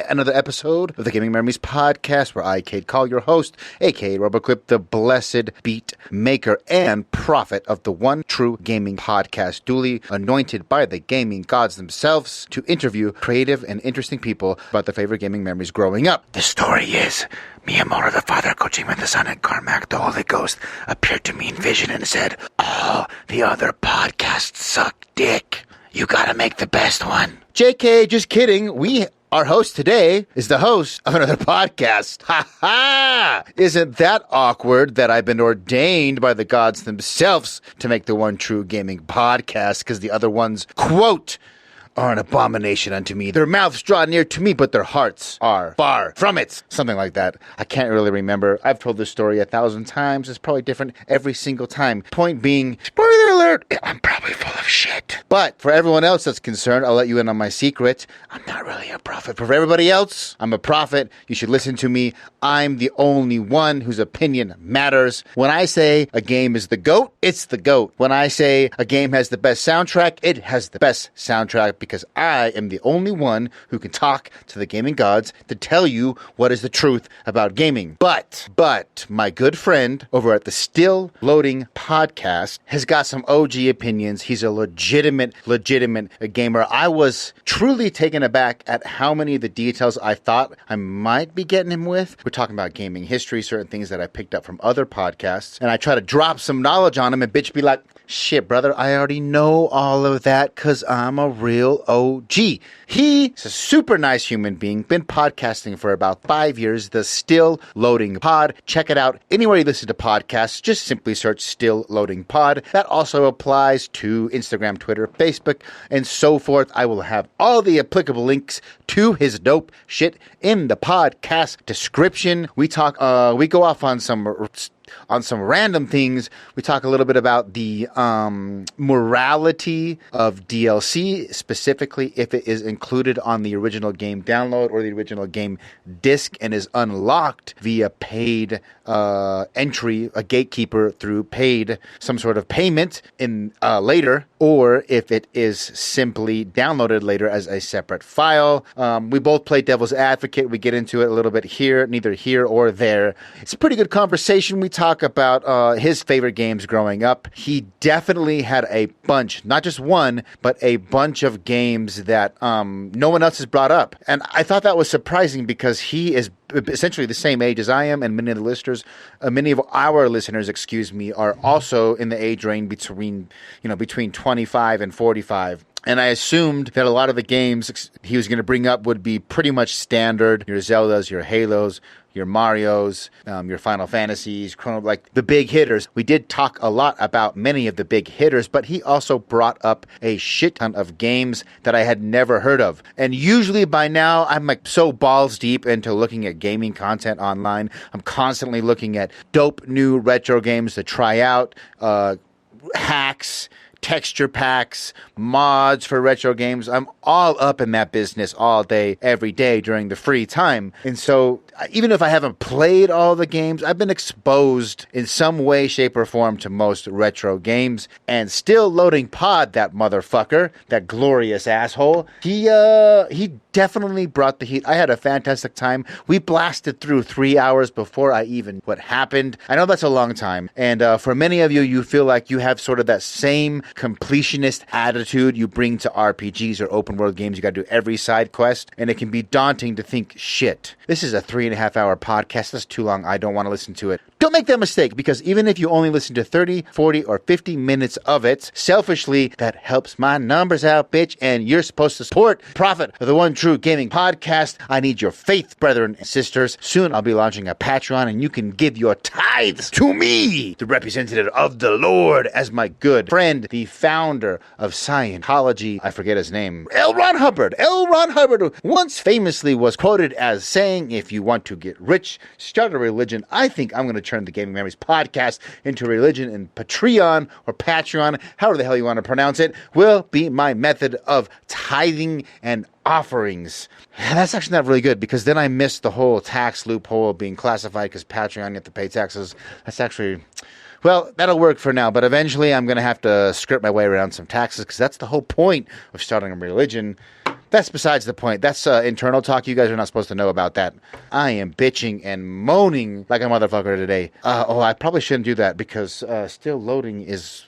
Another episode of the Gaming Memories Podcast, where I, Cade Call, your host, aka Roboclip, the blessed beat maker and prophet of the one true gaming podcast, duly anointed by the gaming gods themselves to interview creative and interesting people about their favorite gaming memories growing up. The story is, Miyamoto the Father, Kojima the Son, and Carmack the Holy Ghost appeared to me in vision and said, "All the other podcasts suck dick. You gotta make the best one." JK, just kidding. Our host today is the host of another podcast. Ha ha! Isn't that awkward that I've been ordained by the gods themselves to make the one true gaming podcast, because the other ones, quote, are an abomination unto me. Their mouths draw near to me, but their hearts are far from it. Something like that. I can't really remember. I've told this story 1,000 times. It's probably different every single time. Point being, spoiler alert, I'm probably full of shit. But for everyone else that's concerned, I'll let you in on my secret. I'm not really a prophet. But for everybody else, I'm a prophet. You should listen to me. I'm the only one whose opinion matters. When I say a game is the GOAT, it's the GOAT. When I say a game has the best soundtrack, it has the best soundtrack, because I am the only one who can talk to the gaming gods to tell you what is the truth about gaming. But my good friend over at the Still Loading podcast has got some OG opinions. He's a legitimate gamer. I was truly taken aback at how many of the details I thought I might be getting him with. We're talking about gaming history, certain things that I picked up from other podcasts, and I try to drop some knowledge on him, and bitch be like, "Shit, brother, I already know all of that because I'm a real OG." He's a super nice human being, been podcasting for about 5 years, the Still Loading Pod. Check it out anywhere you listen to podcasts. Just simply search Still Loading Pod. That also applies to Instagram, Twitter, Facebook, and so forth. I will have all the applicable links to his dope shit in the podcast description. We go off on some random things. We talk a little bit about the morality of DLC, specifically if it is included on the original game download or the original game disc and is unlocked via paid entry, a gatekeeper through paid, some sort of payment in later, or if it is simply downloaded later as a separate file. We both play devil's advocate. We get into it a little bit here, neither here or there. It's a pretty good conversation. We talk about his favorite games growing up. He definitely had a bunch, not just one, but a bunch of games that no one else has brought up. And I thought that was surprising because he is essentially the same age as I am, and many of our listeners, are also in the age range between 25 and 45. And I assumed that a lot of the games he was going to bring up would be pretty much standard. Your Zeldas, your Halos, your Marios, your Final Fantasies, like the big hitters. We did talk a lot about many of the big hitters, but he also brought up a shit ton of games that I had never heard of. And usually by now, I'm like so balls deep into looking at gaming content online. I'm constantly looking at dope new retro games to try out, hacks, texture packs, mods for retro games. I'm all up in that business all day, every day during the free time. And so even if I haven't played all the games, I've been exposed in some way, shape, or form to most retro games. And Still Loading Pod, that motherfucker, that glorious asshole, he definitely brought the heat. I had a fantastic time. We blasted through 3 hours before what happened. I know that's a long time. And for many of you, you feel like you have sort of that same completionist attitude you bring to RPGs or open world games. You got to do every side quest, and it can be daunting to think, shit, this is a 3.5 hour podcast. That's too long. I don't want to listen to it. Don't make that mistake, because even if you only listen to 30, 40, or 50 minutes of it, selfishly, that helps my numbers out, bitch, and you're supposed to support Prophet of the One True Gaming Podcast. I need your faith, brethren and sisters. Soon I'll be launching a Patreon, and you can give your tithes to me, the representative of the Lord, as my good friend, the the founder of Scientology. I forget his name. L. Ron Hubbard. L. Ron Hubbard once famously was quoted as saying, if you want to get rich, start a religion. I think I'm going to turn the Gaming Memories podcast into a religion, and Patreon or Patreon, however the hell you want to pronounce it, will be my method of tithing and offerings. And that's actually not really good, because then I missed the whole tax loophole being classified because Patreon, you have to pay taxes. That's actually, well, that'll work for now, but eventually I'm going to have to skirt my way around some taxes, because that's the whole point of starting a religion. That's besides the point. That's internal talk. You guys are not supposed to know about that. I am bitching and moaning like a motherfucker today. I probably shouldn't do that, because Still Loading is...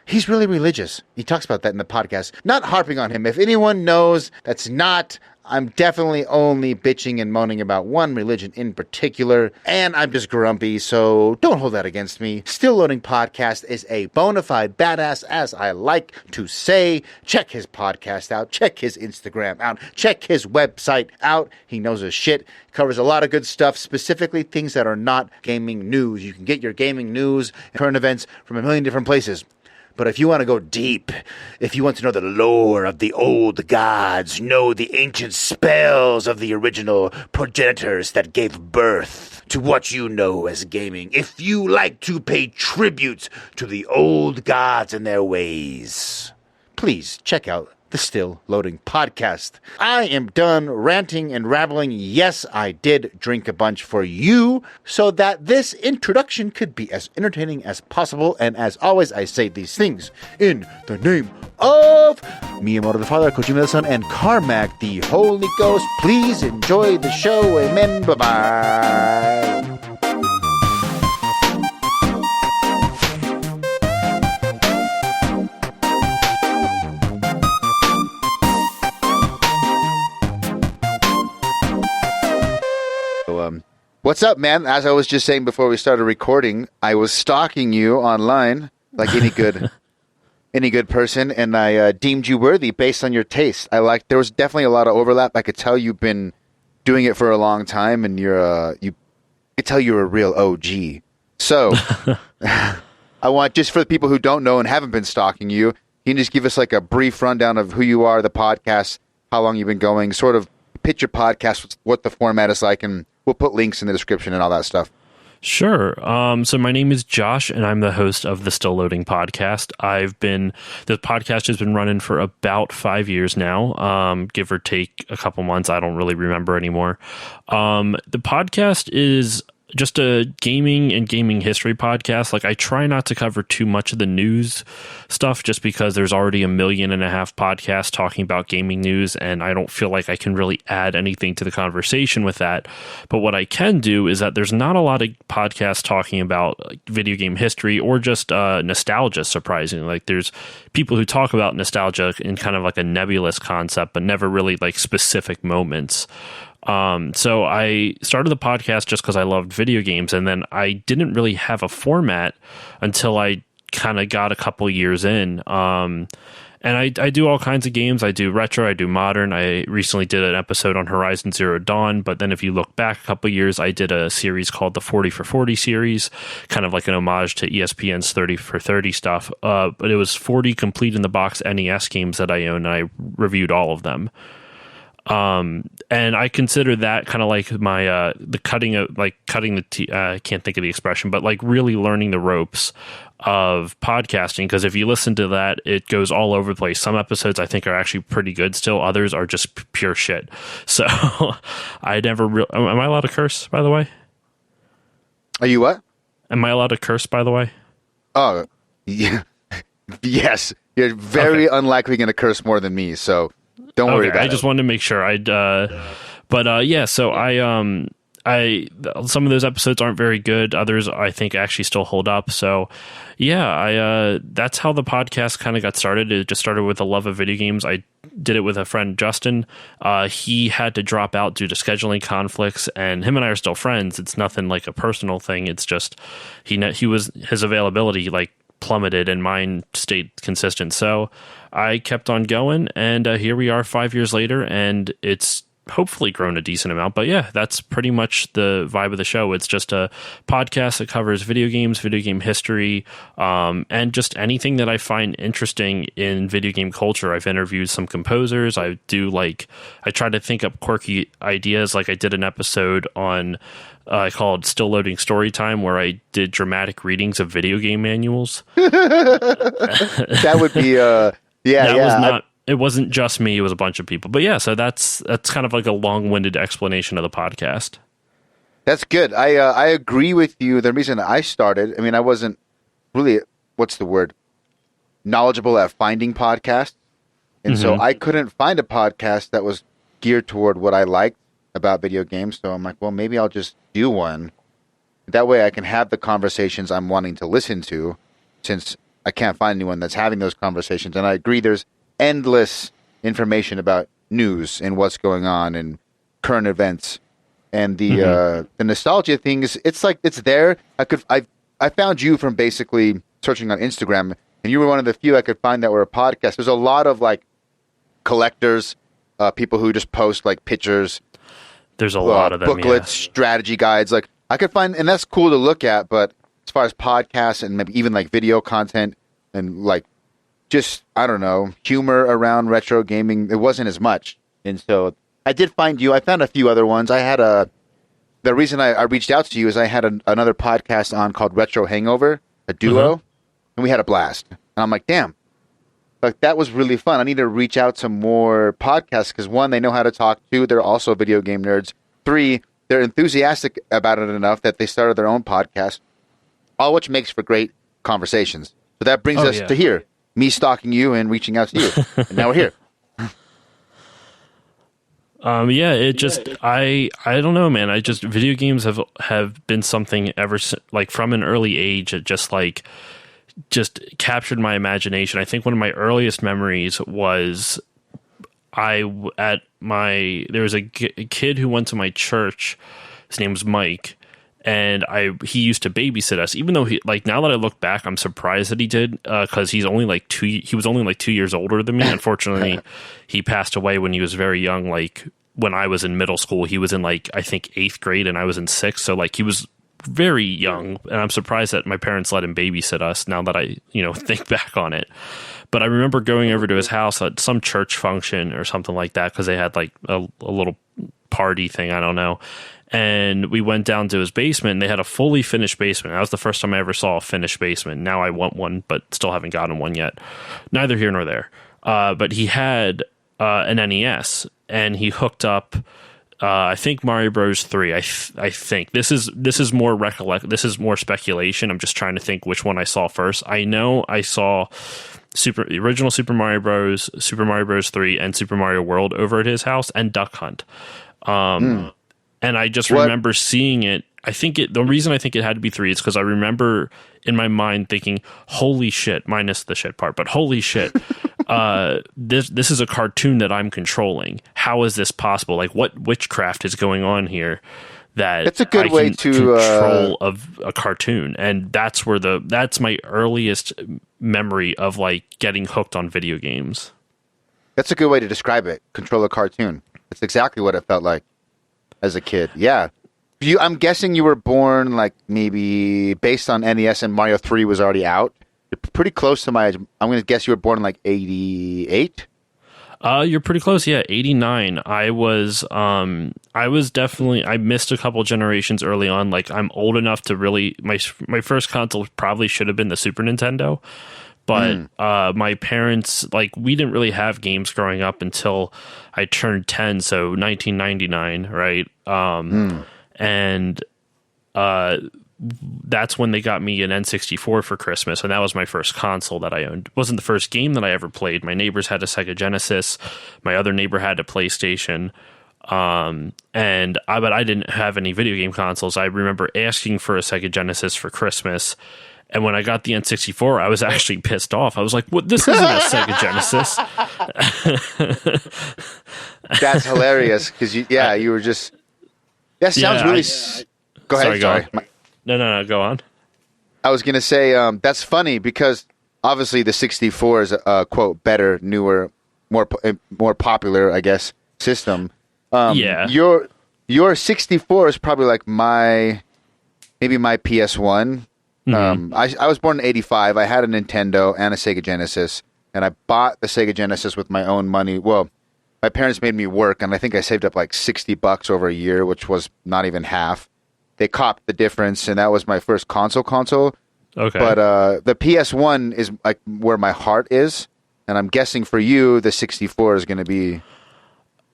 he's really religious. He talks about that in the podcast. Not harping on him. If anyone knows that's not... I'm definitely only bitching and moaning about one religion in particular, and I'm just grumpy, so don't hold that against me. Still Loading Podcast is a bona fide badass, as I like to say. Check his podcast out. Check his Instagram out. Check his website out. He knows his shit. Covers a lot of good stuff, specifically things that are not gaming news. You can get your gaming news and current events from a million different places. But if you want to go deep, if you want to know the lore of the old gods, know the ancient spells of the original progenitors that gave birth to what you know as gaming, if you like to pay tribute to the old gods and their ways, please check out the Still Loading Podcast. I am done ranting and rambling. Yes, I did drink a bunch for you, so that this introduction could be as entertaining as possible. And as always, I say these things in the name of Miyamoto the Father, Kojima the Son, and Carmack the Holy Ghost. Please enjoy the show. Amen. Bye-bye. What's up, man? As I was just saying before we started recording, I was stalking you online like any good person, and I deemed you worthy based on your taste. There was definitely a lot of overlap. I could tell you've been doing it for a long time, and you could tell you're a real OG. So I want, just for the people who don't know and haven't been stalking you, you can just give us like a brief rundown of who you are, the podcast, how long you've been going, sort of pitch your podcast, what the format is like, and we'll put links in the description and all that stuff. Sure. So my name is Josh, and I'm the host of the Still Loading Podcast. The podcast has been running for about 5 years now, give or take a couple months. I don't really remember anymore. The podcast is just a gaming and gaming history podcast. Like, I try not to cover too much of the news stuff, just because there's already 1.5 million podcasts talking about gaming news, and I don't feel like I can really add anything to the conversation with that. But what I can do is that there's not a lot of podcasts talking about video game history or just nostalgia, surprisingly. Like, there's people who talk about nostalgia in kind of like a nebulous concept, but never really like specific moments. So I started the podcast just because I loved video games, and then I didn't really have a format until I kind of got a couple years in. And I do all kinds of games. I do retro, I do modern. I recently did an episode on Horizon Zero Dawn, but then if you look back a couple years, I did a series called the 40 for 40 series, kind of like an homage to ESPN's 30 for 30 stuff. But it was 40 complete in the box NES games that I own, and I reviewed all of them. And I consider that kind of like my, I can't think of the expression, but like really learning the ropes of podcasting. Because if you listen to that, it goes all over the place. Some episodes I think are actually pretty good still. Others are just pure shit. So I never am I allowed to curse, by the way? Are you what? Am I allowed to curse, by the way? Oh, yeah. Yes. You're very unlikely going to curse more than me, so don't worry about it. I just wanted to make sure. So I some of those episodes aren't very good. Others I think actually still hold up. So yeah, that's how the podcast kind of got started. It just started with a love of video games. I did it with a friend, Justin. He had to drop out due to scheduling conflicts, and him and I are still friends. It's nothing like a personal thing. It's just his availability like plummeted and mine stayed consistent. So I kept on going, and here we are 5 years later, and it's hopefully grown a decent amount. But yeah, that's pretty much the vibe of the show. It's just a podcast that covers video games, video game history, and just anything that I find interesting in video game culture. I've interviewed some composers. I try to think up quirky ideas. Like I did an episode on called Still Loading Storytime, where I did dramatic readings of video game manuals. That would be it wasn't just me, it was a bunch of people. But yeah, so that's kind of like a long-winded explanation of the podcast. That's good. I agree with you. The reason I started, I mean, I wasn't really, what's the word, knowledgeable at finding podcasts. And so I couldn't find a podcast that was geared toward what I liked about video games. So I'm like, well, maybe I'll just do one. That way I can have the conversations I'm wanting to listen to, since I can't find anyone that's having those conversations. And I agree, there's endless information about news and what's going on and current events. And the nostalgia things, it's like it's there. I found you from basically searching on Instagram, and you were one of the few I could find that were a podcast. There's a lot of like collectors, people who just post like pictures. There's a lot of them, booklets, strategy guides. Like I could find, and that's cool to look at. But as far as podcasts and maybe even like video content and like just, I don't know, humor around retro gaming, it wasn't as much. And so I did find you. I found a few other ones. The reason I reached out to you is I had another podcast on called Retro Hangover, a duo, and we had a blast. And I'm like, damn, like that was really fun. I need to reach out to more podcasts because 1, they know how to talk. 2, they're also video game nerds. 3, they're enthusiastic about it enough that they started their own podcast, all which makes for great conversations. So that brings us to here, me stalking you and reaching out to you. And now we're here. I don't know, man. Video games have been something ever since, like from an early age. It just captured my imagination. I think one of my earliest memories was there was a kid who went to my church. His name was Mike. And he used to babysit us, even though now that I look back, I'm surprised that he did, because he was only like 2 years older than me. Unfortunately, he passed away when he was very young. Like when I was in middle school, he was in I think 8th grade and I was in 6th. So he was very young, and I'm surprised that my parents let him babysit us now that I, think back on it. But I remember going over to his house at some church function or something like that, because they had a little party thing. I don't know. And we went down to his basement, and they had a fully finished basement. That was the first time I ever saw a finished basement. Now I want one, but still haven't gotten one yet. Neither here nor there. But he had an NES, and he hooked up, I think, Mario Bros. 3. I think this is more This is more speculation. I'm just trying to think which one I saw first. I know I saw the original Super Mario Bros., Super Mario Bros. 3, and Super Mario World over at his house, and Duck Hunt. And I just remember seeing it. The reason I think it had to be 3 is because I remember in my mind thinking, holy shit, minus the shit part, but holy shit, this is a cartoon that I'm controlling. How is this possible? Like, what witchcraft is going on here? That's a good way to control of a cartoon. And that's my earliest memory of getting hooked on video games. That's a good way to describe it. Control a cartoon. That's exactly what it felt like as a kid. Yeah. I'm guessing you were born maybe based on NES and Mario 3 was already out. You're pretty close to my age. I'm going to guess you were born in 88? You're pretty close. Yeah, 89. I was definitely, I missed a couple generations early on. I'm old enough to really, my first console probably should have been the Super Nintendo. But my parents, we didn't really have games growing up until I turned 10, so 1999, right? And that's when they got me an N64 for Christmas, and that was my first console that I owned. It wasn't the first game that I ever played. My neighbors had a Sega Genesis. My other neighbor had a PlayStation. But I didn't have any video game consoles. I remember asking for a Sega Genesis for Christmas. And when I got the N64, I was actually pissed off. I was like, "What? This isn't a Sega Genesis." That's hilarious because you were just. That sounds really. Go ahead. Sorry. No. Go on. I was gonna say that's funny because obviously the 64 is a quote better, newer, more popular, I guess, system. Yeah. Your 64 is probably like maybe my PS1. I was born in 85. I had a Nintendo and a Sega Genesis, and I bought the Sega Genesis with my own money. Well, my parents made me work, and I think I saved up like $60 over a year, which was not even half. They copped the difference, and that was my first console. Okay. But the PS1 is like where my heart is, and I'm guessing for you, the 64 is going to be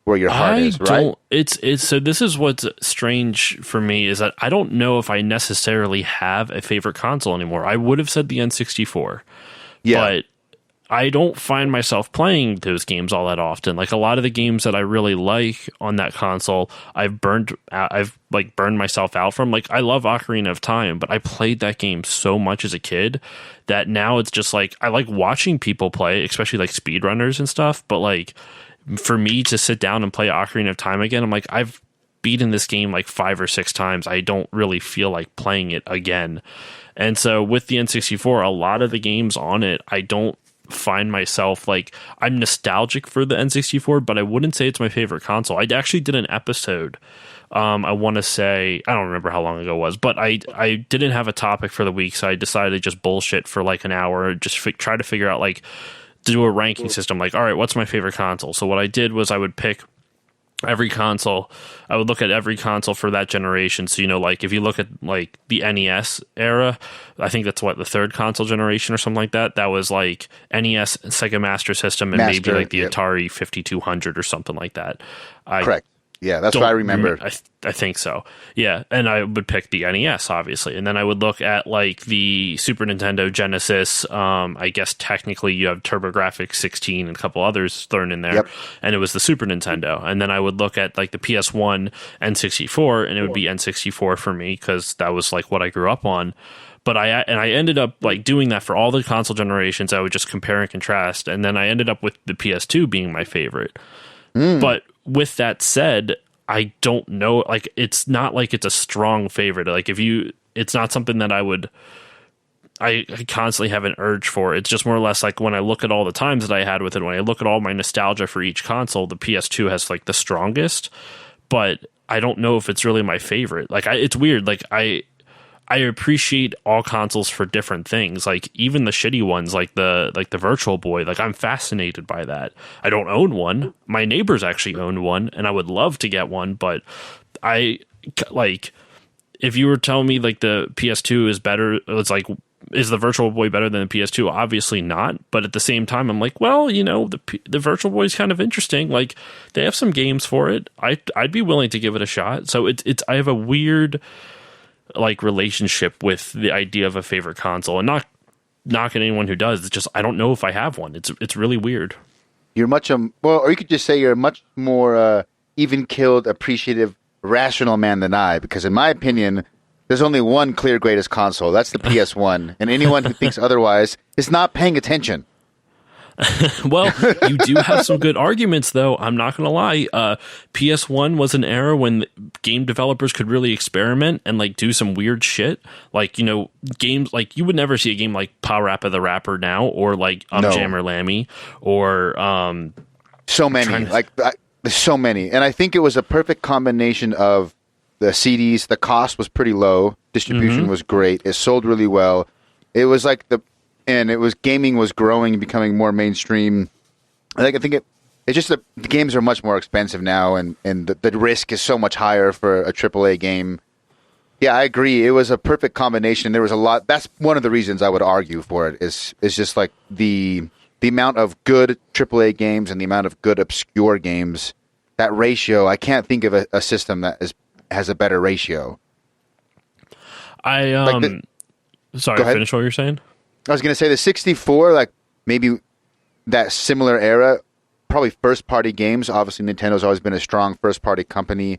where your heart is, right? It's so this is what's strange for me is that I don't know if I necessarily have a favorite console anymore. I would have said the N64. Yeah. But I don't find myself playing those games all that often. Like a lot of the games that I really like on that console, I've burned myself out from. Like I love Ocarina of Time, but I played that game so much as a kid that now it's just like I like watching people play, especially like speedrunners and stuff, but like for me to sit down and play Ocarina of Time again, I'm like, I've beaten this game like 5 or 6 times. I don't really feel like playing it again. And so with the N64, a lot of the games on it, I don't find myself like I'm nostalgic for the N64, but I wouldn't say it's my favorite console. I actually did an episode. I want to say, I don't remember how long ago it was, but I didn't have a topic for the week, so I decided to just bullshit for like an hour, just try to figure out like, to do a ranking system, like, all right, what's my favorite console? So what I did was I would pick every console. I would look at every console for that generation. So, like if you look at like the NES era, I think that's the third console generation or something like that. That was like NES, Sega Master System, and maybe like the Atari 5200 or something like that. Correct. Yeah, that's what I remember. I think so. Yeah, and I would pick the NES, obviously. And then I would look at, like, the Super Nintendo Genesis. I guess technically you have TurboGrafx 16 and a couple others thrown in there. Yep. And it was the Super Nintendo. And then I would look at, like, the PS1 N64, and it would be N64 for me because that was, like, what I grew up on. But I ended up, like, doing that for all the console generations. I would just compare and contrast. And then I ended up with the PS2 being my favorite. But with that said, I don't know, like it's not like it's a strong favorite. Like it's not something that I constantly have an urge for. It's just more or less like when I look at all the times that I had with it, when I look at all my nostalgia for each console, the PS2 has like the strongest, but I don't know if it's really my favorite. Like it's weird. Like I appreciate all consoles for different things. Like even the shitty ones, like the Virtual Boy, like I'm fascinated by that. I don't own one. My neighbors actually own one, and I would love to get one. But I like if you were telling me like the PS2 is better, it's like is the Virtual Boy better than the PS2? Obviously not. But at the same time, I'm like, well, the Virtual Boy is kind of interesting. Like they have some games for it. I'd be willing to give it a shot. So it's I have a weird like relationship with the idea of a favorite console, and not knocking anyone who does. It's just I don't know if I have one. It's really weird. You're much or you could just say you're a much more even-keeled, appreciative, rational man than I. Because in my opinion, there's only one clear greatest console. That's the PS1, and anyone who thinks otherwise is not paying attention. Well, you do have some good arguments, though. I'm not going to lie. PS1 was an era when game developers could really experiment and like do some weird shit. Like, games like you would never see a game like PowerAppa the Rapper now, or like Jammer Lammy, or so many. There's so many, and I think it was a perfect combination of the CDs. The cost was pretty low. Distribution was great. It sold really well. It was like gaming was growing and becoming more mainstream. I think it's just that the games are much more expensive now, and the risk is so much higher for a AAA game. Yeah, I agree. It was a perfect combination. There was a lot. That's one of the reasons I would argue for it is just like the amount of good AAA games and the amount of good obscure games. That ratio, I can't think of a system that has a better ratio. Sorry, finish what you're saying. I was going to say the 64, like maybe that similar era, probably first-party games. Obviously, Nintendo's always been a strong first-party company.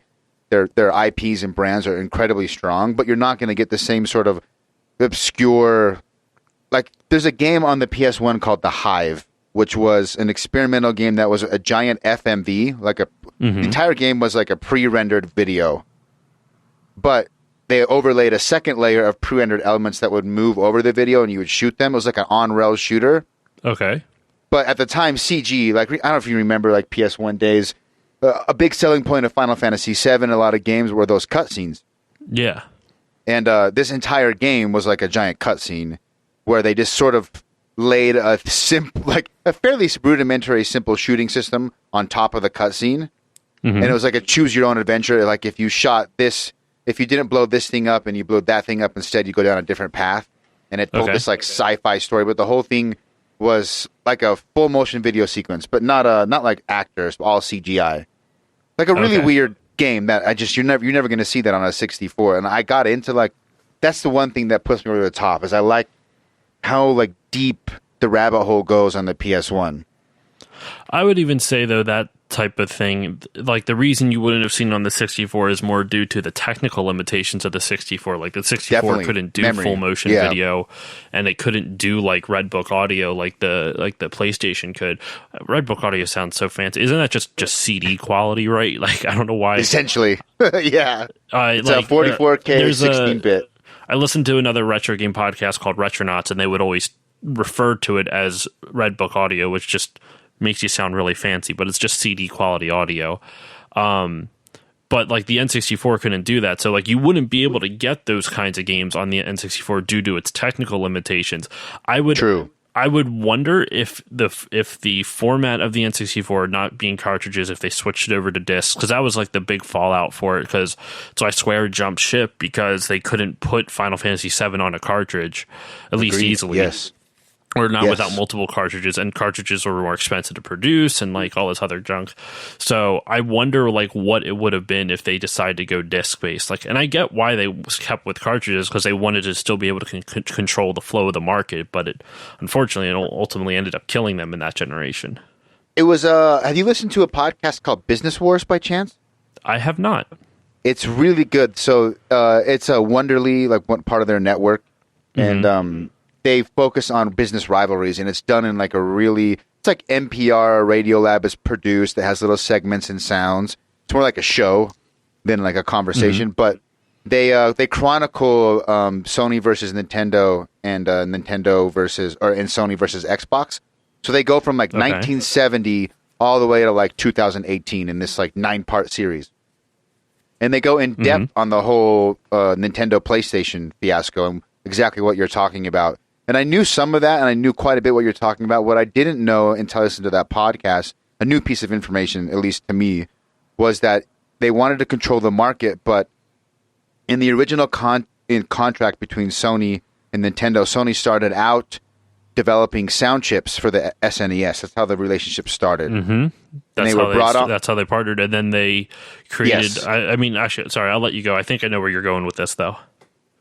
Their IPs and brands are incredibly strong, but you're not going to get the same sort of obscure... Like, there's a game on the PS1 called The Hive, which was an experimental game that was a giant FMV. The entire game was like a pre-rendered video. But they overlaid a second layer of pre-rendered elements that would move over the video and you would shoot them. It was like an on-rails shooter. Okay. But at the time, CG, like, I don't know if you remember like PS1 days, a big selling point of Final Fantasy VII, a lot of games were those cutscenes. Yeah. And this entire game was like a giant cutscene where they just sort of laid a fairly rudimentary, simple shooting system on top of the cutscene. Mm-hmm. And it was like a choose your own adventure. Like if you shot this, if you didn't blow this thing up and you blew that thing up instead, you go down a different path. And it told this like sci-fi story, but the whole thing was like a full motion video sequence, but not like actors, all CGI. Like a really weird game that you're never going to see that on a 64. And I got into like, that's the one thing that puts me over the top is I like how like deep the rabbit hole goes on the PS1. I would even say though that type of thing, like the reason you wouldn't have seen it on the 64 is more due to the technical limitations of the 64. Like the 64 Definitely. couldn't do Memory. full motion video, and it couldn't do like Red Book audio like the PlayStation could. Red Book audio sounds so fancy. Isn't that just CD quality, right? Like I don't know why. Essentially, yeah. It's like, a 44K 16-bit. I listened to another retro game podcast called Retronauts, and they would always refer to it as Red Book audio, which just makes you sound really fancy, but it's just CD quality audio. But like the N64 couldn't do that. So like you wouldn't be able to get those kinds of games on the N64 due to its technical limitations. I would wonder if the format of the N64 not being cartridges, if they switched it over to discs, because that was like the big fallout for it. So I swear it jumped ship because they couldn't put Final Fantasy VII on a cartridge, at least easily. Yes. Or not without multiple cartridges, and cartridges were more expensive to produce and like all this other junk. So I wonder like what it would have been if they decided to go disc based. Like, and I get why they kept with cartridges because they wanted to still be able to control the flow of the market, but it unfortunately it ultimately ended up killing them in that generation. It was have you listened to a podcast called Business Wars by chance? I have not. It's really good. So it's a Wonderly, like one part of their network, and they focus on business rivalries, and it's done in like it's like NPR Radiolab is produced that has little segments and sounds. It's more like a show than like a conversation, but they chronicle Sony versus Nintendo and Nintendo versus and Sony versus Xbox. So they go from like 1970 all the way to like 2018 in this like 9-part series. And they go in depth on the whole Nintendo PlayStation fiasco and exactly what you're talking about. And I knew some of that, and I knew quite a bit what you're talking about. What I didn't know until I listened to that podcast, a new piece of information, at least to me, was that they wanted to control the market, but in the original contract between Sony and Nintendo, Sony started out developing sound chips for the SNES. That's how the relationship started. Mm-hmm. That's how they partnered, and then they created... Yes. I mean, actually, sorry, I'll let you go. I think I know where you're going with this, though.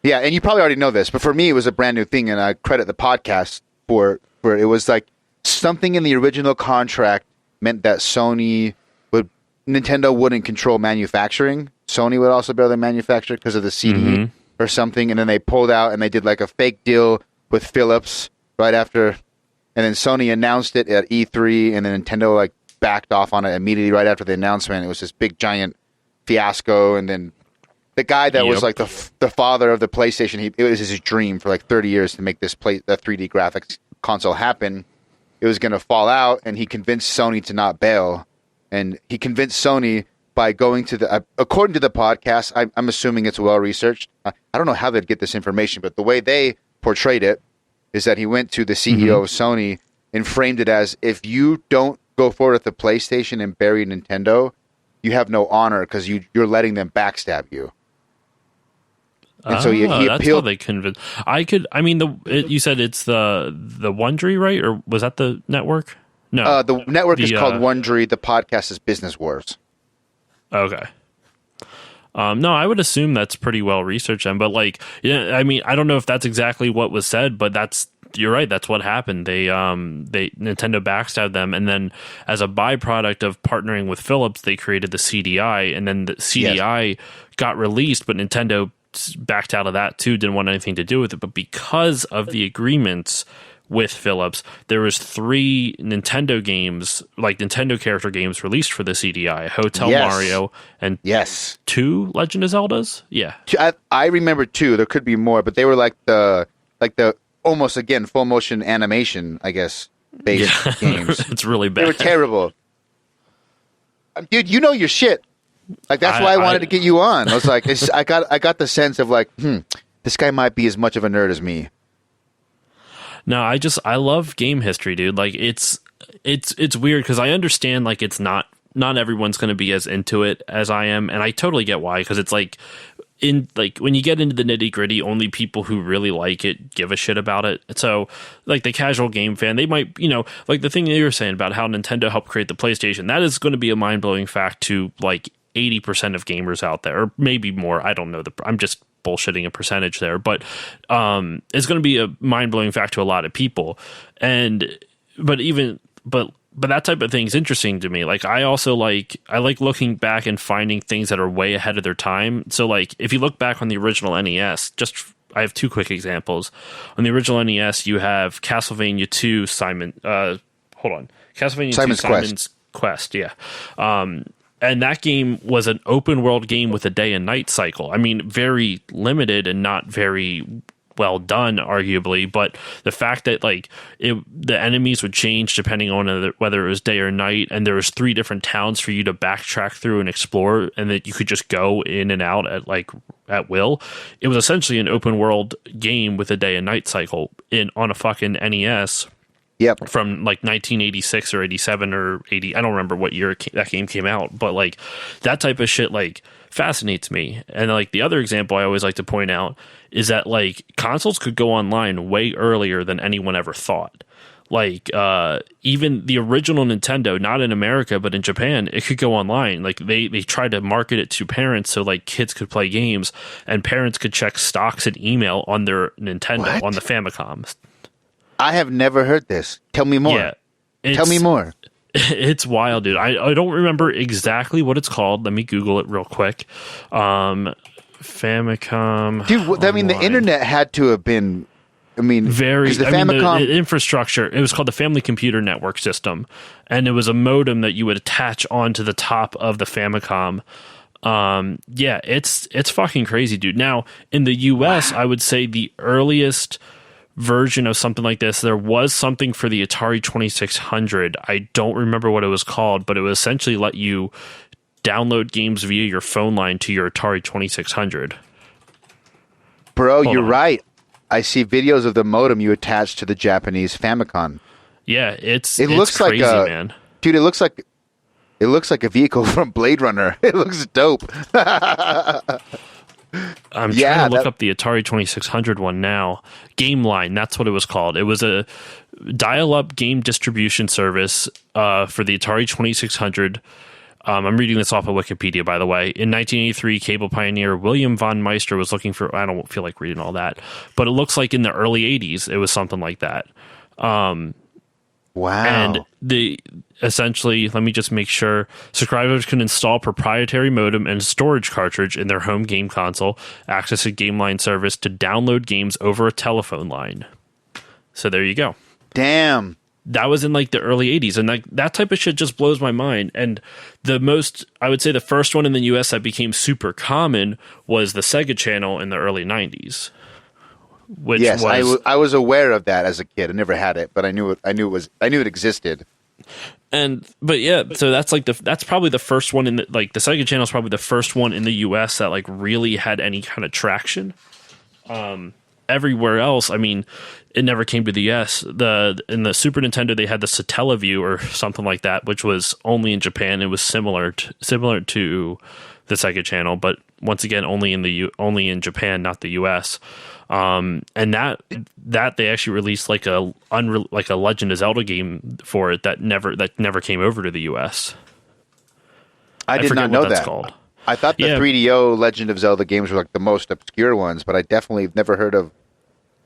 Yeah, and you probably already know this, but for me, it was a brand new thing, and I credit the podcast for it was like something in the original contract meant that Nintendo wouldn't control manufacturing. Sony would also be able to manufacture because of the CD or something, and then they pulled out and they did like a fake deal with Philips right after, and then Sony announced it at E3, and then Nintendo like backed off on it immediately right after the announcement. It was this big giant fiasco, and then the guy that was like the father of the PlayStation, it was his dream for like 30 years to make the 3D graphics console happen. It was going to fall out, and he convinced Sony to not bail. And he convinced Sony by going to according to the podcast, I'm assuming it's well researched. I don't know how they'd get this information, but the way they portrayed it is that he went to the CEO of Sony and framed it as, if you don't go forward with the PlayStation and bury Nintendo, you have no honor because you're letting them backstab you. And so he appealed. That's how they convinced. You said it's the Wondery, right? Or was that the network? No, the network is called Wondery. The podcast is Business Wars. Okay. No, I would assume that's pretty well researched. But like, yeah, I mean, I don't know if that's exactly what was said, but you're right. That's what happened. Nintendo backstabbed them, and then as a byproduct of partnering with Philips, they created the CDI, and then the CDI got released, but Nintendo backed out of that too, didn't want anything to do with it. But because of the agreements with Philips, there was 3 Nintendo games, like Nintendo character games, released for the CDI: Hotel Mario and 2 Legend of Zeldas. Yeah, I remember 2. There could be more, but they were like the almost again full motion animation, I guess, based games. It's really bad. They were terrible. dude, you know your shit. Like that's why I wanted to get you on. I was like, I got the sense of like, this guy might be as much of a nerd as me. No, I love game history, dude. Like it's weird because I understand like it's not everyone's going to be as into it as I am, and I totally get why, because it's like when you get into the nitty gritty, only people who really like it give a shit about it. So like the casual game fan, they might, like the thing that you were saying about how Nintendo helped create the PlayStation, that is going to be a mind blowing fact to like 80% of gamers out there, or maybe more. I don't know. I'm just bullshitting a percentage there, but it's going to be a mind blowing fact to a lot of people. But that type of thing is interesting to me. Like I like looking back and finding things that are way ahead of their time. So like if you look back on the original NES, I have two quick examples. On the original NES, you have Castlevania 2 Castlevania Simon's 2 Simon's Quest, yeah. And that game was an open world game with a day and night cycle. I mean, very limited and not very well done, arguably, but the fact that like the enemies would change depending on whether it was day or night, and there was 3 different towns for you to backtrack through and explore, and that you could just go in and out at will. It was essentially an open world game with a day and night cycle on a fucking NES. Yep. From like 1986 or 87 or 80. I don't remember what year that game came out, but like that type of shit like fascinates me. And like the other example I always like to point out is that like consoles could go online way earlier than anyone ever thought. Like even the original Nintendo, not in America but in Japan, it could go online. Like they tried to market it to parents so like kids could play games, and parents could check stocks and email on their Nintendo on the Famicom. I have never heard this. Tell me more. Yeah, Tell me more. It's wild, dude. I don't remember exactly what it's called. Let me Google it real quick. Famicom. Dude, I mean, the internet had to have been. I mean, the infrastructure. It was called the Family Computer Network System, and it was a modem that you would attach onto the top of the Famicom. Yeah, it's fucking crazy, dude. Now in the U.S., I would say the earliest version of something like this, there was something for the Atari 2600. I don't remember what it was called, but it would essentially let you download games via your phone line to your Atari 2600. Bro, you're right. I see videos of the modem you attached to the Japanese Famicom. Yeah, it looks crazy, like man. Dude, it looks like a vehicle from Blade Runner. It looks dope. I'm trying to look up the Atari 2600 one now. GameLine, that's what it was called. It was a dial-up game distribution service for the Atari 2600. I'm reading this off of Wikipedia, by the way. In 1983, cable pioneer William von Meister was looking for... I don't feel like reading all that. But it looks like in the early 80s, it was something like that. Wow. And essentially, let me just make sure, subscribers can install proprietary modem and storage cartridge in their home game console, access a GameLine service to download games over a telephone line. So there you go. Damn. That was in like the early 80s, and like that type of shit just blows my mind. And I would say the first one in the US that became super common was the Sega Channel in the early 90s. Yes, I was aware of that as a kid. I never had it, but I knew it existed. But yeah, so that's probably the first one the Sega Channel is probably the first one in the US that like really had any kind of traction. Everywhere else, I mean, it never came to the US. In the Super Nintendo, they had the Satellaview or something like that, which was only in Japan. It was similar to the Sega Channel, but once again, only in Japan, not the US. And that they actually released like a Legend of Zelda game for it that never came over to the US. I did not know that. Called. I thought the 3DO Legend of Zelda games were like the most obscure ones, but I definitely have never heard of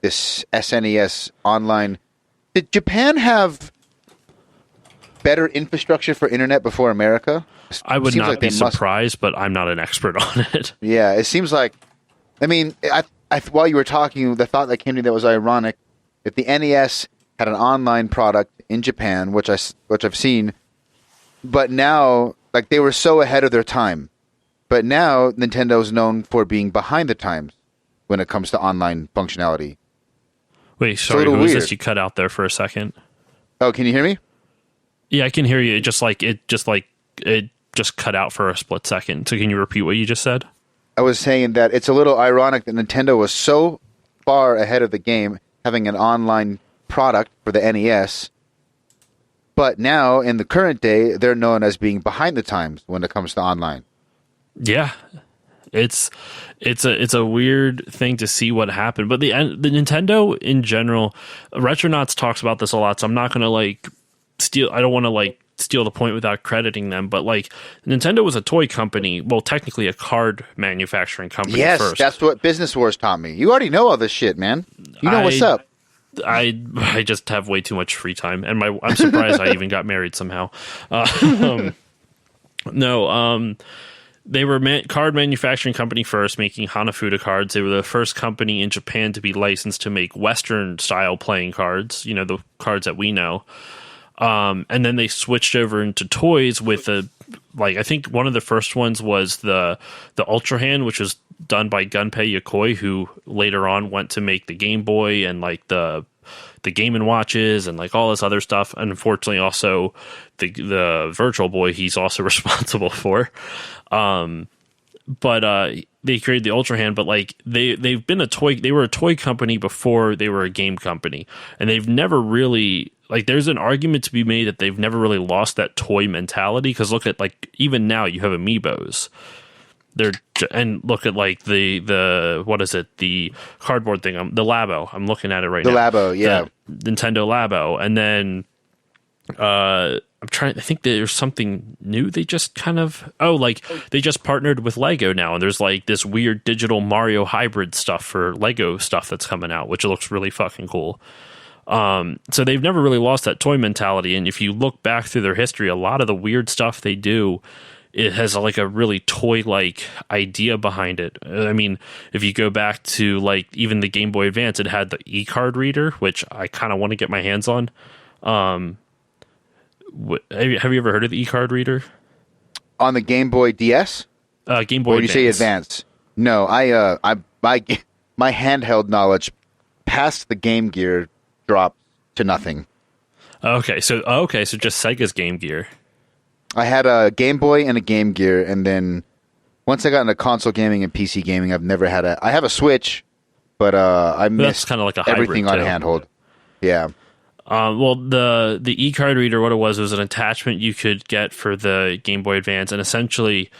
this SNES online. Did Japan have better infrastructure for internet before America? I would not be surprised, but I'm not an expert on it. Yeah, it seems like. I mean, while you were talking, the thought that came to me that was ironic. If the NES had an online product in Japan, which I've seen, but now like they were so ahead of their time. But now Nintendo is known for being behind the times when it comes to online functionality. Wait, sorry, who was this? You cut out there for a second. Oh, can you hear me? Yeah, I can hear you. It just cut out for a split second. So can you repeat what you just said? I was saying that it's a little ironic that Nintendo was so far ahead of the game, having an online product for the NES, but now in the current day, they're known as being behind the times when it comes to online. Yeah, it's a weird thing to see what happened, but the Nintendo in general, Retronauts talks about this a lot. So I'm not gonna steal. I don't want to steal the point without crediting them, but Nintendo was a toy company. Well, technically a card manufacturing company. Yes, first. That's what Business Wars taught me. You already know all this shit, man. You know what's up. I just have way too much free time, and I'm surprised I even got married somehow. They were card manufacturing company first, making Hanafuda cards. They were the first company in Japan to be licensed to make Western style playing cards. You know, the cards that we know. And then they switched over into toys with I think one of the first ones was the Ultra Hand, which was done by Gunpei Yokoi, who later on went to make the Game Boy and the Game & Watches and all this other stuff. And unfortunately also the Virtual Boy he's also responsible for. But they created the Ultra Hand, but they've been they were a toy company before they were a game company, and they've never really there's an argument to be made that they've never really lost that toy mentality, because look at even now you have Amiibos. And look at the what is it, the cardboard thing, the Labo. I'm looking at it right now. The Labo, yeah, the Nintendo Labo, and then I think there's something new. They just they just partnered with Lego now, and there's this weird digital Mario hybrid stuff for Lego stuff that's coming out, which looks really fucking cool. So they've never really lost that toy mentality, and if you look back through their history, a lot of the weird stuff they do, it has a really toy-like idea behind it. I mean, if you go back to even the Game Boy Advance, it had the e-card reader, which I kind of want to get my hands on. Have you ever heard of the e-card reader? On the Game Boy DS? Game Boy Advance. Or you say Advance? No, my handheld knowledge past the Game Gear dropped to nothing. Okay, so just Sega's Game Gear. I had a Game Boy and a Game Gear, and then once I got into console gaming and PC gaming, I've never had I have a Switch, but I missed kind of everything on handheld. Yeah. Well, the e-card reader, what it was an attachment you could get for the Game Boy Advance, and essentially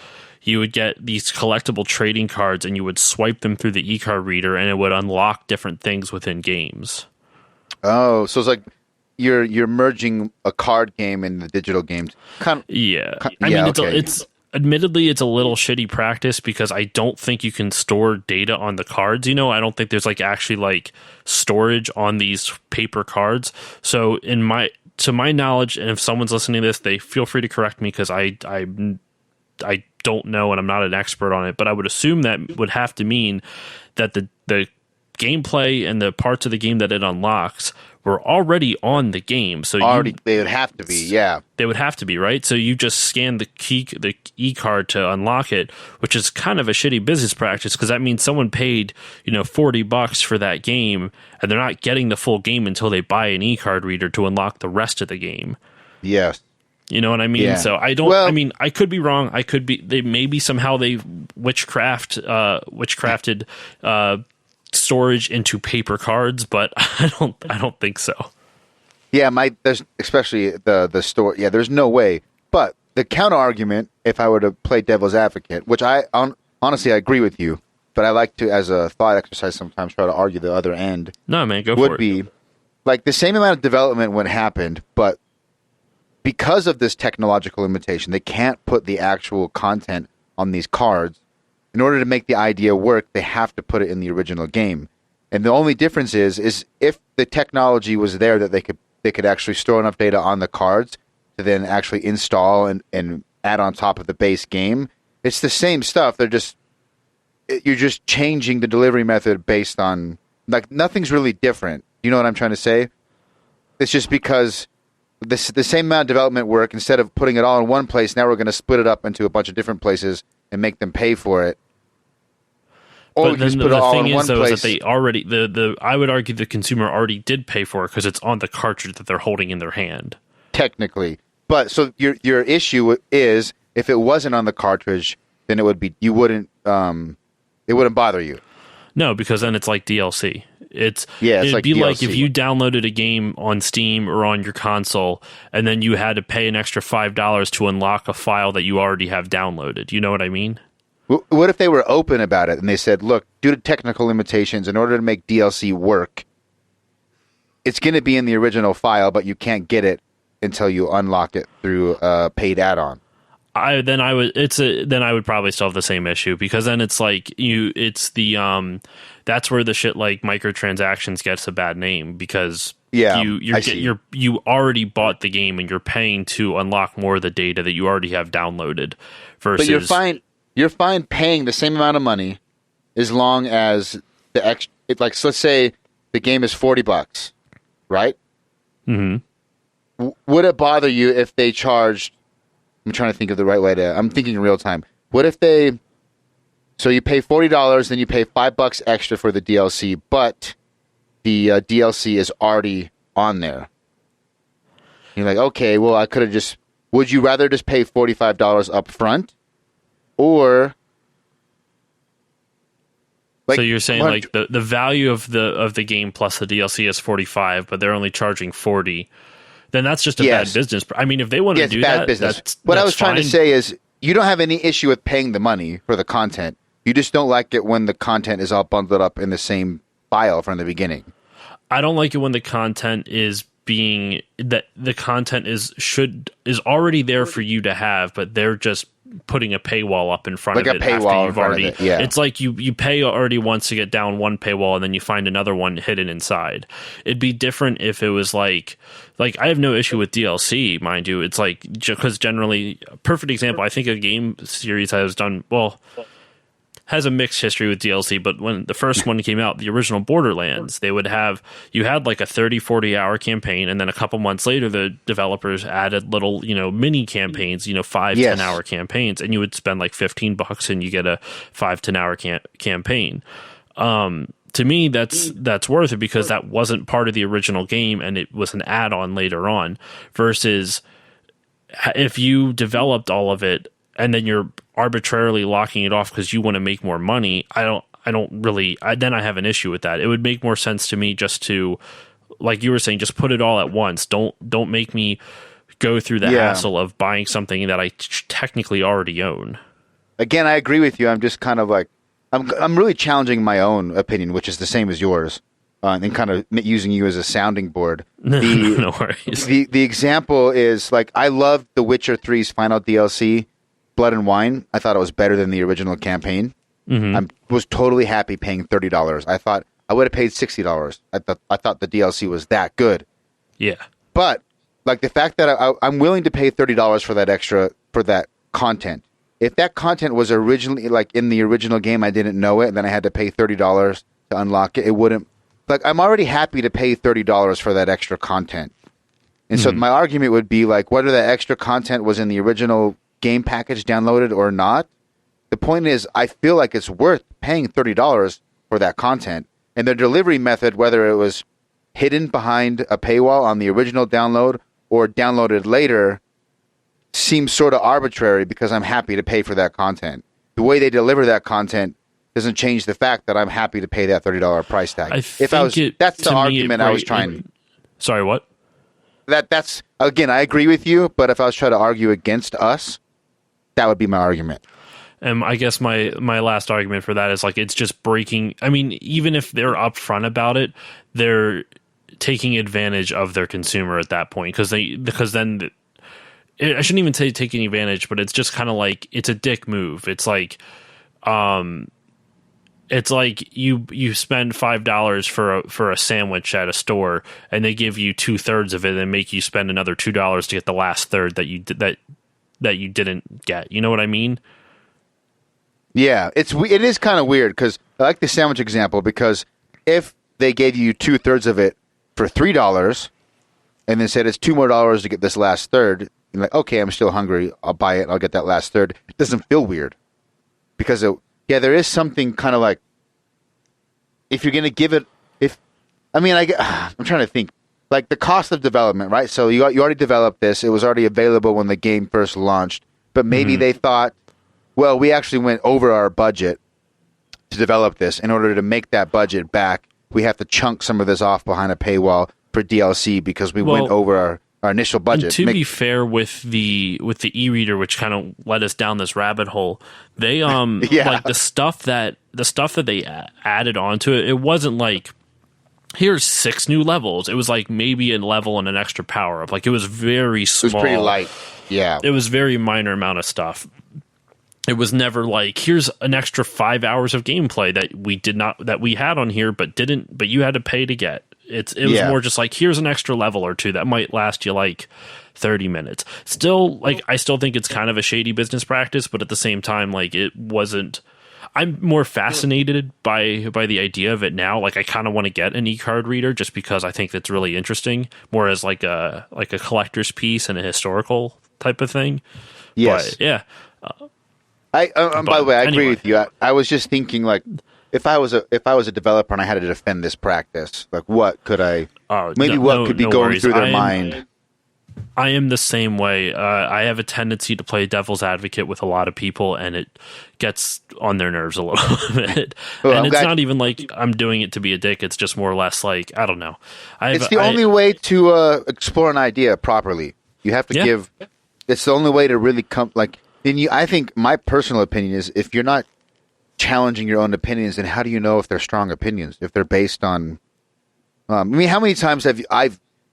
you would get these collectible trading cards, and you would swipe them through the e-card reader, and it would unlock different things within games. Oh, so it's you're merging a card game in the digital game. It's admittedly it's a little shitty practice, because I don't think you can store data on the cards. I don't think there's actually storage on these paper cards. So to my knowledge, and if someone's listening to this, they feel free to correct me, because I don't know and I'm not an expert on it, but I would assume that would have to mean that the gameplay and the parts of the game that it unlocks were already on the game. So they would have to be, yeah. They would have to be, right? So you just scan the e-card to unlock it, which is kind of a shitty business practice, because that means someone paid, $40 for that game, and they're not getting the full game until they buy an e-card reader to unlock the rest of the game. Yes. You know what I mean? Yeah. So I don't. I mean, I could be wrong. I could be. They maybe somehow they witchcrafted storage into paper cards, but I don't think so. Yeah, there's especially the store. Yeah, there's no way. But the counter argument, if I were to play devil's advocate, which honestly I agree with you, but I like to, as a thought exercise, sometimes try to argue the other end. No, man, go for it. Would be the same amount of development when it happened, but because of this technological limitation, they can't put the actual content on these cards. In order to make the idea work, they have to put it in the original game. And the only difference is if the technology was there that they could actually store enough data on the cards to then actually install and add on top of the base game, it's the same stuff. You're just changing the delivery method based on, nothing's really different. You know what I'm trying to say? It's just because the same amount of development work, instead of putting it all in one place, now we're going to split it up into a bunch of different places and make them pay for it. Or but then the thing is, though, is that they already I would argue the consumer already did pay for it, because it's on the cartridge that they're holding in their hand. Technically, but so your issue is if it wasn't on the cartridge, then it would be it wouldn't bother you. No, because then it's like DLC. It'd like be DLC. like if you downloaded a game on Steam or on your console, and then you had to pay an extra $5 to unlock a file that you already have downloaded. You know what I mean? What if they were open about it and they said, look, due to technical limitations, in order to make DLC work, it's going to be in the original file, but you can't get it until you unlock it through a paid add-on. Then I would probably still have the same issue, because then it's like that's where the shit like microtransactions gets a bad name, because you already bought the game and you're paying to unlock more of the data that you already have downloaded. Versus, but you're fine paying the same amount of money as long as the extra. So let's say the game is $40, right? Mm-hmm. Would it bother you if they charged? I'm trying to think of the right way I'm thinking in real time. What if so you pay $40, then you pay $5 extra for the DLC, but the DLC is already on there. You're like, okay, well, I could have would you rather just pay $45 up front? Or so you're saying like the value of the game plus the DLC is $45, but they're only charging $40. Then that's just a bad business. I mean, if they want to do that, business. What I was fine. trying to say is, you don't have any issue with paying the money for the content. You just don't like it when the content is all bundled up in the same file from the beginning. I don't like it when the content is already there for you to have, but they're just putting a paywall up in front of it. Like a paywall in front of it, yeah. It's like you pay already once to get down one paywall, and then you find another one hidden inside. It'd be different if it was like I have no issue with DLC, mind you. It's like, because generally, a perfect example, I think a game series has a mixed history with DLC, but when the first one came out, the original Borderlands, you had like a 30-40 hour campaign, and then a couple months later the developers added little mini campaigns, 5-10 hour campaigns, and you would spend like $15 and you get a 5-10 hour campaign. To me, that's worth it, because that wasn't part of the original game and it was an add-on later on, versus if you developed all of it and then you're arbitrarily locking it off because you want to make more money. Then I have an issue with that. It would make more sense to me just to, like you were saying, just put it all at once. Don't make me go through the hassle of buying something that I technically already own. Again, I agree with you. I'm just kind of like, I'm really challenging my own opinion, which is the same as yours, and kind of using you as a sounding board. No worries. The example is, like, I loved The Witcher 3's final DLC, Blood and Wine. I thought it was better than the original campaign. Mm-hmm. I was totally happy paying $30. I thought I would have paid $60. I thought the DLC was that good. Yeah. But like the fact that I'm willing to pay $30 for that content. If that content was originally like in the original game, I didn't know it, and then I had to pay $30 to unlock it, it wouldn't. Like, I'm already happy to pay $30 for that extra content. And so my argument would be, like, whether that extra content was in the original game package downloaded or not, the point is, I feel like it's worth paying $30 for that content. And the delivery method, whether it was hidden behind a paywall on the original download or downloaded later, seems sort of arbitrary, because I'm happy to pay for that content. The way they deliver that content doesn't change the fact that I'm happy to pay that $30 price tag. That's the argument I was trying. Sorry, what? That's again, I agree with you, but if I was trying to argue against us, that would be my argument. And I guess my last argument for that is, like, it's just breaking. I mean, even if they're upfront about it, they're taking advantage of their consumer at that point, because then I shouldn't even say taking advantage, but it's just kind of like, it's a dick move. It's like, you spend $5 for a sandwich at a store, and they give you 2/3 of it and make you spend another $2 to get the last third that you didn't get. You know what I mean? Yeah, it is kind of weird, because I like the sandwich example, because if they gave you 2/3 of it for $3 and then said it's $2 more to get this last third, you're like, okay, I'm still hungry, I'll buy it, I'll get that last third. It doesn't feel weird, because there is something kind of like, if you're going to give it, I'm trying to think, like the cost of development, right? So you already developed this, it was already available when the game first launched. but maybe they thought, well, we actually went over our budget to develop this. In order to make that budget back, we have to chunk some of this off behind a paywall for DLC because we went over our initial budget. And to be fair, with the e-reader, which kind of led us down this rabbit hole, they like the stuff that they added onto it, it wasn't like, here's 6 new levels. It was like maybe a level and an extra power up. Like, it was very small. It was pretty light. Yeah. It was very minor amount of stuff. It was never like, here's an extra 5 hours of gameplay that we had on here, but you had to pay to get. It was more just like, here's an extra level or two that might last you like 30 minutes. Still, like, I still think it's kind of a shady business practice, but at the same time, like, it wasn't. I'm more fascinated by the idea of it now. Like, I kind of want to get an e-card reader just because I think that's really interesting, more as like a collector's piece and a historical type of thing. Yes. But, yeah. By the way, I agree with you. I was just thinking, like, if I was a developer and I had to defend this practice, like, what could I? Could be going worries. through their mind? I am the same way. I have a tendency to play devil's advocate with a lot of people, and it gets on their nerves a little bit. Well, and it's not even like I'm doing it to be a dick. It's just more or less like, I don't know. It's the only way to explore an idea properly. You have to give. It's the only way to really come. Like, I think my personal opinion is, if you're not challenging your own opinions, then how do you know if they're strong opinions? If they're based on, I mean, how many times have how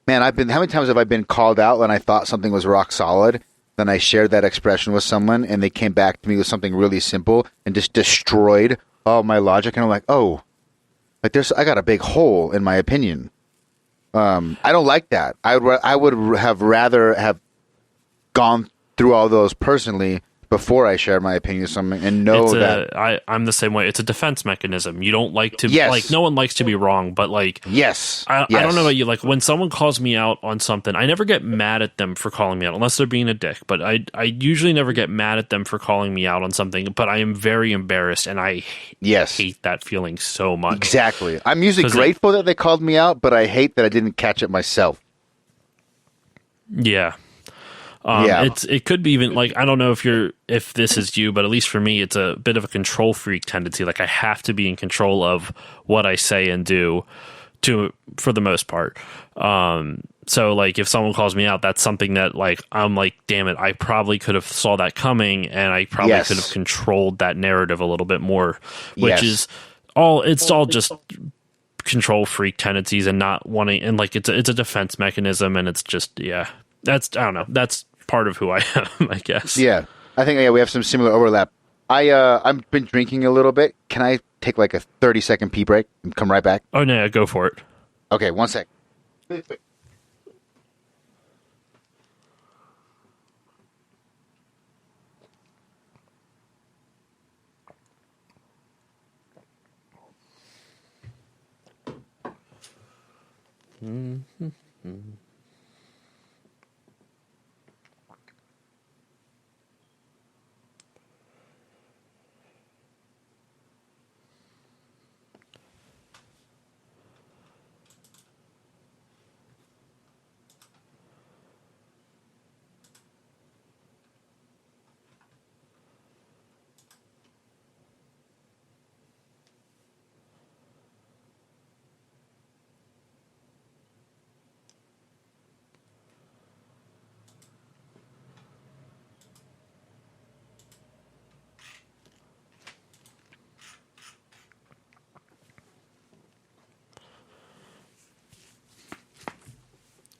many times have I been called out when I thought something was rock solid? Then I shared that expression with someone, and they came back to me with something really simple and just destroyed all my logic. And I'm like, oh, like I got a big hole in my opinion. I don't like that. I would have rather have gone through all those personally before I share my opinion of something and know that I'm the same way. It's a defense mechanism. You don't like to like, no one likes to be wrong, but like, I don't know about you. Like, when someone calls me out on something, I never get mad at them for calling me out unless they're being a dick, but I usually never get mad at them for calling me out on something, but I am very embarrassed, and I hate that feeling so much. Exactly. I'm usually grateful that they called me out, but I hate that I didn't catch it myself. Yeah. It could be even like, I don't know if this is you, but at least for me, it's a bit of a control freak tendency. Like, I have to be in control of what I say and do for the most part. So like, if someone calls me out, that's something that, like, I'm like, damn it, I probably could have saw that coming, and I probably could have controlled that narrative a little bit more, which is it's all just control freak tendencies and not wanting, and like, it's a defense mechanism, and it's just, I don't know. That's part of who I am, I guess. Yeah. I think we have some similar overlap. I've been drinking a little bit. Can I take like a 30-second pee break and come right back? Oh, no, go for it. Okay, 1 sec.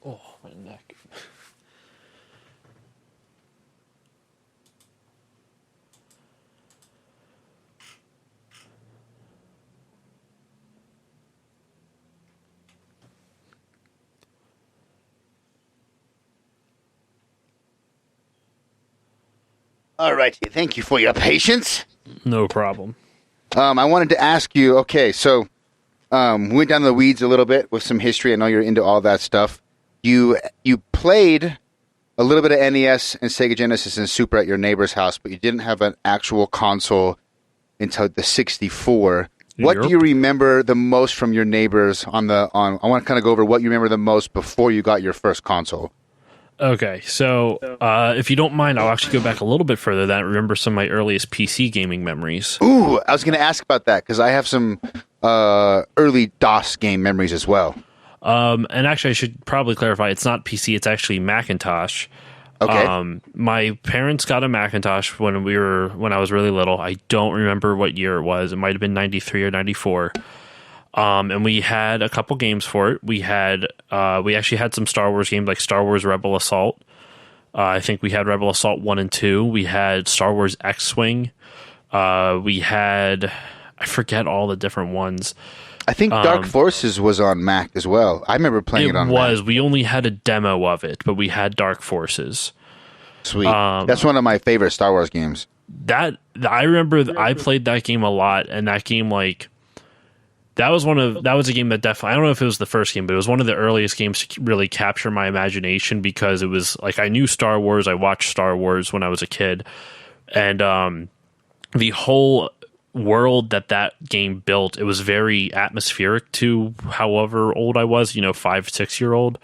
Oh, my neck. All right. Thank you for your patience. No problem. I wanted to ask you, okay, so we went down the weeds a little bit with some history. I know you're into all that stuff. You played a little bit of NES and Sega Genesis and Super at your neighbor's house, but you didn't have an actual console until the 64. What do you remember the most from your neighbors I want to kind of go over what you remember the most before you got your first console. Okay, so if you don't mind, I'll actually go back a little bit further than that. Remember some of my earliest PC gaming memories. Ooh, I was going to ask about that because I have some early DOS game memories as well. And actually, I should probably clarify, it's not PC, it's actually Macintosh. Okay. My parents got a Macintosh when I was really little. I don't remember what year it was. It might have been 93 or 94. And we had a couple games for it. We actually had some Star Wars games like Star Wars Rebel Assault. I think we had Rebel Assault 1 and 2. We had Star Wars X-Wing. We had, I forget all the different ones. I think Dark Forces was on Mac as well. I remember playing it on Mac. We only had a demo of it, but we had Dark Forces. Sweet. That's one of my favorite Star Wars games. I remember I played that game a lot, and that game, like, that was a game that definitely, I don't know if it was the first game, but it was one of the earliest games to really capture my imagination because it was like I knew Star Wars, I watched Star Wars when I was a kid, and the whole world that game built, it was very atmospheric to however old I was, 5-6 year old.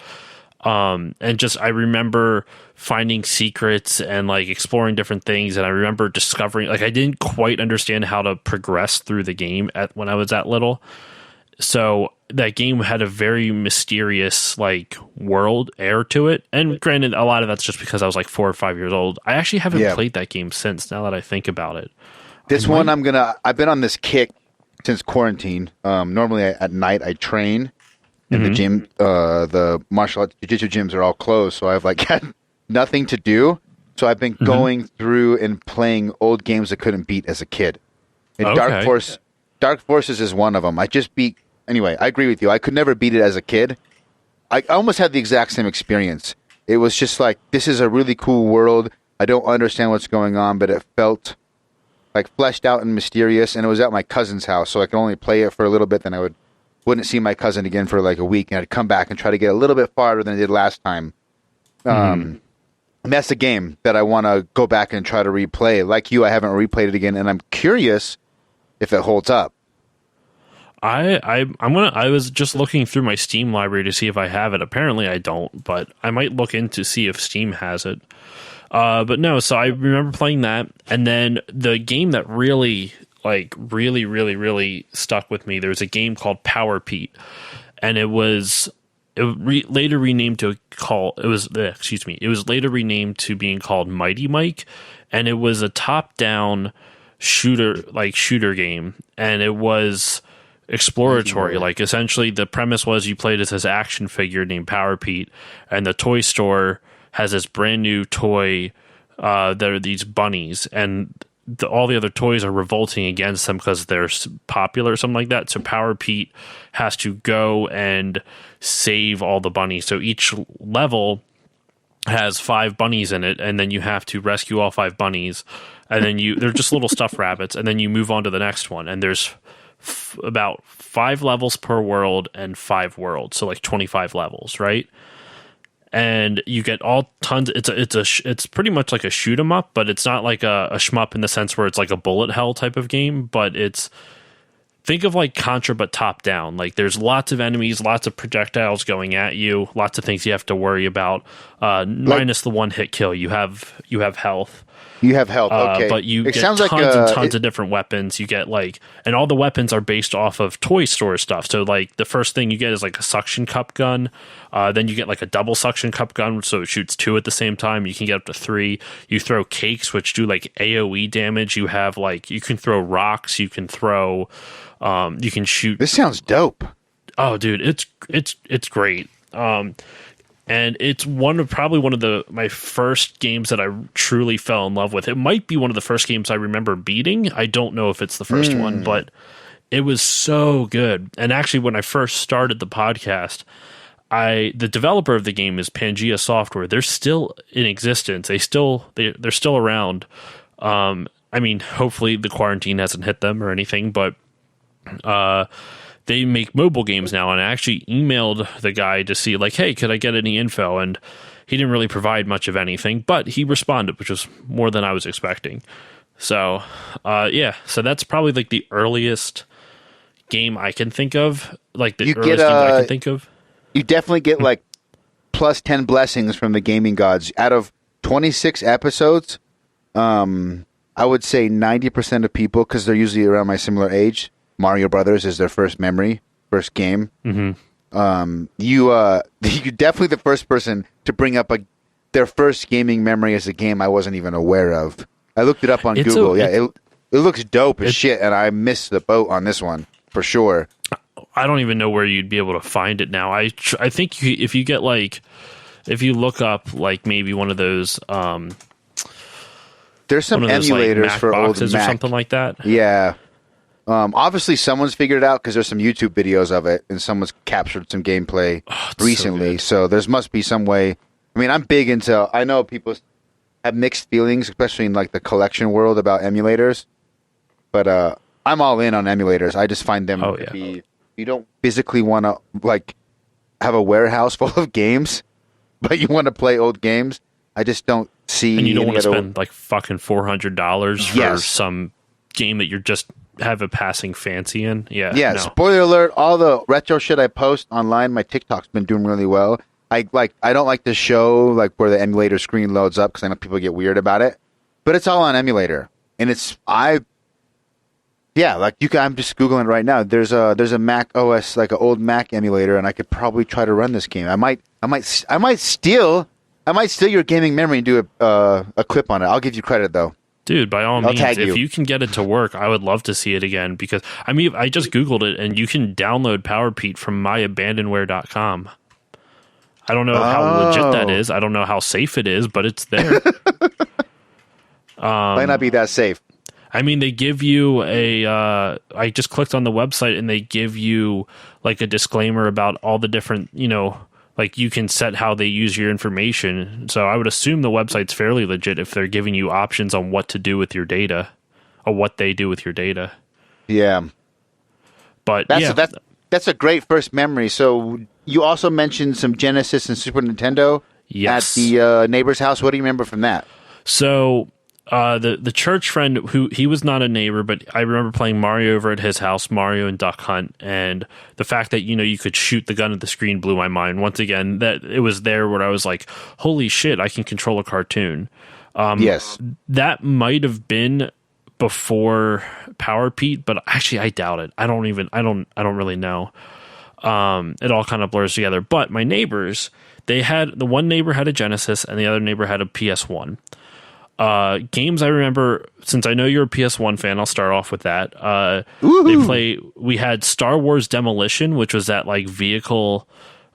And just I remember finding secrets and like exploring different things, and I remember discovering, like, I didn't quite understand how to progress through the game when I was that little. So that game had a very mysterious like world air to it, and granted, a lot of that's just because I was like 4 or 5 years old. I actually haven't played that game since, now that I think about it. This one I've been on this kick since quarantine. Normally at night I train in the gym. The martial arts jiu-jitsu gyms are all closed, so I've like had nothing to do. So I've been going through and playing old games I couldn't beat as a kid. And Dark Forces is one of them. I just beat. Anyway, I agree with you. I could never beat it as a kid. I almost had the exact same experience. It was just like, this is a really cool world. I don't understand what's going on, but it felt like fleshed out and mysterious, and it was at my cousin's house, so I could only play it for a little bit, then I wouldn't see my cousin again for like a week, and I'd come back and try to get a little bit farther than I did last time. And that's a game that I want to go back and try to replay. Like you, I haven't replayed it again, and I'm curious if it holds up. I was just looking through my Steam library to see if I have it. Apparently I don't, but I might look in to see if Steam has it. But no, so I remember playing that, and then the game that really stuck with me, there was a game called Power Pete, and it was later renamed to being called Mighty Mike, and it was a top-down shooter game, and it was exploratory. Like, essentially the premise was you played as this action figure named Power Pete, and the toy store has this brand new toy that are these bunnies, and all the other toys are revolting against them because they're popular or something like that. So Power Pete has to go and save all the bunnies. So each level has 5 bunnies in it, and then you have to rescue all 5 bunnies, and then they're just little stuffed rabbits, and then you move on to the next one, and there's about 5 levels per world and 5 worlds, so like 25 levels, right? And you get all tons. It's pretty much like a shoot 'em up, but it's not like a shmup in the sense where it's like a bullet hell type of game. But think of like Contra but top down. Like, there's lots of enemies, lots of projectiles going at you, lots of things you have to worry about. Minus the one hit kill, you have health. You have health, okay. But you get tons and tons of different weapons. You get and all the weapons are based off of toy store stuff. So like the first thing you get is like a suction cup gun. Then you get like a double suction cup gun, so it shoots 2 at the same time. You can get up to 3. You throw cakes, which do like AoE damage. You have you can throw rocks. You can throw, you can shoot. This sounds dope. Oh, dude, it's great. And it's probably one of my first games that I truly fell in love with. It might be one of the first games I remember beating. I don't know if it's the first one, but it was so good. And actually, when I first started the podcast, the developer of the game is Pangea Software. They're still in existence. They're still around. I mean, hopefully the quarantine hasn't hit them or anything, but they make mobile games now, and I actually emailed the guy to see, like, hey, could I get any info? And he didn't really provide much of anything, but he responded, which was more than I was expecting. So, so that's probably like the earliest game I can think of, like the earliest game I can think of. You definitely get like plus 10 blessings from the gaming gods. Out of 26 episodes, I would say 90% of people, because they're usually around my similar age, Mario Brothers is their first memory, first game. Mm-hmm. You're definitely the first person to bring up their first gaming memory as a game I wasn't even aware of. I looked it up on Google. It looks dope as shit, and I missed the boat on this one for sure. I don't even know where you'd be able to find it now. I think if you get if you look up maybe one of those there's some emulators for old Mac or something like that. Yeah. Obviously someone's figured it out because there's some YouTube videos of it and someone's captured some gameplay recently. So there must be some way. I mean, I'm big into, I know people have mixed feelings, especially in the collection world about emulators, but I'm all in on emulators. I just find them to be, you don't physically want to have a warehouse full of games, but you want to play old games. I just don't see. And you don't want to spend fucking $400 for some game that you're just have a passing fancy in. Yeah. Yeah. No. Spoiler alert: all the retro shit I post online, my TikTok's been doing really well. I don't like to show where the emulator screen loads up because I know people get weird about it, but it's all on emulator, and I'm just googling right now. There's a Mac OS, an old Mac emulator, and I could probably try to run this game. I might steal your gaming memory and do a clip on it. I'll give you credit though. Dude, by all means, if you can get it to work, I would love to see it again because I just Googled it and you can download PowerPete from myabandonware.com. I don't know how legit that is. I don't know how safe it is, but it's there. Might not be that safe. They give you I just clicked on the website and they give you a disclaimer about all the different, you can set how they use your information. So I would assume the website's fairly legit if they're giving you options on what to do with your data or what they do with your data. Yeah. But that's a great first memory. So you also mentioned some Genesis and Super Nintendo at the neighbor's house. What do you remember from that? So the church friend he was not a neighbor, but I remember playing Mario over at his house, Mario and Duck Hunt, and the fact that you could shoot the gun at the screen blew my mind. Once again, that it was there where I was like, "Holy shit, I can control a cartoon." Yes, that might have been before PowerPete, but actually I doubt it. I don't really know. It all kind of blurs together. But my neighbors, the one neighbor had a Genesis and the other neighbor had a PS1. Games I remember, since I know you're a PS1 fan, I'll start off with that. We had Star Wars Demolition, which was that vehicle.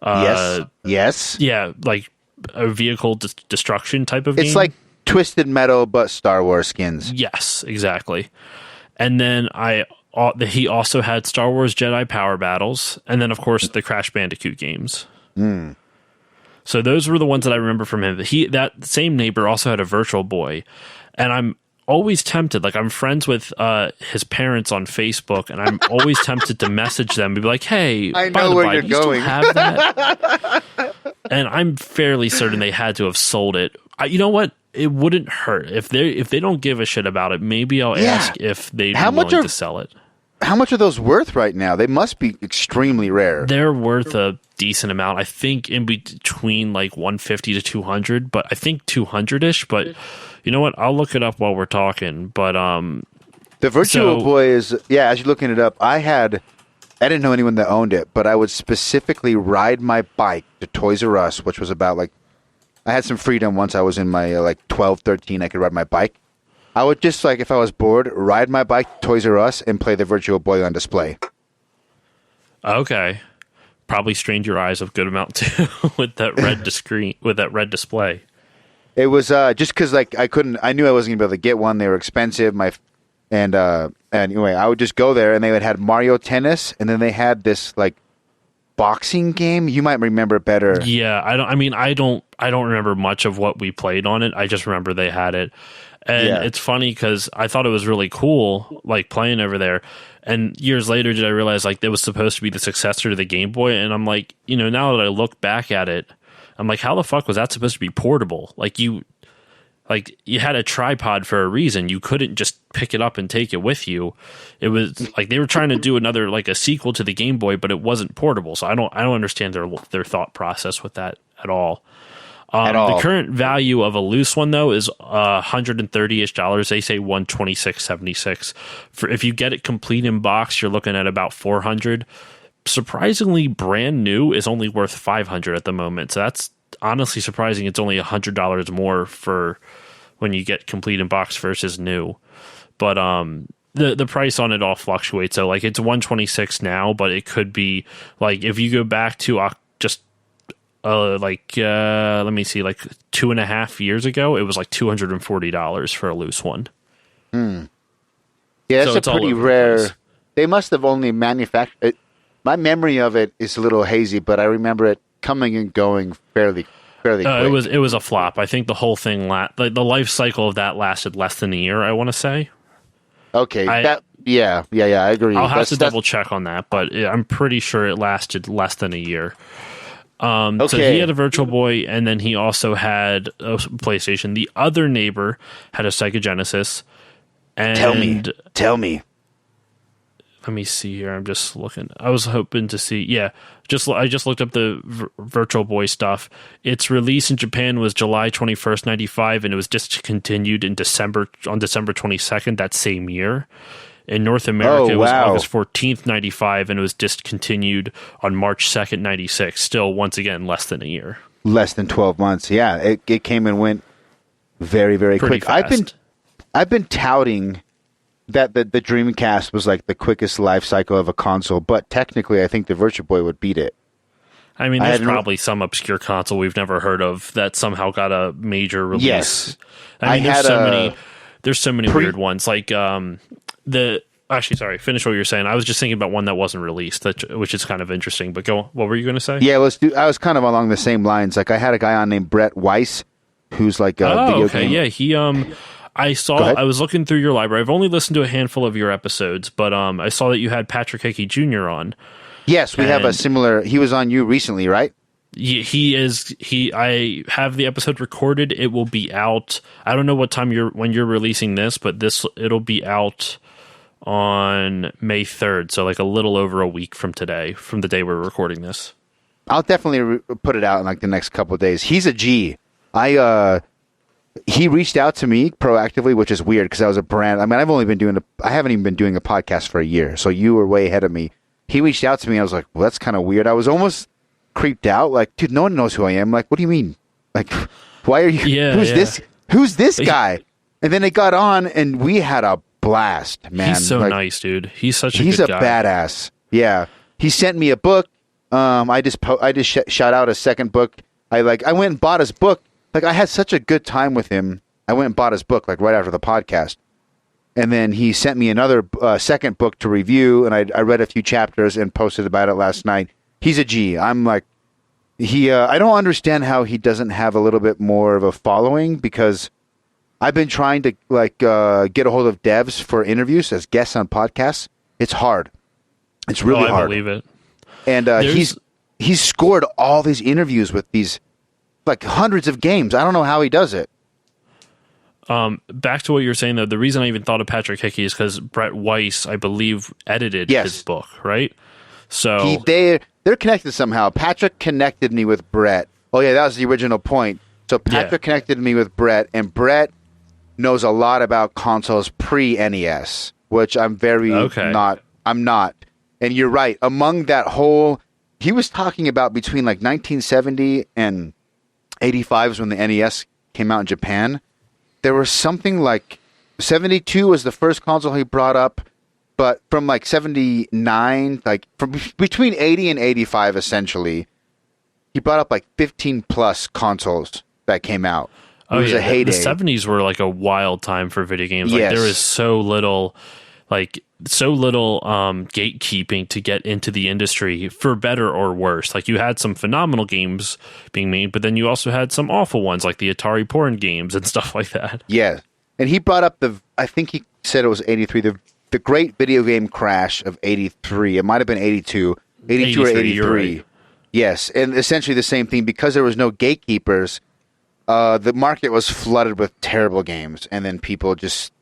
Yes. Yeah, a vehicle destruction type of game. It's like Twisted Metal, but Star Wars skins. Yes, exactly. And then he also had Star Wars Jedi Power Battles, and then of course the Crash Bandicoot games. So those were the ones that I remember from him. That same neighbor also had a Virtual Boy, and I'm always tempted. I'm friends with his parents on Facebook, and I'm always tempted to message them and be like, "Hey, I know where you're going. Still have that?" And I'm fairly certain they had to have sold it. You know what? It wouldn't hurt if they don't give a shit about it. Maybe I'll ask if they'd be willing to sell it. How much are those worth right now? They must be extremely rare. They're worth a decent amount. I think in between 150 to 200, but I think 200-ish. But you know what? I'll look it up while we're talking. But the Virtual Boy is, as you're looking it up, I didn't know anyone that owned it, but I would specifically ride my bike to Toys R Us, which was about I had some freedom once I was in my 12, 13, I could ride my bike. I would just, if I was bored, ride my bike to Toys R Us and play the Virtual Boy on display. Okay. Probably strained your eyes a good amount, too, with that red display. It was just because, I knew I wasn't going to be able to get one. They were expensive. Anyway, I would just go there, and they would have Mario Tennis, and then they had this, boxing game. You might remember it better. Yeah, I don't remember much of what we played on it. I just remember they had it. And it's funny because I thought it was really cool, playing over there. And years later, did I realize it was supposed to be the successor to the Game Boy? And I'm like, now that I look back at it, I'm like, how the fuck was that supposed to be portable? Like, you had a tripod for a reason. You couldn't just pick it up and take it with you. It was like they were trying to do another, like a sequel to the Game Boy, but it wasn't portable. So I don't understand their thought process with that at all. The current value of a loose one, though, is $130-ish. They say $126.76. For if you get it complete in box, you're looking at about $400. Surprisingly, brand new is only worth $500 at the moment. So that's honestly surprising. It's only $100 more for when you get complete in box versus new. But the price on it all fluctuates. So like it's $126 now, but it could be like if you go back to let me see, like 2.5 years ago, it was like $240 for a loose one. Yeah, that's so a pretty rare. They must have only manufactured. My memory of it is a little hazy, but I remember it coming and going fairly quick. It was a flop. I think the whole thing, the life cycle of that lasted less than a year, I want to say. Okay, I agree. I'll have to double check on that, but I'm pretty sure it lasted less than a year. So he had a Virtual Boy, and then he also had a PlayStation. The other neighbor had a Sega Genesis. And Tell me. Let me see here. I'm just looking. I was hoping to see. Yeah, I just looked up the Virtual Boy stuff. Its release in Japan was July 21st, 95, and it was discontinued on December 22nd that same year. In North America, it was August 14th, 95, and it was discontinued on March 2nd, 96. Still, once again, less than a year. Less than 12 months. Yeah, it came and went very, very pretty quick. Fast. I've been touting that the Dreamcast was like the quickest life cycle of a console, but technically, I think the Virtual Boy would beat it. I mean, there's probably some obscure console we've never heard of that somehow got a major release. Yes, I mean, there's so many weird ones. Like sorry, finish what you were saying. I was just thinking about one that wasn't released, which is kind of interesting. But what were you going to say? Yeah, I was kind of along the same lines. Like I had a guy on named Brett Weiss, who's like a video game. Yeah, he I was looking through your library. I've only listened to a handful of your episodes, but I saw that you had Patrick Hickey Jr. on. Yes, we have a similar. He was on you recently, right? He is. I have the episode recorded. It will be out. I don't know what time when you're releasing this, but it'll be out on May 3rd, so like a little over a week from today, from the day we're recording this. I'll definitely put it out in like the next couple of days. He's a G. He reached out to me proactively, which is weird because I was a brand. I mean, I haven't even been doing a podcast for a year, so you were way ahead of me. He reached out to me. I was like, well, that's kind of weird. I was almost creeped out. Like, dude, no one knows who I am. Like, what do you mean? Like, why are you? Yeah, this? Who's this guy? And then it got on, and we had a blast, man. He's so nice, dude. He's such a good guy. Badass. Yeah. He sent me a book. I just shot out a second book. I went and bought his book. Like, I had such a good time with him. I went and bought his book like right after the podcast. And then he sent me another second book to review, and I read a few chapters and posted about it last night. He's a G. I'm like, I don't understand how he doesn't have a little bit more of a following, because I've been trying to get a hold of devs for interviews as guests on podcasts. It's hard. It's really hard. I believe it. And he's scored all these interviews with these like hundreds of games. I don't know how he does it. Back to what you were saying, though, the reason I even thought of Patrick Hickey is because Brett Weiss, I believe, edited his book, right? So they're connected somehow. Patrick connected me with Brett. Oh yeah, that was the original point. So Patrick connected me with Brett, and Brett knows a lot about consoles pre-NES, which I'm not. I'm not. And you're right. Among that whole, he was talking about between like 1970 and 85 is when the NES came out in Japan. There was something like 72 was the first console he brought up, but from like 79, like from between 80 and 85, essentially, he brought up like 15 plus consoles that came out. It was a heyday. The 70s were like a wild time for video games. Like there was so little gatekeeping to get into the industry, for better or worse. Like you had some phenomenal games being made, but then you also had some awful ones like the Atari porn games and stuff like that. Yeah. And he brought up I think he said it was 83, the great video game crash of 83. It might have been 82 or 83. Right. Yes. And essentially the same thing, because there was no gatekeepers. the market was flooded with terrible games, and then people just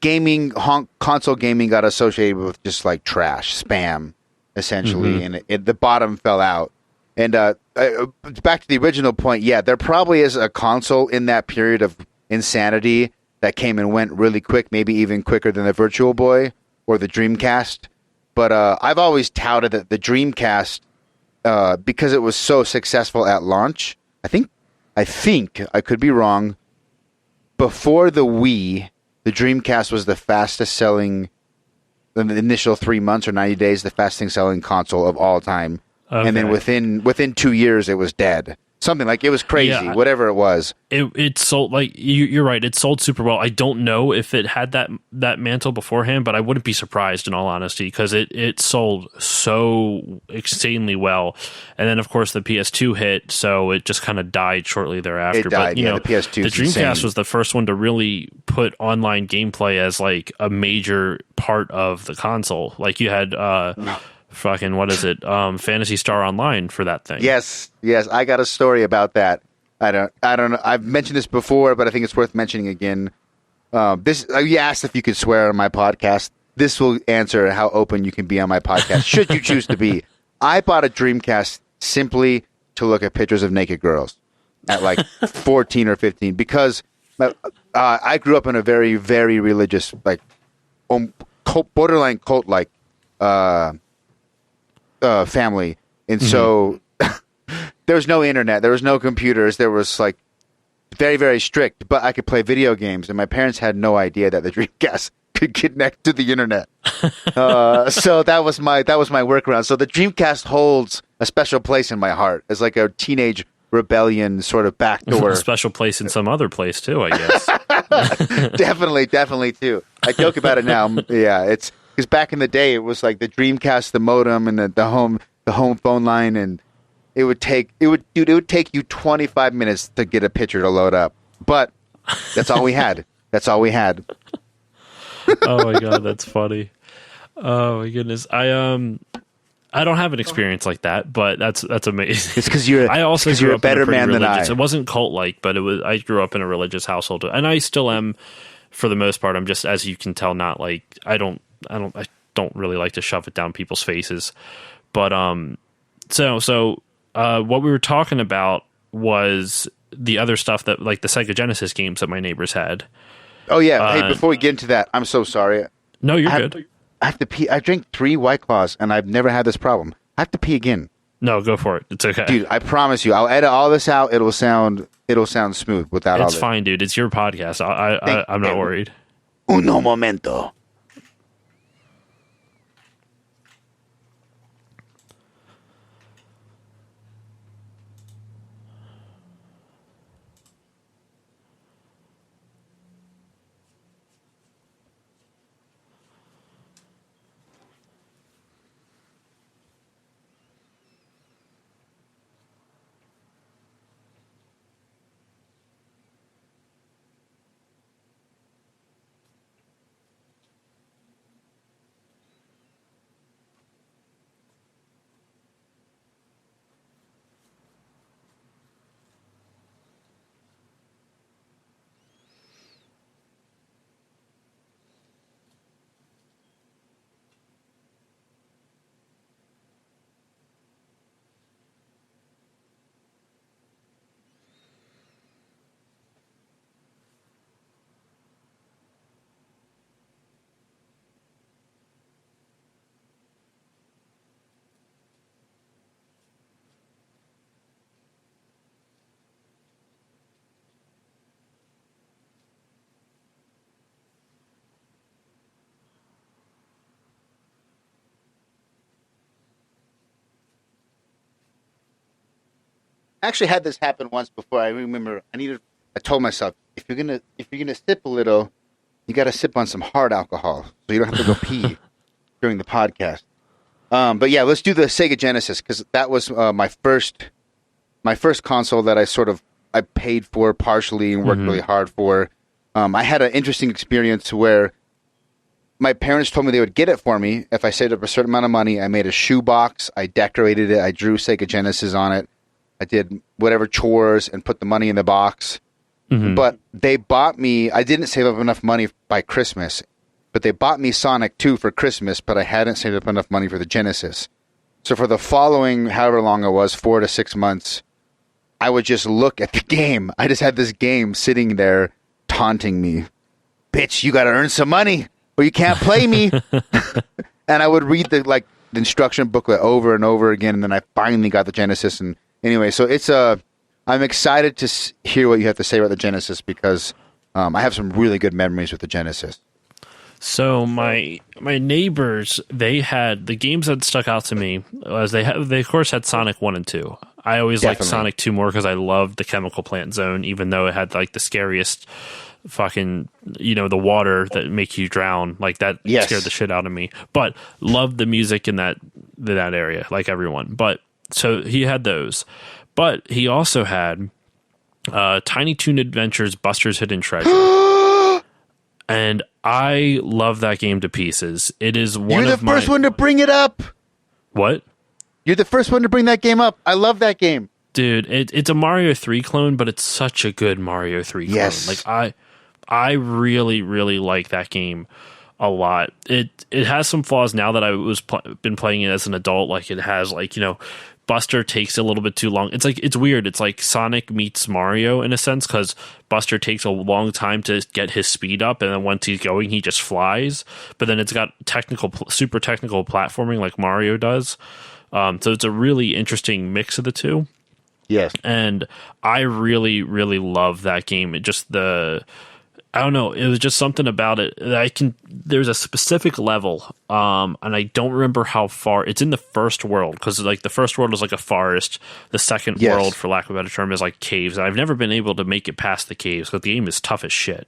console gaming got associated with just like trash, spam, essentially, and the bottom fell out. And back to the original point, yeah, there probably is a console in that period of insanity that came and went really quick, maybe even quicker than the Virtual Boy or the Dreamcast. But I've always touted that the Dreamcast, because it was so successful at launch, I think I could be wrong. Before the Wii, the Dreamcast was the fastest selling, in the initial 3 months or 90 days, the fastest selling console of all time. Okay. And then within 2 years, it was dead. Something like it was crazy, whatever it was. It sold, like you're right. It sold super well. I don't know if it had that mantle beforehand, but I wouldn't be surprised in all honesty because it sold so insanely well. And then of course the PS2 hit, so it just kind of died shortly thereafter. It died. But, the PS2. The Dreamcast was the first one to really put online gameplay as like a major part of the console. Like you had. Fucking what is it? Phantasy Star Online for that thing. Yes. I got a story about that. I don't know. I've mentioned this before, but I think it's worth mentioning again. You asked if you could swear on my podcast. This will answer how open you can be on my podcast, should you choose to be. I bought a Dreamcast simply to look at pictures of naked girls at like 14 or 15 because I grew up in a very, very religious, like borderline cult-like family, and so there was no internet, there was no computers, there was like very, very strict, but I could play video games, and my parents had no idea that the Dreamcast could connect to the internet. So that was my workaround. So the Dreamcast holds a special place in my heart as like a teenage rebellion sort of backdoor. A special place in some other place too, I guess. Definitely too. I joke about it now. Yeah, it's because back in the day, it was like the Dreamcast, the modem, and the home phone line, and it would take you 25 minutes to get a picture to load up. But that's all we had. Oh my god, that's funny. Oh my goodness, I don't have an experience like that, but that's amazing. It's because you're a better man than I. It wasn't cult like, but it was. I grew up in a religious household, and I still am for the most part. I'm just, as you can tell, not like I don't really like to shove it down people's faces. But so what we were talking about was the other stuff that, like the Sega Genesis games that my neighbors had. Oh yeah. Hey, before we get into that, I'm so sorry. No, you're good. I have to pee. I drank 3 White Claws, and I've never had this problem. I have to pee again. No, go for it. It's okay, dude. I promise you, I'll edit all this out. It'll sound smooth without all this. It's fine, dude. It's your podcast. I'm not worried. Uno momento. I actually had this happen once before. I remember I told myself, if you're gonna sip a little, you got to sip on some hard alcohol, so you don't have to go pee during the podcast. But yeah, let's do the Sega Genesis because that was my first console that I paid for partially and worked really hard for. I had an interesting experience where my parents told me they would get it for me if I saved up a certain amount of money. I made a shoebox, I decorated it, I drew Sega Genesis on it. I did whatever chores and put the money in the box. Mhm. But they bought me, I didn't save up enough money by Christmas, but they bought me Sonic 2 for Christmas, but I hadn't saved up enough money for the Genesis. So for the following, however long it was, 4 to 6 months, I would just look at the game. I just had this game sitting there taunting me. Bitch, you got to earn some money or you can't play me. And I would read the instruction booklet over and over again. And then I finally got the Genesis. And anyway, so I'm excited to hear what you have to say about the Genesis because I have some really good memories with the Genesis. So my neighbors, they had the games that stuck out to me was they of course had Sonic 1 and 2. I always liked Sonic 2 more because I loved the chemical plant zone, even though it had like the scariest fucking, the water that make you drown. Like that scared the shit out of me. But loved the music in that area, like everyone. But so he had those. But he also had Tiny Toon Adventures Buster's Hidden Treasure. And I love that game to pieces. It is one of my... You're the first one to bring it up. What? You're the first one to bring that game up. I love that game. Dude, it's a Mario 3 clone, but it's such a good Mario 3 clone. Yes. Like, I really, really like that game a lot. It has some flaws now that I been playing it as an adult. Like, it has, Buster takes a little bit too long. It's weird. It's like Sonic meets Mario in a sense because Buster takes a long time to get his speed up, and then once he's going, he just flies. But then it's got super technical platforming like Mario does. So it's a really interesting mix of the two. Yes, and I really, really love that game. I don't know. It was just something about it that there's a specific level, and I don't remember how far. It's in the first world because the first world is like a forest. The second world, for lack of a better term, is like caves. And I've never been able to make it past the caves because the game is tough as shit.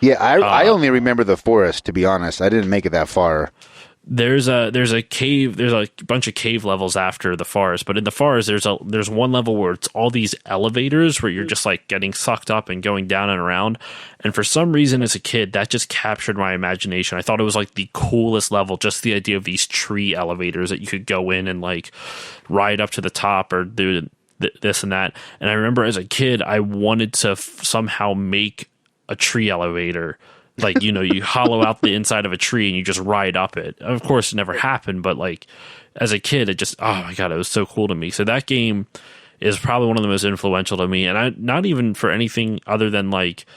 Yeah, I only remember the forest, to be honest. I didn't make it that far. There's a cave. There's a bunch of cave levels after the forest, but in the forest, there's one level where it's all these elevators where you're just like getting sucked up and going down and around. And for some reason, as a kid, that just captured my imagination. I thought it was like the coolest level, just the idea of these tree elevators that you could go in and like ride up to the top or do this and that. And I remember as a kid, I wanted to somehow make a tree elevator. Like, you hollow out the inside of a tree and you just ride up it. Of course, it never happened, but like as a kid, it just, oh my God, it was so cool to me. So that game is probably one of the most influential to me. And not even for anything other than like,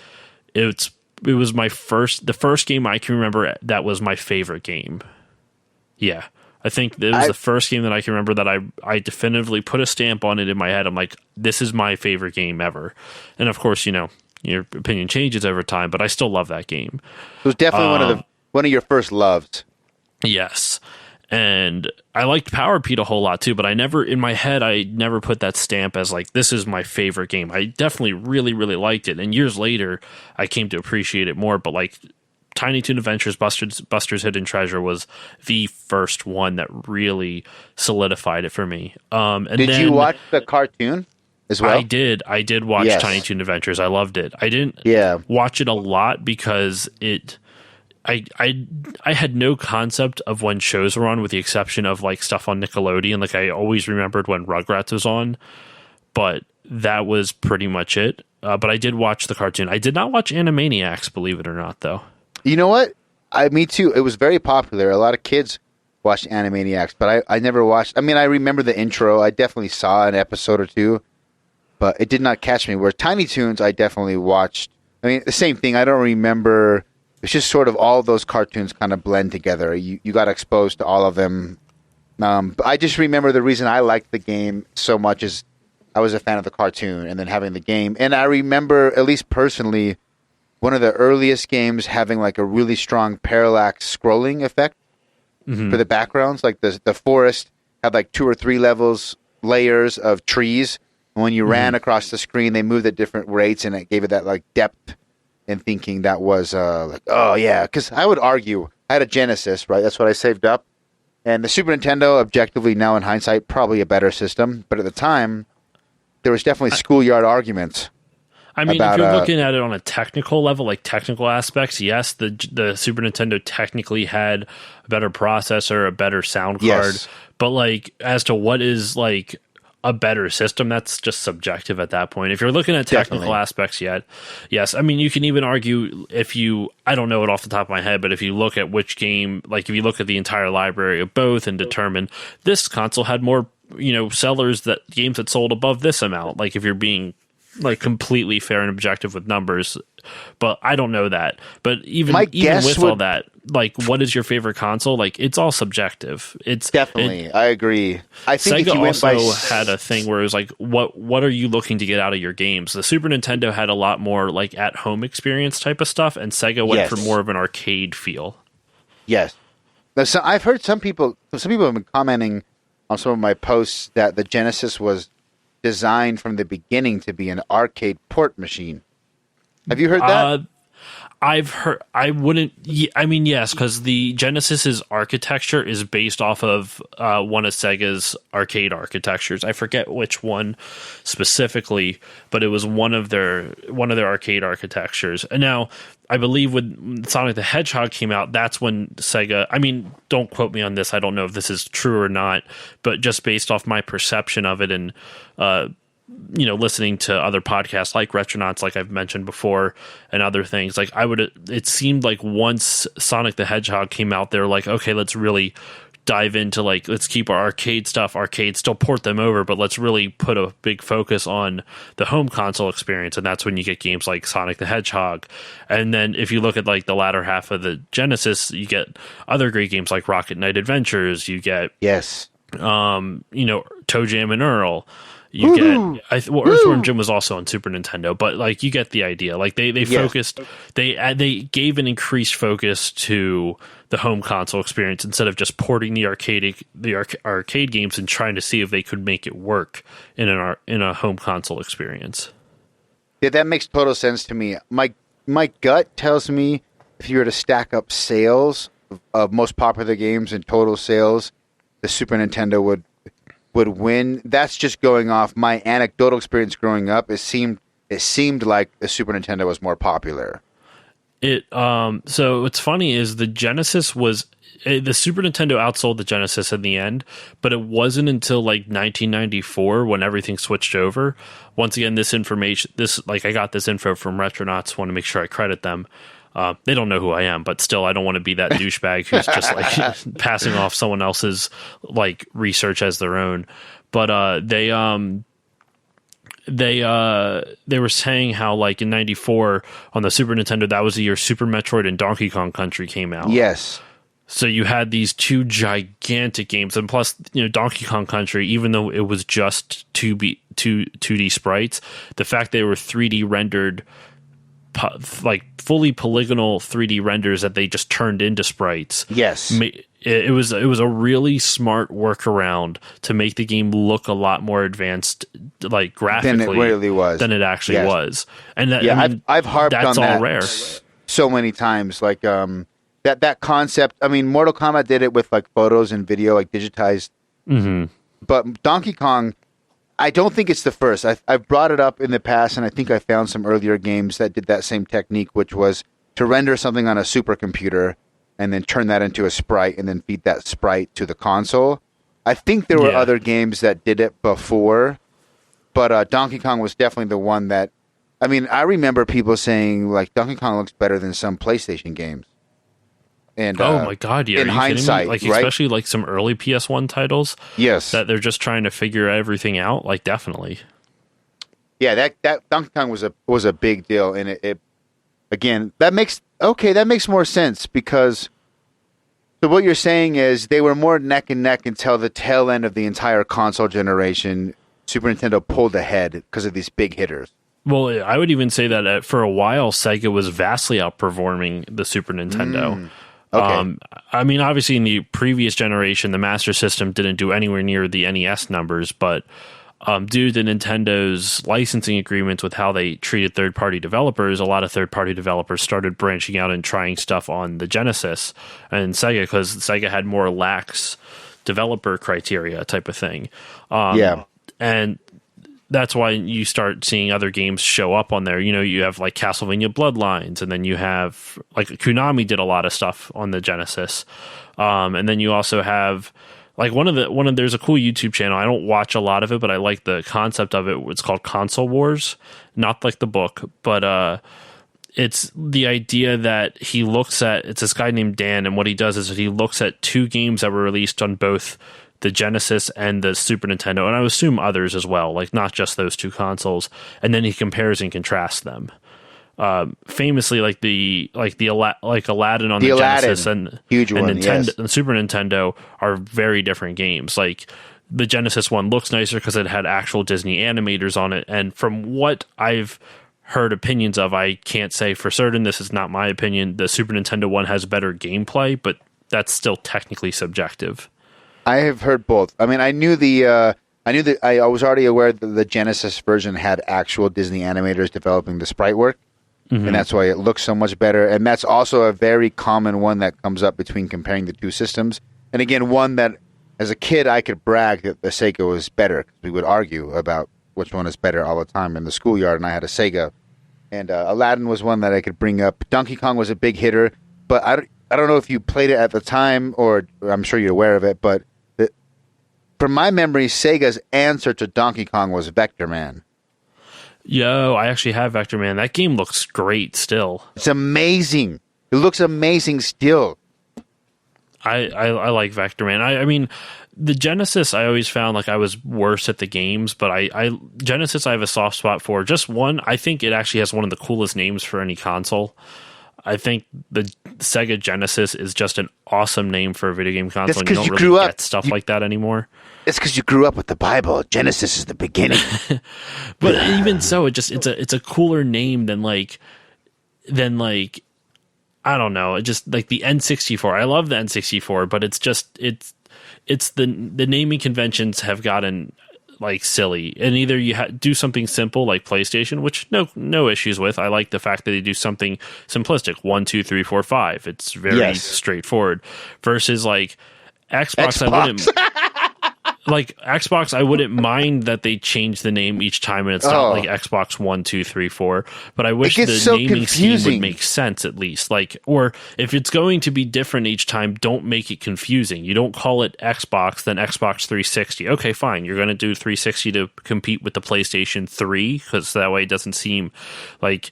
it was the first game I can remember that was my favorite game. Yeah. I think it was the first game that I can remember that I definitively put a stamp on it in my head. I'm like, this is my favorite game ever. And of course, your opinion changes over time, but I still love that game. It was definitely one of your first loves. Yes. And I liked Power Pete a whole lot too, but I never put that stamp as like, this is my favorite game. I definitely really, really liked it. And years later, I came to appreciate it more, but like Tiny Toon Adventures Buster's Hidden Treasure was the first one that really solidified it for me. Did you watch the cartoon as well? I did watch Tiny Toon Adventures. I loved it. I didn't watch it a lot because I had no concept of when shows were on, with the exception of like stuff on Nickelodeon. Like I always remembered when Rugrats was on, but that was pretty much it. But I did watch the cartoon. I did not watch Animaniacs, believe it or not, though. You know what? Me too. It was very popular. A lot of kids watched Animaniacs, but I never watched. I mean, I remember the intro. I definitely saw an episode or two, but it did not catch me. Where Tiny Toons, I definitely watched. I mean, the same thing. I don't remember. It's just sort of all of those cartoons kind of blend together. You got exposed to all of them. But I just remember the reason I liked the game so much is I was a fan of the cartoon and then having the game. And I remember, at least personally, one of the earliest games having like a really strong parallax scrolling effect for the backgrounds. Like the forest had like 2 or 3 layers of trees. And when you ran across the screen, they moved at different rates, and it gave it that like depth and thinking that was like, oh yeah. Because I would argue, I had a Genesis, right? That's what I saved up. And the Super Nintendo, objectively now in hindsight, probably a better system. But at the time, there was definitely schoolyard arguments. I mean, if you're looking at it on a technical level, like technical aspects, yes, the Super Nintendo technically had a better processor, a better sound card. Yes. But like, as to what is like a better system, that's just subjective at that point. If you're looking at technical aspects yes. I mean, you can even argue I don't know it off the top of my head, but if you look at which game, like if you look at the entire library of both and determine this console had more, sellers, that games that sold above this amount, like if you're being like completely fair and objective with numbers, but I don't know that. But even with all that, like, what is your favorite console? Like, it's all subjective. It's definitely, I agree. I think Sega if you went also had a thing where it was like, what are you looking to get out of your games? The Super Nintendo had a lot more like at home experience type of stuff, and Sega went for more of an arcade feel. Yes. Now, so I've heard some people have been commenting on some of my posts that the Genesis was designed from the beginning to be an arcade port machine. Have you heard that? I've heard. I wouldn't. I mean, yes, because the Genesis's architecture is based off of one of Sega's arcade architectures. I forget which one specifically, but it was one of their arcade architectures. And now, I believe when Sonic the Hedgehog came out, that's when Sega. I mean, don't quote me on this. I don't know if this is true or not, but just based off my perception of it and listening to other podcasts like Retronauts, like I've mentioned before, and other things, like it seemed like once Sonic the Hedgehog came out, they're like, okay, let's really dive into, like, let's keep our arcade stuff arcade, still port them over, but let's really put a big focus on the home console experience. And that's when you get games like Sonic the Hedgehog. And then if you look at like the latter half of the Genesis, you get other great games like Rocket Knight Adventures. You get Toe Jam and Earl. You get Earthworm Jim was also on Super Nintendo, but like you get the idea. Like they focused, they gave an increased focus to the home console experience instead of just porting the arcade games and trying to see if they could make it work in a home console experience. Yeah, that makes total sense to me. My gut tells me if you were to stack up sales of most popular games and total sales, the Super Nintendo would win. That's just going off my anecdotal experience growing up. It seemed like the Super Nintendo was more popular. So what's funny is the Genesis was the Super Nintendo outsold the Genesis in the end, but it wasn't until like 1994 when everything switched over. Once again, I got this info from Retronauts. Want to make sure I credit them. They don't know who I am, but still, I don't want to be that douchebag who's just like passing off someone else's like research as their own. But they were saying how like in '94 on the Super Nintendo, that was the year Super Metroid and Donkey Kong Country came out. Yes. So you had these two gigantic games, and plus, Donkey Kong Country, even though it was just 2D sprites, the fact they were 3D rendered, like fully polygonal 3D renders that they just turned into sprites. Yes. It was a really smart workaround to make the game look a lot more advanced, like graphically, than it really was, than it actually was. And I've harped on that. That's all rare. So many times, like that concept. I mean, Mortal Kombat did it with like photos and video, like digitized. Mm-hmm. But Donkey Kong, I don't think it's the first. I've brought it up in the past, and I think I found some earlier games that did that same technique, which was to render something on a supercomputer and then turn that into a sprite and then feed that sprite to the console. I think there were other games that did it before, but Donkey Kong was definitely the one that, I mean, I remember people saying, like, Donkey Kong looks better than some PlayStation games. And, oh my god! Yeah, in hindsight, like, right? Especially like some early PS1 titles, yes, that they're just trying to figure everything out. Like, definitely, yeah. That Donkey Kong was a big deal, and it again that makes more sense because so what you're saying is they were more neck and neck until the tail end of the entire console generation. Super Nintendo pulled ahead because of these big hitters. Well, I would even say that for a while, Sega was vastly outperforming the Super Nintendo. Okay. I mean, obviously, in the previous generation, the Master System didn't do anywhere near the NES numbers, but due to Nintendo's licensing agreements with how they treated third-party developers, a lot of third-party developers started branching out and trying stuff on the Genesis and Sega because Sega had more lax developer criteria type of thing. And that's why you start seeing other games show up on there. You have like Castlevania Bloodlines, and then you have like Konami did a lot of stuff on the Genesis. And then you also have like there's a cool YouTube channel. I don't watch a lot of it, but I like the concept of it. It's called Console Wars, not like the book, but it's the idea that it's this guy named Dan, and what he does is that he looks at two games that were released on both the Genesis and the Super Nintendo, and I would assume others as well, like not just those two consoles, and then he compares and contrasts them. Famously, like Aladdin on the Genesis and huge one, Nintendo yes. and Super Nintendo are very different games. Like the Genesis one looks nicer because it had actual Disney animators on it, and from what I've heard opinions of, I can't say for certain, this is not my opinion, the Super Nintendo one has better gameplay, but that's still technically subjective. I have heard both. I mean, I was already aware that the Genesis version had actual Disney animators developing the sprite work, and that's why it looks so much better. And that's also a very common one that comes up between comparing the two systems. And again, one that, as a kid, I could brag that the Sega was better. We would argue about which one is better all the time in the schoolyard, and I had a Sega. And Aladdin was one that I could bring up. Donkey Kong was a big hitter, but I don't know if you played it at the time, or I'm sure you're aware of it, but from my memory, Sega's answer to Donkey Kong was Vector Man. Yo, I actually have Vector Man. That game looks great still. It's amazing. It looks amazing still. I like Vector Man. I mean, the Genesis, I always found like I was worse at the games, but Genesis I have a soft spot for. Just one, I think it actually has one of the coolest names for any console. I think the Sega Genesis is just an awesome name for a video game console. That's because you don't really get stuff like that anymore. It's because you grew up with the Bible. Genesis is the beginning. But even so, it's a cooler name than I don't know, just like the N64. I love the N64, but it's the naming conventions have gotten like silly, and either you do something simple like PlayStation, which no issues with. I like the fact that they do something simplistic, 1 2 3 4 5. It's very straightforward. Versus like Xbox. I wouldn't like Xbox. I wouldn't mind that they change the name each time, and it's not like Xbox 1 2 3 4. But I wish the naming scheme would make sense at least. Like, or if it's going to be different each time, don't make it confusing. You don't call it Xbox, then Xbox 360. Okay, fine. You're going to do 360 to compete with the PlayStation 3 because that way it doesn't seem like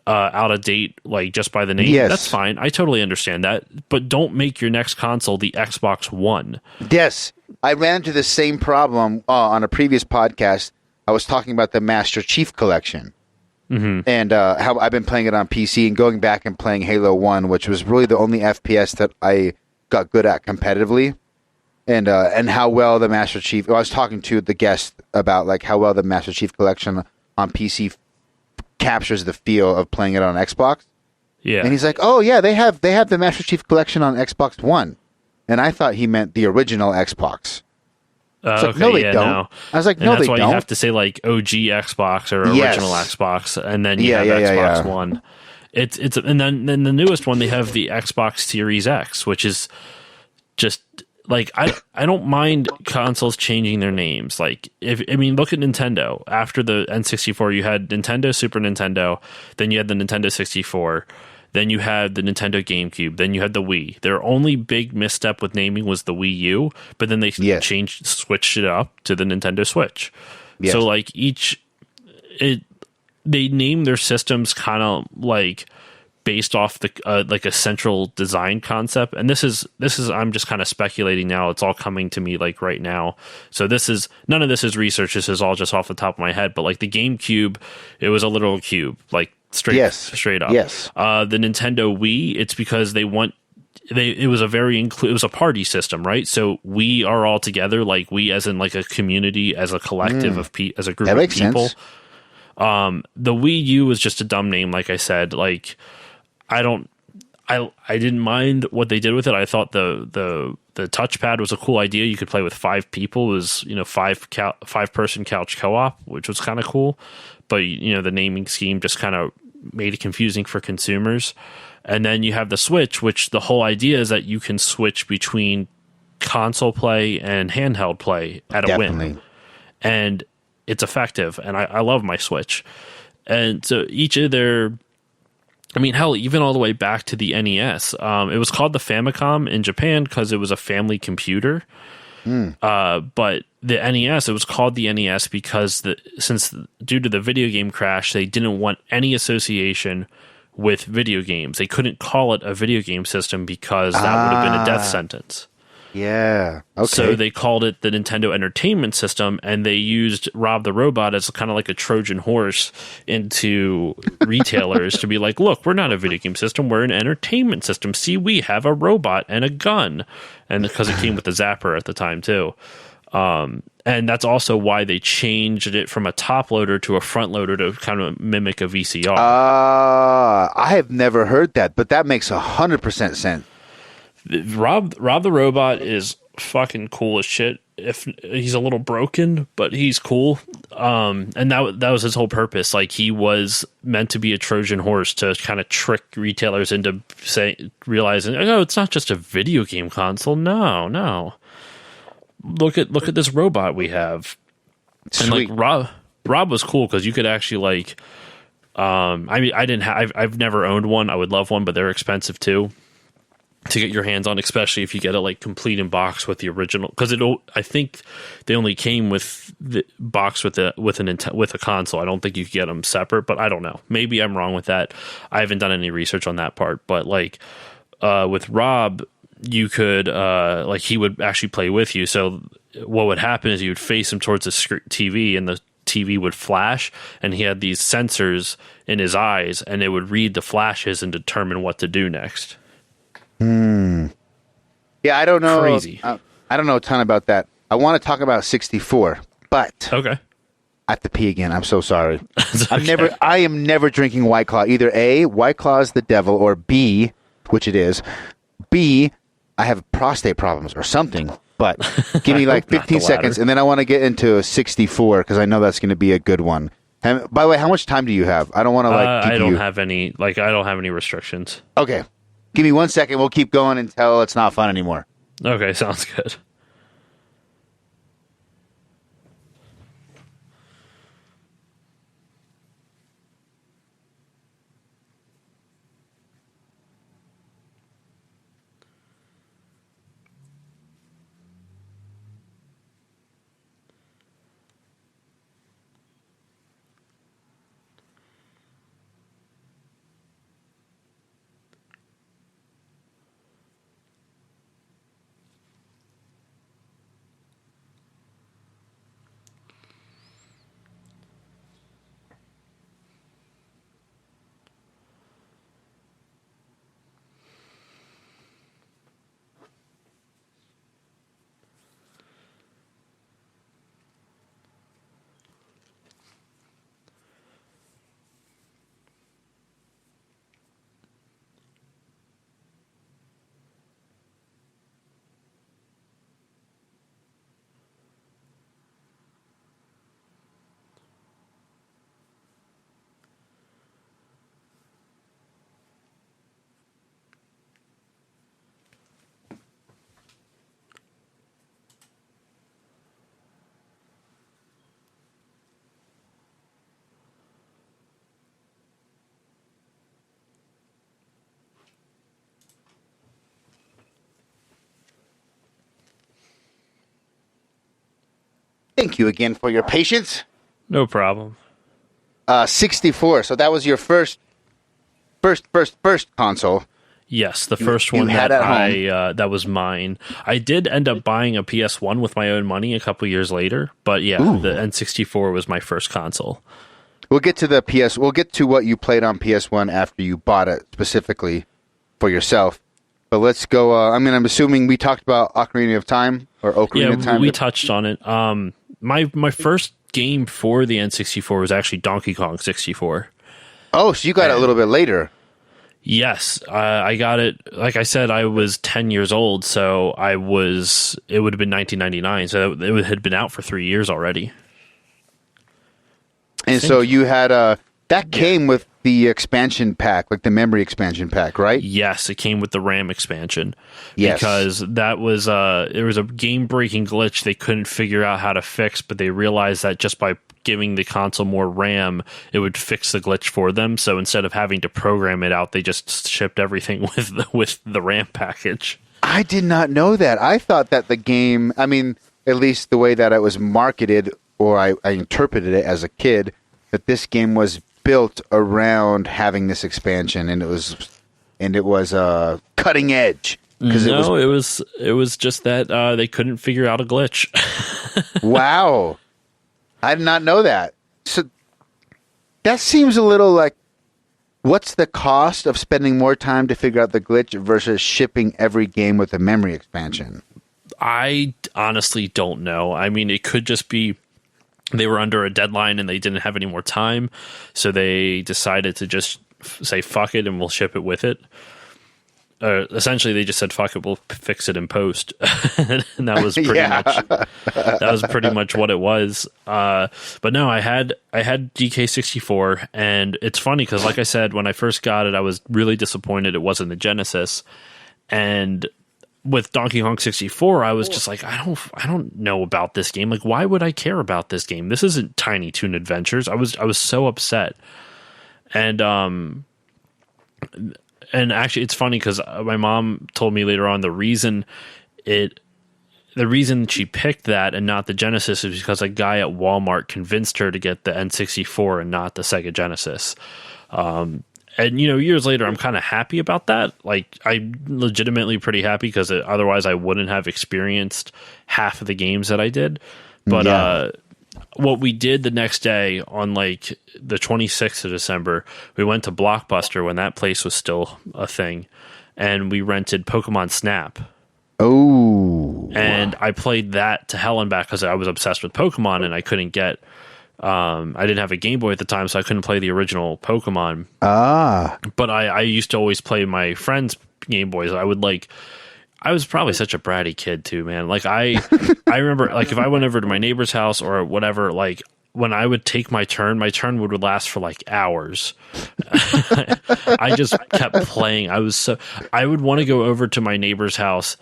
out of date, like just by the name. Yes. That's fine. I totally understand that. But don't make your next console the Xbox One. Yes. I ran into the same problem on a previous podcast. I was talking about the Master Chief Collection and how I've been playing it on PC and going back and playing Halo 1, which was really the only FPS that I got good at competitively, and how well the Master Chief. I was talking to the guest about like how well the Master Chief Collection on PC captures the feel of playing it on Xbox. Yeah, and he's like, "Oh yeah, they have the Master Chief Collection on Xbox One." And I thought he meant the original Xbox. Okay, no, they don't. No. I was like, no, they don't. That's why you have to say like OG Xbox or original Xbox, and then you have Xbox One. It's and then the newest one they have the Xbox Series X, which is just like I don't mind consoles changing their names. Like look at Nintendo. After the N64, you had Nintendo, Super Nintendo, then you had the Nintendo 64. Then you had the Nintendo GameCube. Then you had the Wii. Their only big misstep with naming was the Wii U, but then they switched it up to the Nintendo Switch. Yes. So like they name their systems kind of like based off the like a central design concept. And this is I'm just kind of speculating now. It's all coming to me like right now. So none of this is research. This is all just off the top of my head. But like the GameCube, it was a literal cube, like straight up. Yes. The Nintendo Wii, it's because it was it was a party system, right? So we are all together, like we as in like a community, as a collective as a group of people. Sense. The Wii U was just a dumb name, like I said. Like I didn't mind what they did with it. I thought the touchpad was a cool idea. You could play with 5 people. It was, 5-person couch co-op, which was kind of cool. But, the naming scheme just kind of made it confusing for consumers. And then you have the Switch, which the whole idea is that you can switch between console play and handheld play at a whim. And it's effective. And I love my Switch. And so each of their... hell, even all the way back to the NES. It was called the Famicom in Japan because it was a family computer. But the NES, it was called the NES because due to the video game crash, they didn't want any association with video games. They couldn't call it a video game system because that would have been a death sentence. Yeah. Okay. So they called it the Nintendo Entertainment System, and they used Rob the Robot as kind of like a Trojan horse into retailers to be like, look, we're not a video game system, we're an entertainment system. See, we have a robot and a gun. And because it came with the Zapper at the time too. And that's also why they changed it from a top loader to a front loader to kind of mimic a VCR. I have never heard that, but that makes 100% sense. Rob the Robot is fucking cool as shit. If he's a little broken, but he's cool. And that was his whole purpose. Like, he was meant to be a Trojan horse to kind of trick retailers into realizing, oh, it's not just a video game console. No. Look at this robot we have. Sweet. And like Rob was cool because you could actually like, I mean, I've never owned one. I would love one, but they're expensive too to get your hands on, especially if you get it like complete in box with the original. Because I think they only came with the box with a console. I don't think you could get them separate, but I don't know. Maybe I'm wrong with that. I haven't done any research on that part. But like with Rob, you could like he would actually play with you. So what would happen is you would face him towards the TV, and the TV would flash, and he had these sensors in his eyes, and it would read the flashes and determine what to do next. Yeah, I don't know. Crazy. I don't know a ton about that. I want to talk about 64, but Okay. I have to pee again. I'm so sorry. Okay. I am never drinking White Claw. Either A, White Claw is the devil, or B, which it is, B, I have prostate problems or something. But give me like 15 seconds, and then I want to get into 64 because I know that's going to be a good one. And by the way, how much time do you have? I don't want to I don't have any restrictions. Okay. Give me 1 second. We'll keep going until it's not fun anymore. Okay, sounds good. Thank you again for your patience. No problem. 64. So that was your first console. Yes, the first you one had that at home. that was mine. I did end up buying a PS1 with my own money a couple years later, but yeah, the N64 was my first console. We'll get to the PS. We'll get to what you played on PS1 after you bought it specifically for yourself. But let's go. I'm assuming we talked about Ocarina of Time or Ocarina of Time. We touched on it. My first game for the N64 was actually Donkey Kong 64. Oh, so you got it a little bit later. Yes, I got it. Like I said, I was 10 years old, so it would have been 1999, so it had been out for 3 years already. And so you had that came with the expansion pack, like the memory expansion pack, right? Yes, it came with the RAM expansion. Yes. Because that was there was a game-breaking glitch they couldn't figure out how to fix, but they realized that just by giving the console more RAM, it would fix the glitch for them. So instead of having to program it out, they just shipped everything with the RAM package. I did not know that. I thought that the game, I mean, at least the way that it was marketed, or I interpreted it as a kid, that this game was built around having this expansion, and it was cutting edge. No, it was just that they couldn't figure out a glitch. Wow. I did not know that. So that seems a little like, what's the cost of spending more time to figure out the glitch versus shipping every game with a memory expansion? I honestly don't know. I mean, it could just be they were under a deadline and they didn't have any more time, so they decided to just say fuck it and we'll ship it with it. Essentially, they just said fuck it, we'll fix it in post, and that was pretty much what it was. But no, I had DK64, and it's funny because, like I said, when I first got it, I was really disappointed it wasn't the Genesis, and with Donkey Kong 64, I was just like, I don't know about this game. Like, why would I care about this game? This isn't Tiny Toon Adventures. I was so upset, and actually, it's funny because my mom told me later on the reason she picked that and not the Genesis is because a guy at Walmart convinced her to get the N64 and not the Sega Genesis. And, years later, I'm kind of happy about that. Like, I'm legitimately pretty happy because otherwise I wouldn't have experienced half of the games that I did. But what we did the next day on like the 26th of December, we went to Blockbuster when that place was still a thing, and we rented Pokemon Snap. Oh. And I played that to hell and back because I was obsessed with Pokemon and I couldn't get I didn't have a Game Boy at the time, so I couldn't play the original Pokemon. But I used to always play my friends' Game Boys. I was probably such a bratty kid too, man. Like I remember, like if I went over to my neighbor's house or whatever, like when I would take my turn would last for like hours. I just kept playing. I would want to go over to my neighbor's house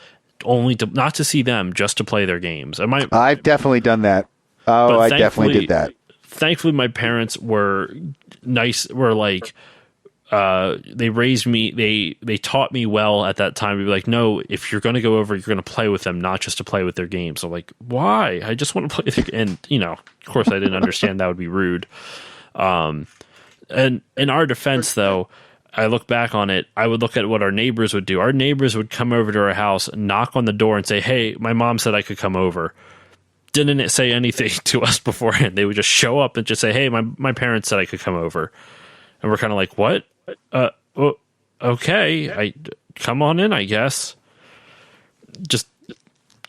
only to not to see them, just to play their games. I've definitely done that. Oh, I definitely did that. Thankfully, my parents were nice. Were like. They raised me. They taught me well at that time. They'd be like, no, if you're going to go over, you're going to play with them, not just to play with their games. I'm like, why? I just want to play. And of course, I didn't understand that would be rude. And in our defense, though, I look back on it. I would look at what our neighbors would do. Our neighbors would come over to our house, knock on the door, and say, "Hey, my mom said I could come over." Didn't say anything to us beforehand. They would just show up and just say, "Hey, my parents said I could come over," and we're kind of like, "What?" Okay, I come on in, I guess. Just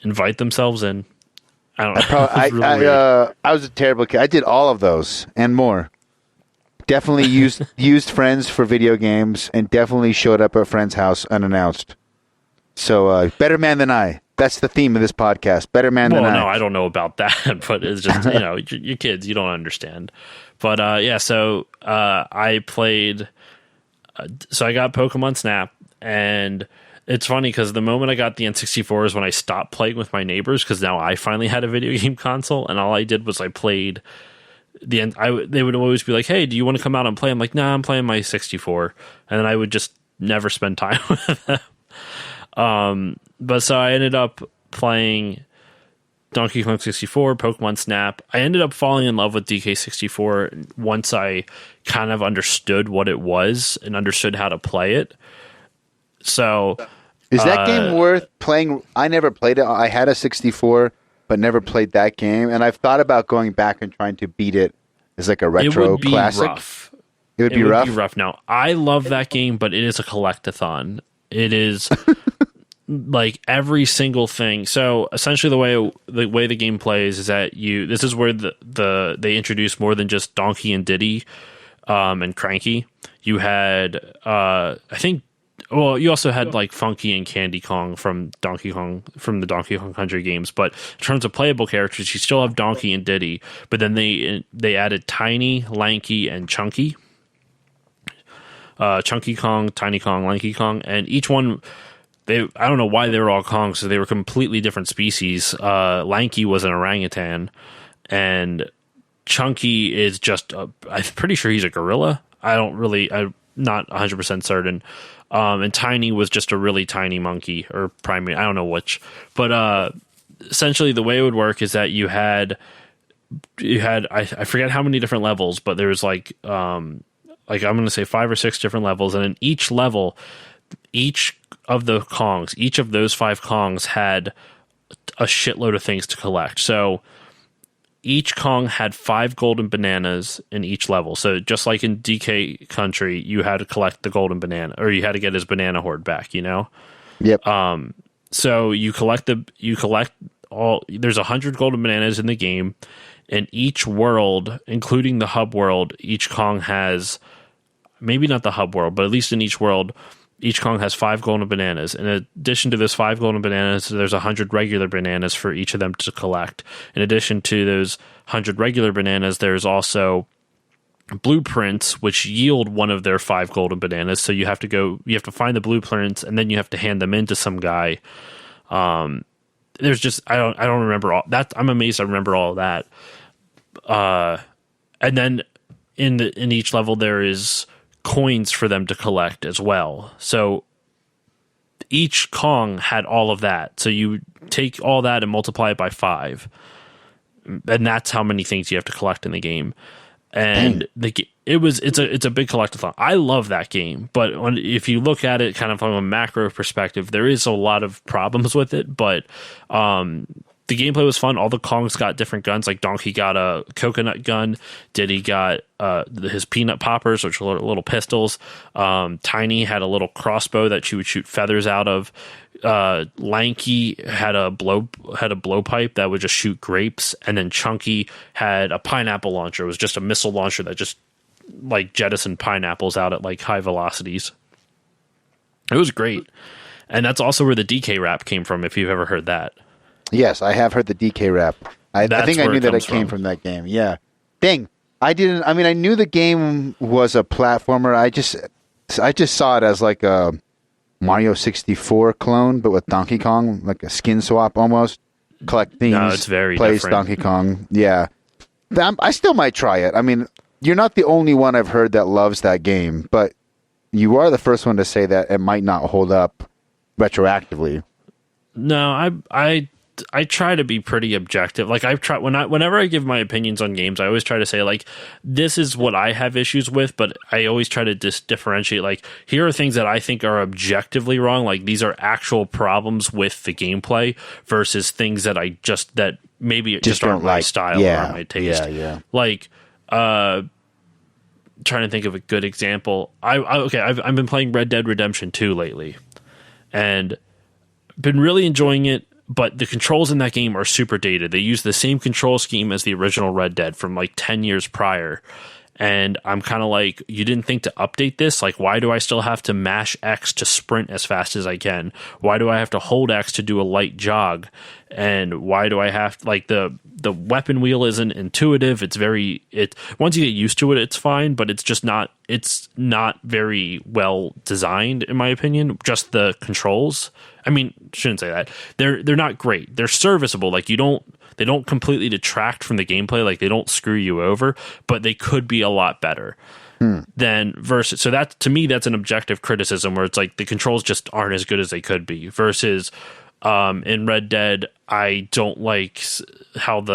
invite themselves in. I don't know. I was a terrible kid. I did all of those and more. Definitely used friends for video games, and definitely showed up at a friend's house unannounced. So, better man than I. That's the theme of this podcast. Better man than I. Well, no, I don't know about that, but it's just you're kids, you don't understand. But so I played. So I got Pokemon Snap, and it's funny because the moment I got the N64 is when I stopped playing with my neighbors because now I finally had a video game console, and all I did was I played they would always be like, "Hey, do you want to come out and play?" I'm like, "Nah, I'm playing my 64," and then I would just never spend time with them. But so I ended up playing Donkey Kong 64, Pokemon Snap. I ended up falling in love with DK64 once I kind of understood what it was and understood how to play it. So, is that game worth playing? I never played it. I had a 64, but never played that game. And I've thought about going back and trying to beat it as like a retro classic. Rough. It would be rough. Be rough. Now, I love that game, but it is a collectathon. It is like every single thing. So essentially, the way the game plays is that this is where they introduce more than just Donkey and Diddy, and Cranky. You had you also had like Funky and Candy Kong from the Donkey Kong Country games. But in terms of playable characters, you still have Donkey and Diddy, but then they added Tiny, Lanky, and Chunky. Chunky Kong, Tiny Kong, Lanky Kong, and each one. I don't know why they were all Kongs, so they were completely different species. Lanky was an orangutan, and Chunky is just I'm pretty sure he's a gorilla. I'm not 100% certain. And Tiny was just a really tiny monkey or primate. I don't know which, but essentially the way it would work is that you had I forget how many different levels, but there's like I'm going to say 5 or 6 different levels, and in each level, each of those five Kongs had a shitload of things to collect. So each Kong had 5 golden bananas in each level. So just like in DK Country, you had to collect the golden banana, or you had to get his banana horde back, you know? Yep. So you collect all, there's 100 golden bananas in the game, and each world, including the hub world, each Kong has, maybe not the hub world, but at least in each world, each Kong has 5 golden bananas. In addition to those 5 golden bananas, there's 100 regular bananas for each of them to collect. In addition to those 100 regular bananas, there's also blueprints which yield one of their 5 golden bananas. So you have to find the blueprints, and then you have to hand them in to some guy. There's just I don't remember all that. I'm amazed I remember all of that. And then in each level there is coins for them to collect as well. So each Kong had all of that. So you take all that and multiply it by 5. And that's how many things you have to collect in the game. And it's a big collectathon. I love that game, but if you look at it kind of from a macro perspective, there is a lot of problems with it, but the gameplay was fun. All the Kongs got different guns. Like Donkey got a coconut gun. Diddy got his peanut poppers, which are little pistols. Tiny had a little crossbow that she would shoot feathers out of. Lanky had a blowpipe that would just shoot grapes, and then Chunky had a pineapple launcher. It was just a missile launcher that just like jettisoned pineapples out at like high velocities. It was great, and that's also where the DK rap came from. If you've ever heard that. Yes, I have heard the DK rap. I think I knew that it came from that game. Yeah. Dang. I knew the game was a platformer. I just saw it as like a Mario 64 clone, but with Donkey Kong, like a skin swap almost. Collect things. No, it's very plays different. Donkey Kong. Yeah. I still might try it. I mean, you're not the only one I've heard that loves that game, but you are the first one to say that it might not hold up retroactively. No, I try to be pretty objective. Like whenever I give my opinions on games, I always try to say like, this is what I have issues with, but I always try to differentiate. Like, here are things that I think are objectively wrong. Like, these are actual problems with the gameplay versus things that that maybe just aren't my style or aren't my taste. Yeah. Like, trying to think of a good example. I've been playing Red Dead Redemption 2 lately, and been really enjoying it. But the controls in that game are super dated. They use the same control scheme as the original Red Dead from like 10 years prior. And I'm kind of like, you didn't think to update this? Like, why do I still have to mash X to sprint as fast as I can? Why do I have to hold X to do a light jog? And why do I have, like, the weapon wheel isn't intuitive. Once you get used to it, it's fine, but it's not very well designed, in my opinion. Just the controls. I mean, shouldn't say that. They're not great. They're serviceable. Like, they don't completely detract from the gameplay. Like, they don't screw you over, but they could be a lot better than versus. So that, to me, that's an objective criticism where it's like the controls just aren't as good as they could be versus, in Red Dead, I don't like some of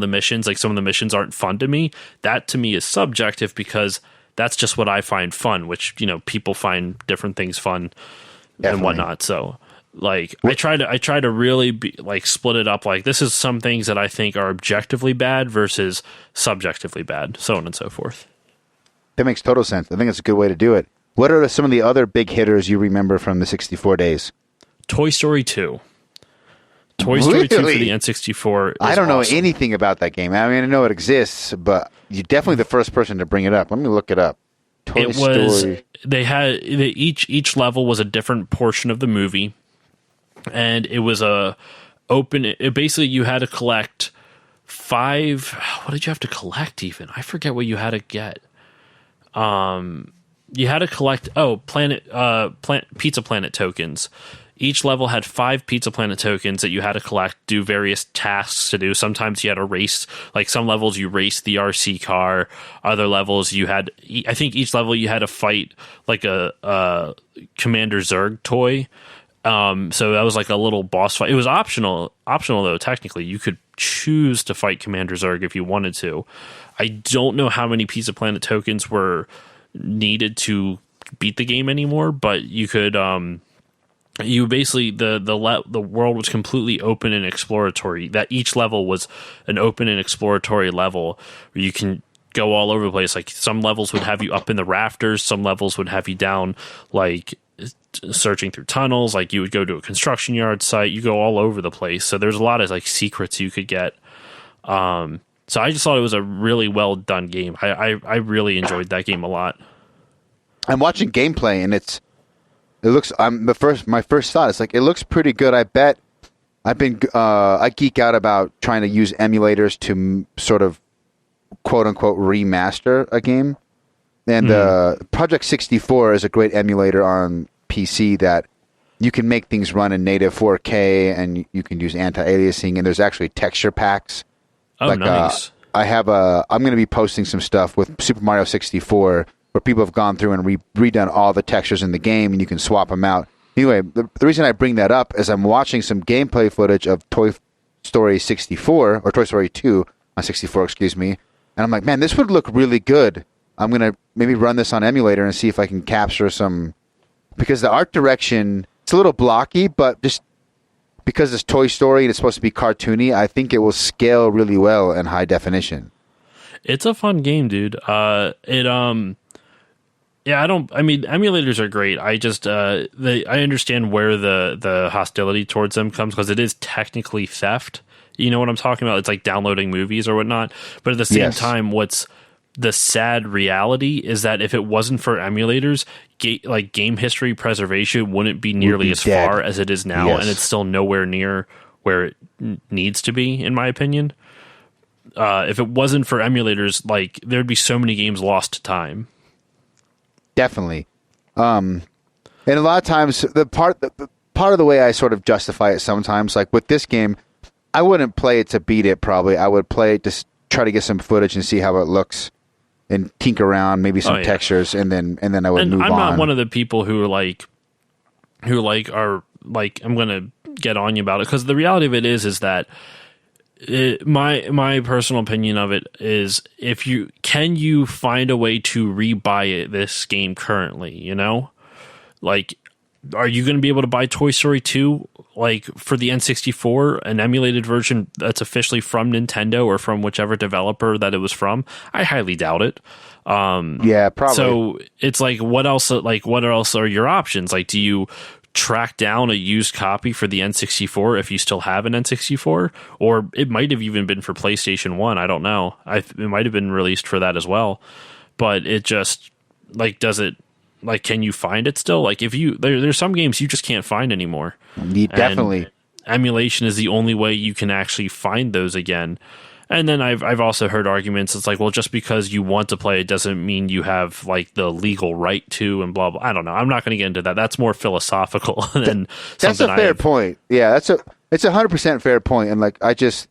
the missions. Like, some of the missions aren't fun to me. That to me is subjective because that's just what I find fun, which, you know, people find different things fun. Definitely. And whatnot. So, like, I try to really be like split it up. Like, this is some things that I think are objectively bad versus subjectively bad, so on and so forth. That makes total sense. I think it's a good way to do it. What are some of the other big hitters you remember from the 64 days? Toy Story 2. Toy Story 2 for the N64. I don't know anything about that game. I mean, I know it exists, but you're definitely the first person to bring it up. Let me look it up. Story. Each level was a different portion of the movie, and it was basically you had to collect 5. What did you have to collect even? I forget what you had to get. You had to collect Pizza Planet tokens. Each level had 5 Pizza Planet tokens that you had to collect, do various tasks to do. Sometimes you had to race, like some levels you raced the RC car. Other levels you had, I think each level you had to fight like a Commander Zurg toy. So that was like a little boss fight. It was optional though. Technically, you could choose to fight Commander Zurg if you wanted to. I don't know how many Pizza Planet tokens were needed to beat the game anymore, but you could. You basically the world was completely open and exploratory. That each level was an open and exploratory level where you can go all over the place. Like some levels would have you up in the rafters, some levels would have you down, like searching through tunnels. Like you would go to a construction yard site. You go all over the place. So there's a lot of like secrets you could get. So I just thought it was a really well done game. I really enjoyed that game a lot. I'm watching gameplay and it looks. My first thought is like it looks pretty good. I bet I geek out about trying to use emulators to sort of quote unquote remaster a game, and Project 64 is a great emulator on PC that you can make things run in native 4K and you can use anti-aliasing, and there's actually texture packs. Oh, like, nice. I'm going to be posting some stuff with Super Mario 64. Where people have gone through and redone all the textures in the game, and you can swap them out. Anyway, the reason I bring that up is I'm watching some gameplay footage of Toy Story 64, or Toy Story 2 on 64, excuse me, and I'm like, man, this would look really good. I'm going to maybe run this on emulator and see if I can capture some... Because the art direction, it's a little blocky, but just because it's Toy Story and it's supposed to be cartoony, I think it will scale really well in high definition. It's a fun game, dude. Yeah, I mean, emulators are great. I just, I understand where the hostility towards them comes because it is technically theft. You know what I'm talking about? It's like downloading movies or whatnot. But at the same time, what's the sad reality is that if it wasn't for emulators, game history preservation wouldn't be nearly as far as it is now. And it's still nowhere near where it needs to be, in my opinion. If it wasn't for emulators, like there'd be so many games lost to time. Definitely. And a lot of times, the part of the way I sort of justify it sometimes, like with this game, I wouldn't play it to beat it probably. I would play it to try to get some footage and see how it looks and tinker around, maybe some textures, and then I would move on. I'm not one of the people who are I'm going to get on you about it, because the reality of it is that my personal opinion of it is, if you find a way to rebuy this game currently, you know, like, are you going to be able to buy Toy Story 2 like for the N64, an emulated version that's officially from Nintendo or from whichever developer that it was from? I highly doubt it. Yeah, probably. So it's like, what else are your options? Like, do you track down a used copy for the N64 if you still have an N64, or it might have even been for PlayStation 1, I don't know. It might have been released for that as well, but it just like, does it, like, can you find it still? Like, if you there's some games you just can't find anymore. Definitely. And emulation is the only way you can actually find those again. And then I've also heard arguments. It's like, well, just because you want to play it doesn't mean you have like the legal right to, and blah blah. I don't know. I'm not going to get into that. That's more philosophical than that's a fair point. Yeah, it's 100% fair point. And like, I just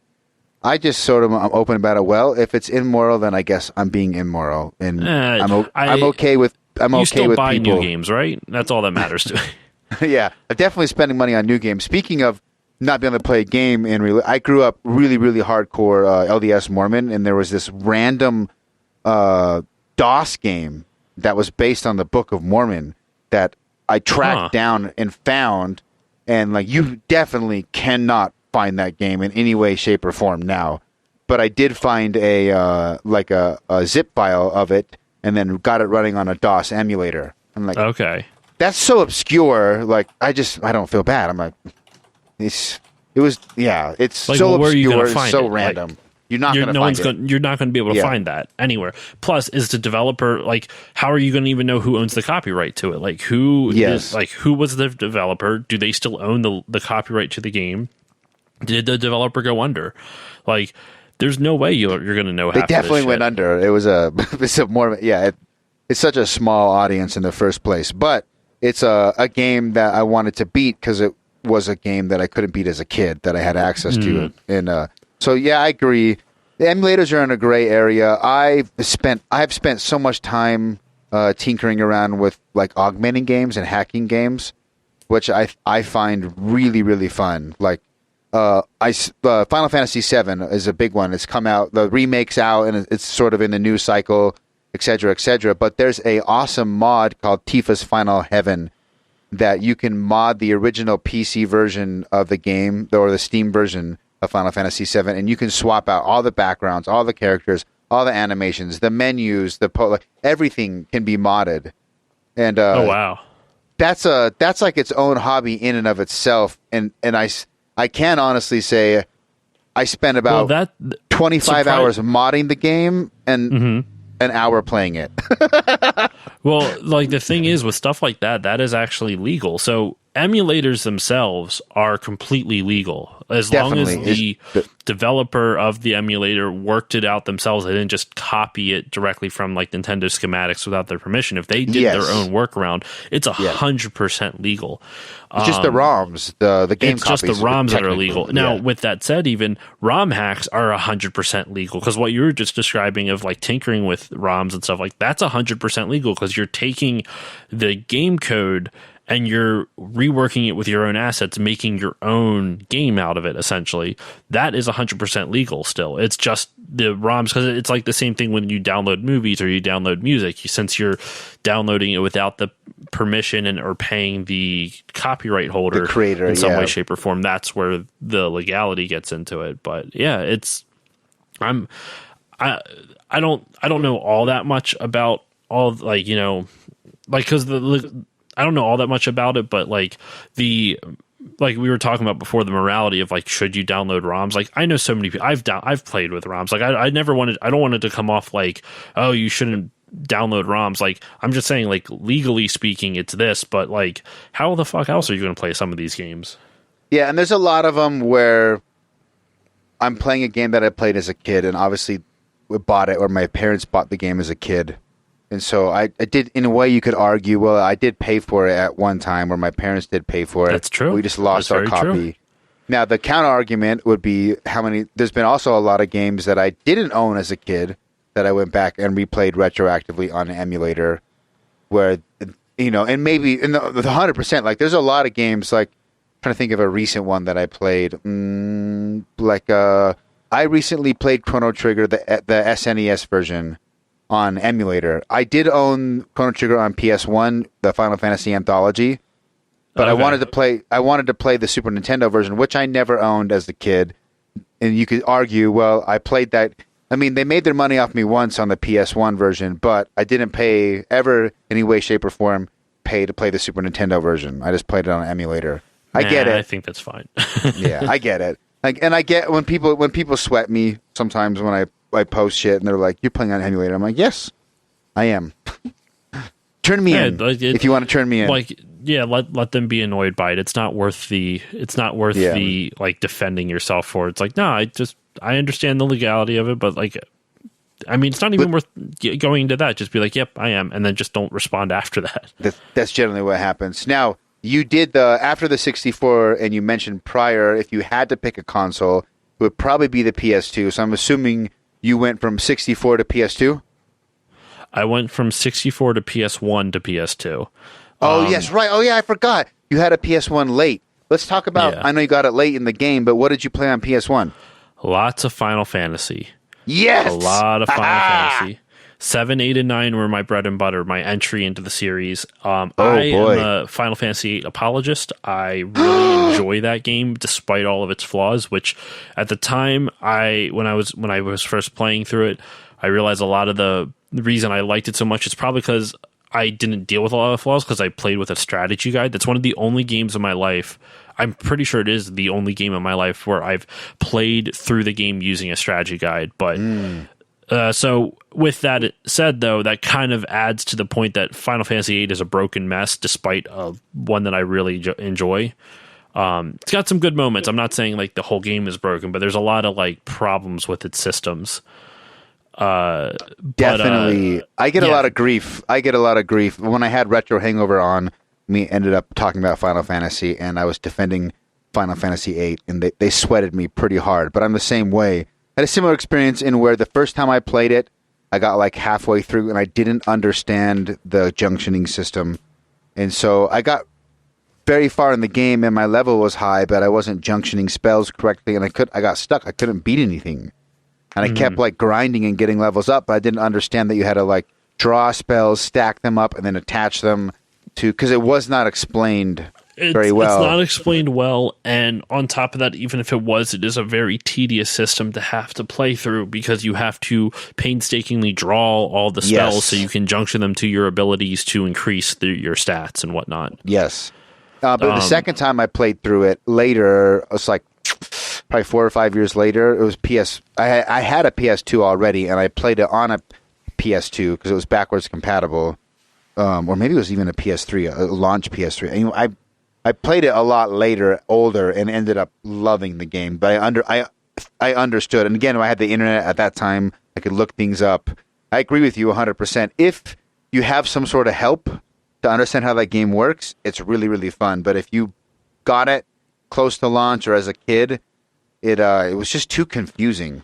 sort of, I'm open about it. Well, if it's immoral, then I guess I'm being immoral, and I'm okay with. You still buy new games, right? That's all that matters to me. Yeah, I'm definitely spending money on new games. Speaking of not being able to play a game, I grew up really, really hardcore LDS Mormon, and there was this random DOS game that was based on the Book of Mormon that I tracked down and found, and like, you definitely cannot find that game in any way, shape, or form now. But I did find a zip file of it, and then got it running on a DOS emulator. I'm like, okay, that's so obscure. Like, I don't feel bad. I'm like, it's like, so obscure, so random. Like, you're not going to find it. You're not going to be able to find that anywhere. Plus, is the developer, like, how are you going to even know who owns the copyright to it? Like, who was the developer? Do they still own the copyright to the game? Did the developer go under? Like, there's no way you're going to know. They definitely went under. It was it's such a small audience in the first place, but it's a game that I wanted to beat because was a game that I couldn't beat as a kid that I had access to it. And so yeah, I agree. The emulators are in a gray area. I've spent so much time tinkering around with like augmenting games and hacking games, which I find really, really fun. Like Final Fantasy VII is a big one. It's come out, the remake's out, and it's sort of in the news cycle, et cetera, et cetera. But there's a awesome mod called Tifa's Final Heaven that you can mod the original PC version of the game or the Steam version of Final Fantasy VII, and you can swap out all the backgrounds, all the characters, all the animations, the menus, everything can be modded. And oh wow, that's like its own hobby in and of itself. And I can honestly say I spent about 25 hours modding the game and an hour playing it. Well, like the thing is with stuff like that is actually legal. So emulators themselves are completely legal as long as the developer of the emulator worked it out themselves. They didn't just copy it directly from like Nintendo schematics without their permission. If they did their own workaround, it's 100% legal. It's just the ROMs, the game it's copies. just the ROMs that are illegal. Now, with that said, even ROM hacks are 100% legal because what you were just describing of like tinkering with ROMs and stuff like that's 100% legal because you're taking the game code and you're reworking it with your own assets, making your own game out of it, essentially. That is 100% legal still. It's just the ROMs, because it's like the same thing when you download movies or you download music. Since you're downloading it without the permission or paying the copyright holder, the creator, in some way, shape, or form, that's where the legality gets into it. But yeah, I don't know all that much about all, like, you know, like, because I don't know all that much about it, but like like we were talking about before, the morality of like, should you download ROMs? Like, I know so many people. I've played with ROMs. Like, I don't want it to come off like, oh, you shouldn't download ROMs. Like, I'm just saying, like, legally speaking, it's this, but like, how the fuck else are you going to play some of these games? Yeah, and there's a lot of them where I'm playing a game that I played as a kid, and obviously we bought it, or my parents bought the game as a kid. And so I did, in a way you could argue, well, I did pay for it at one time, or my parents did pay for it. That's true. We just lost our copy. True. Now, the counter argument would be there's been also a lot of games that I didn't own as a kid that I went back and replayed retroactively on an emulator where, you know, and maybe in the 100%, like there's a lot of games, like I'm trying to think of a recent one that I played. I recently played Chrono Trigger, the SNES version, on emulator. I did own Chrono Trigger on PS1, the Final Fantasy Anthology, but I wanted to play the Super Nintendo version, which I never owned as a kid. And you could argue, well, I played that. I mean, they made their money off me once on the PS1 version, but I didn't pay ever, any way, shape, or form, pay to play the Super Nintendo version. I just played it on an emulator. I get it. I think that's fine. Yeah, I get it. And I get when people sweat me sometimes when I post shit and they're like, "You're playing on an emulator." I'm like, "Yes, I am." Turn me in if you want to turn me in. Like, yeah, let them be annoyed by it. It's not worth the like defending yourself for. It's like, no, I understand the legality of it, but like, I mean, it's not even worth going into that. Just be like, "Yep, I am," and then just don't respond after that. That's generally what happens. Now, you did after the 64, and you mentioned prior, if you had to pick a console, it would probably be the PS2. So I'm assuming you went from 64 to PS2? I went from 64 to PS1 to PS2. Oh, yes, right. Oh, yeah, I forgot. You had a PS1 late. Let's talk about, I know you got it late in the game, but what did you play on PS1? Lots of Final Fantasy. Yes! A lot of Final Fantasy. 7, 8, and 9 were my bread and butter, my entry into the series. I am a Final Fantasy VIII apologist. I really enjoy that game, despite all of its flaws. Which, at the time, when I was first playing through it, I realized a lot of the reason I liked it so much is probably because I didn't deal with a lot of flaws because I played with a strategy guide. That's one of the only games in my life. I'm pretty sure it is the only game in my life where I've played through the game using a strategy guide, but. So with that said, though, that kind of adds to the point that Final Fantasy VIII is a broken mess, despite one that I really enjoy. It's got some good moments. I'm not saying like the whole game is broken, but there's a lot of like problems with its systems. Definitely. I get a lot of grief. When I had Retro Hangover on, me ended up talking about Final Fantasy, and I was defending Final Fantasy VIII, and they sweated me pretty hard. But I'm the same way. I had a similar experience in where the first time I played it, I got like halfway through, and I didn't understand the junctioning system. And so I got very far in the game, and my level was high, but I wasn't junctioning spells correctly, and I got stuck. I couldn't beat anything. And I kept like grinding and getting levels up, but I didn't understand that you had to like draw spells, stack them up, and then attach them to, because it was not explained very well. It's not explained well, and on top of that, even if it was, it is a very tedious system to have to play through, because you have to painstakingly draw all the spells so you can junction them to your abilities to increase your stats and whatnot. Yes. But the second time I played through it later, it was like probably 4 or 5 years later. It was I had a PS2 already, and I played it on a PS2 because it was backwards compatible, or maybe it was even a PS3, a launch PS3. And, I played it a lot later, older, and ended up loving the game. But I understood, and again, I had the internet at that time. I could look things up. I agree with you 100%. If you have some sort of help to understand how that game works, it's really, really fun. But if you got it close to launch or as a kid, it was just too confusing.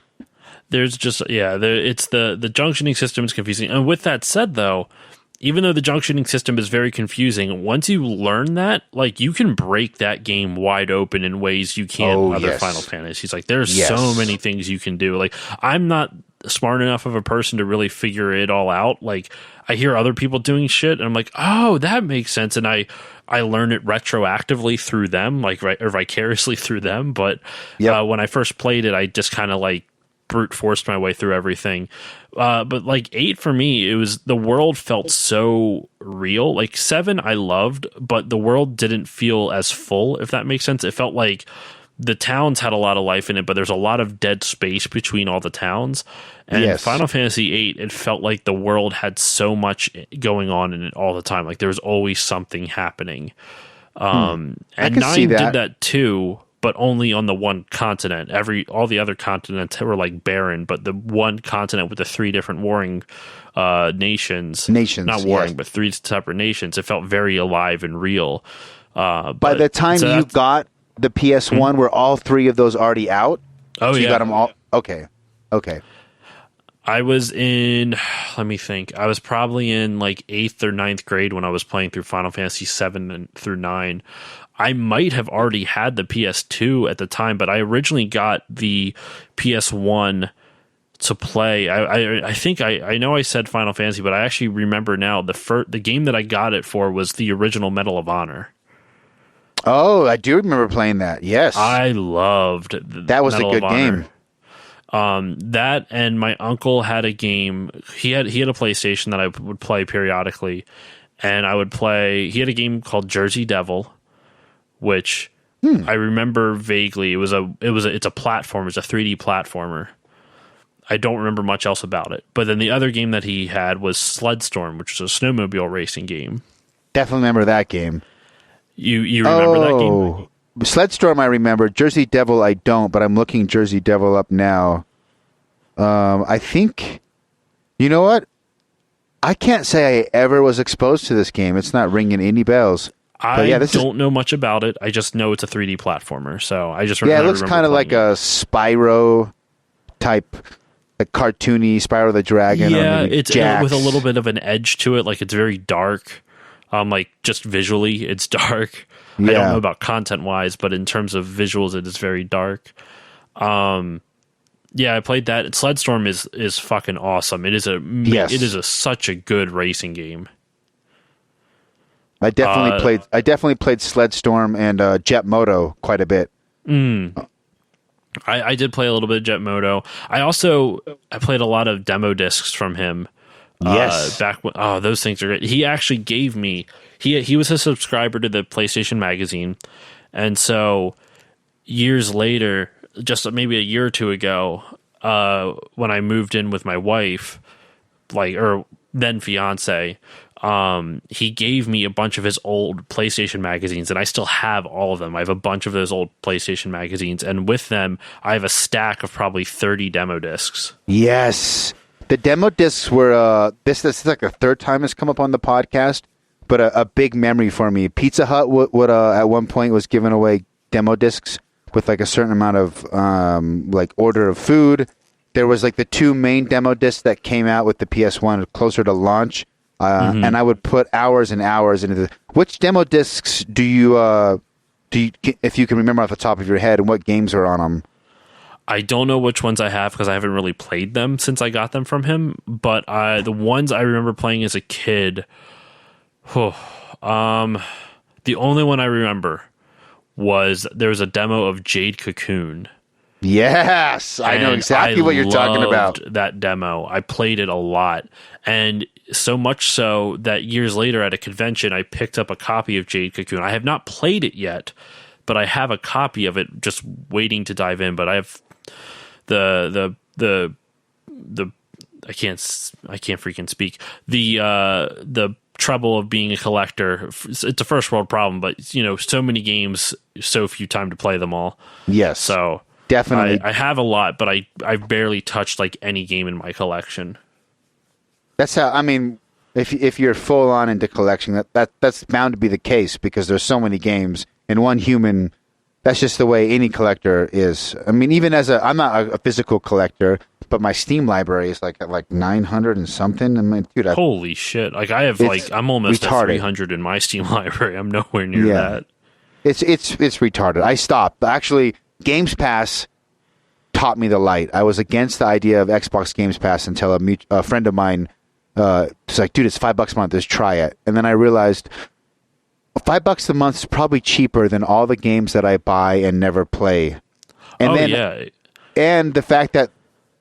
There's just it's the junctioning system is confusing. And with that said, though, even though the junctioning system is very confusing, once you learn that, like, you can break that game wide open in ways you can't in other Final Fantasies. Like, there's so many things you can do. Like, I'm not smart enough of a person to really figure it all out. Like, I hear other people doing shit, and I'm like, oh, that makes sense. And I learn it retroactively through them, like, or vicariously through them. But when I first played it, I just kind of like brute forced my way through everything. But like 8 for me, it was, the world felt so real. Like 7 I loved, but the world didn't feel as full, if that makes sense. It felt like the towns had a lot of life in it, but there's a lot of dead space between all the towns. And in Final Fantasy VIII, it felt like the world had so much going on in it all the time. Like there was always something happening. And 9 did that too, but only on the one continent. All the other continents were like barren, but the one continent with the 3 different warring nations, not warring, but 3 separate nations, it felt very alive and real. By the time you got the PS1, were all 3 of those already out? Oh, so you got them all? Okay. I was in, let me think, I was probably in like 8th or 9th grade when I was playing through Final Fantasy 7 through 9. I might have already had the PS2 at the time, but I originally got the PS1 to play. I think I know I said Final Fantasy, but I actually remember now the game that I got it for was the original Medal of Honor. Oh, I do remember playing that. Yes, I loved that. Was Medal a good game. That, and my uncle had a game. He had a PlayStation that I would play periodically, and I would play. He had a game called Jersey Devil, which I remember vaguely. It's a platformer. It's a 3D platformer. I don't remember much else about it. But then the other game that he had was Sledstorm, which was a snowmobile racing game. Definitely remember that game. You remember that game? Sledstorm I remember. Jersey Devil I don't, but I'm looking Jersey Devil up now. I think, you know what? I can't say I ever was exposed to this game. It's not ringing any bells. I don't know much about it. I just know it's a 3D platformer. So I just remember. Yeah, it looks kind of like a Spyro type, a cartoony Spyro the Dragon. Yeah, it's with a little bit of an edge to it. Like it's very dark. Like just visually, it's dark. Yeah. I don't know about content wise, but in terms of visuals, it is very dark. Yeah, I played that. Sledstorm is fucking awesome. It is such a good racing game. I definitely played Sledstorm and Jet Moto quite a bit. I did play a little bit of Jet Moto. I played a lot of demo discs from him. Yes. Back when, those things are great. He actually gave me. He was a subscriber to the PlayStation Magazine, and so years later, just maybe a year or two ago, when I moved in with my wife, or then fiance, he gave me a bunch of his old PlayStation magazines, and I still have all of them. I have a bunch of those old PlayStation magazines, and with them, I have a stack of probably 30 demo discs. Yes. The demo discs were, this is like the third time it's come up on the podcast. but a big memory for me. Pizza Hut would at one point was giving away demo discs with like a certain amount of like order of food. There was like the 2 main demo discs that came out with the PS1 closer to launch, and I would put hours and hours into the. Which demo discs do you if you can remember off the top of your head, and what games are on them? I don't know which ones I have because I haven't really played them since I got them from him. But the ones I remember playing as a kid, the only one I remember was there was a demo of Jade Cocoon. Yes, I know exactly what you're talking about. That demo, I played it a lot, and so much so that years later at a convention, I picked up a copy of Jade Cocoon. I have not played it yet, but I have a copy of it just waiting to dive in. But I have the I can't freaking speak. The trouble of being a collector. It's a first world problem, but so many games, so few time to play them all. Yes. So definitely, I have a lot, but I've barely touched like any game in my collection. That's how. I mean, if you're full on into collection, that's bound to be the case because there's so many games and one human. That's just the way any collector is. I mean, even I'm not a physical collector, but my Steam library is like 900 and something. I mean, dude, holy shit! Like I have I'm almost at 300 in my Steam library. I'm nowhere near that. It's retarded. I stopped. Actually, Games Pass taught me the light. I was against the idea of Xbox Games Pass until a friend of mine was like, "Dude, it's $5 a month. Just try it." And then I realized $5 a month is probably cheaper than all the games that I buy and never play. And and the fact that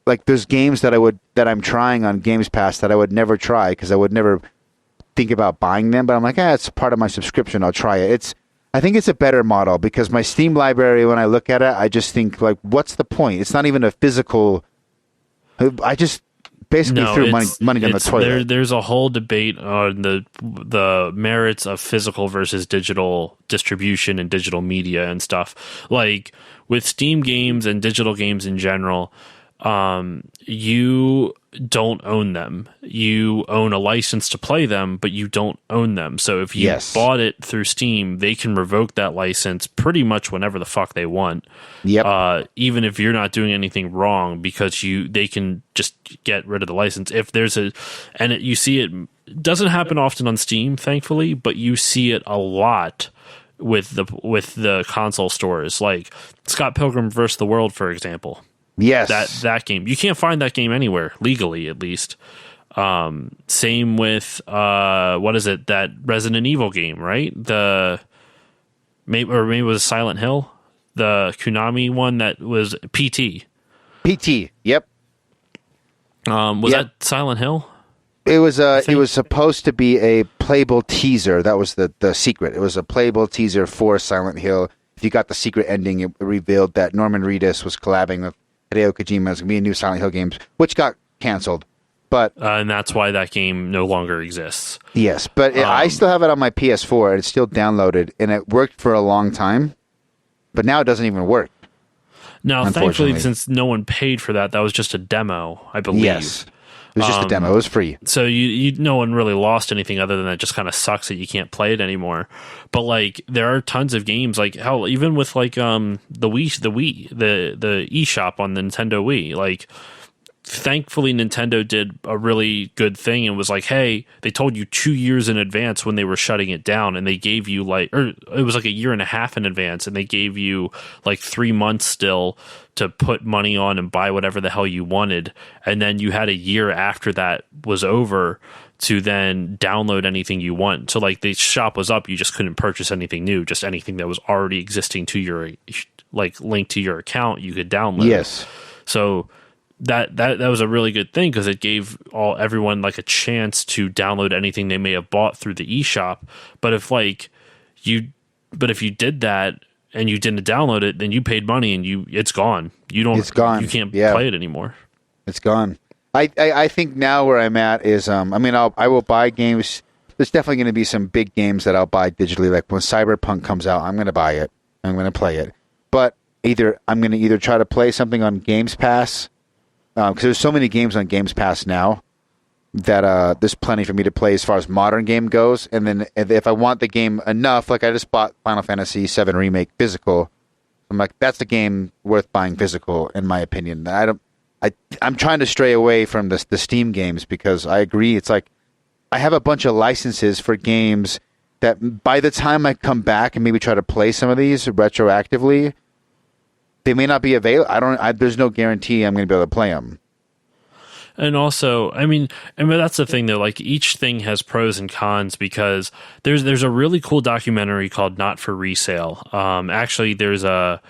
like there's games that I'm trying on Games Pass that I would never try because I would never think about buying them. But I'm like, it's part of my subscription. I'll try it. I think it's a better model because my Steam library, when I look at it, I just think like, what's the point? It's not even a physical. I just basically threw money down the toilet. There's a whole debate on the merits of physical versus digital distribution and digital media and stuff. Like with Steam games and digital games in general, you don't own them. You own a license to play them, but you don't own them. So if you bought it through Steam, they can revoke that license pretty much whenever the fuck they want. Yep. Even if you're not doing anything wrong, because they can just get rid of the license. If there's you see it doesn't happen often on Steam, thankfully, but you see it a lot with the console stores, like Scott Pilgrim vs. the World, for example. Yes, that game, you can't find that game anywhere legally, at least. Same with what is it, that Resident Evil game, right? Maybe it was Silent Hill, the Konami one that was PT. Yep. Was that Silent Hill? It was it was supposed to be a playable teaser. That was the secret. It was a playable teaser for Silent Hill. If you got the secret ending, it revealed that Norman Reedus was collabing with Hideo Kojima. It's going to be a new Silent Hill game, which got canceled. But and that's why that game no longer exists. Yes, but I still have it on my PS4, and it's still downloaded, and it worked for a long time. But now it doesn't even work. Now, thankfully, since no one paid for that was just a demo, I believe. Yes. It was just a demo. It was free. So no one really lost anything other than that. Just kind of sucks that you can't play it anymore. But like there are tons of games, like hell, even with like the Wii, the eShop on the Nintendo Wii. Like thankfully Nintendo did a really good thing and was like, hey, they told you 2 years in advance when they were shutting it down, and they gave you or it was like a year and a half in advance, and they gave you like 3 months still to put money on and buy whatever the hell you wanted. And then you had a year after that was over to then download anything you want. So like the shop was up, you just couldn't purchase anything new, just anything that was already existing to your like linked to your account you could download. Yes. So that was a really good thing because it gave everyone like a chance to download anything they may have bought through the eShop. But if you did that and you didn't download it, then you paid money and it's gone. It's gone. You can't play it anymore. It's gone. I think now where I'm at is I will buy games. There's definitely going to be some big games that I'll buy digitally. Like when Cyberpunk comes out, I'm going to buy it. I'm going to play it. But I'm going to either try to play something on Games Pass, because there's so many games on Games Pass now there's plenty for me to play as far as modern game goes. And then if I want the game enough, like I just bought Final Fantasy VII Remake physical. I'm like, that's a game worth buying physical, in my opinion. I'm trying to stray away from the Steam games because I agree. It's like I have a bunch of licenses for games that by the time I come back and maybe try to play some of these retroactively, they may not be available. There's no guarantee I'm going to be able to play them. And also, I mean, that's the thing though. Like each thing has pros and cons because there's a really cool documentary called Not for Resale. Actually, there's a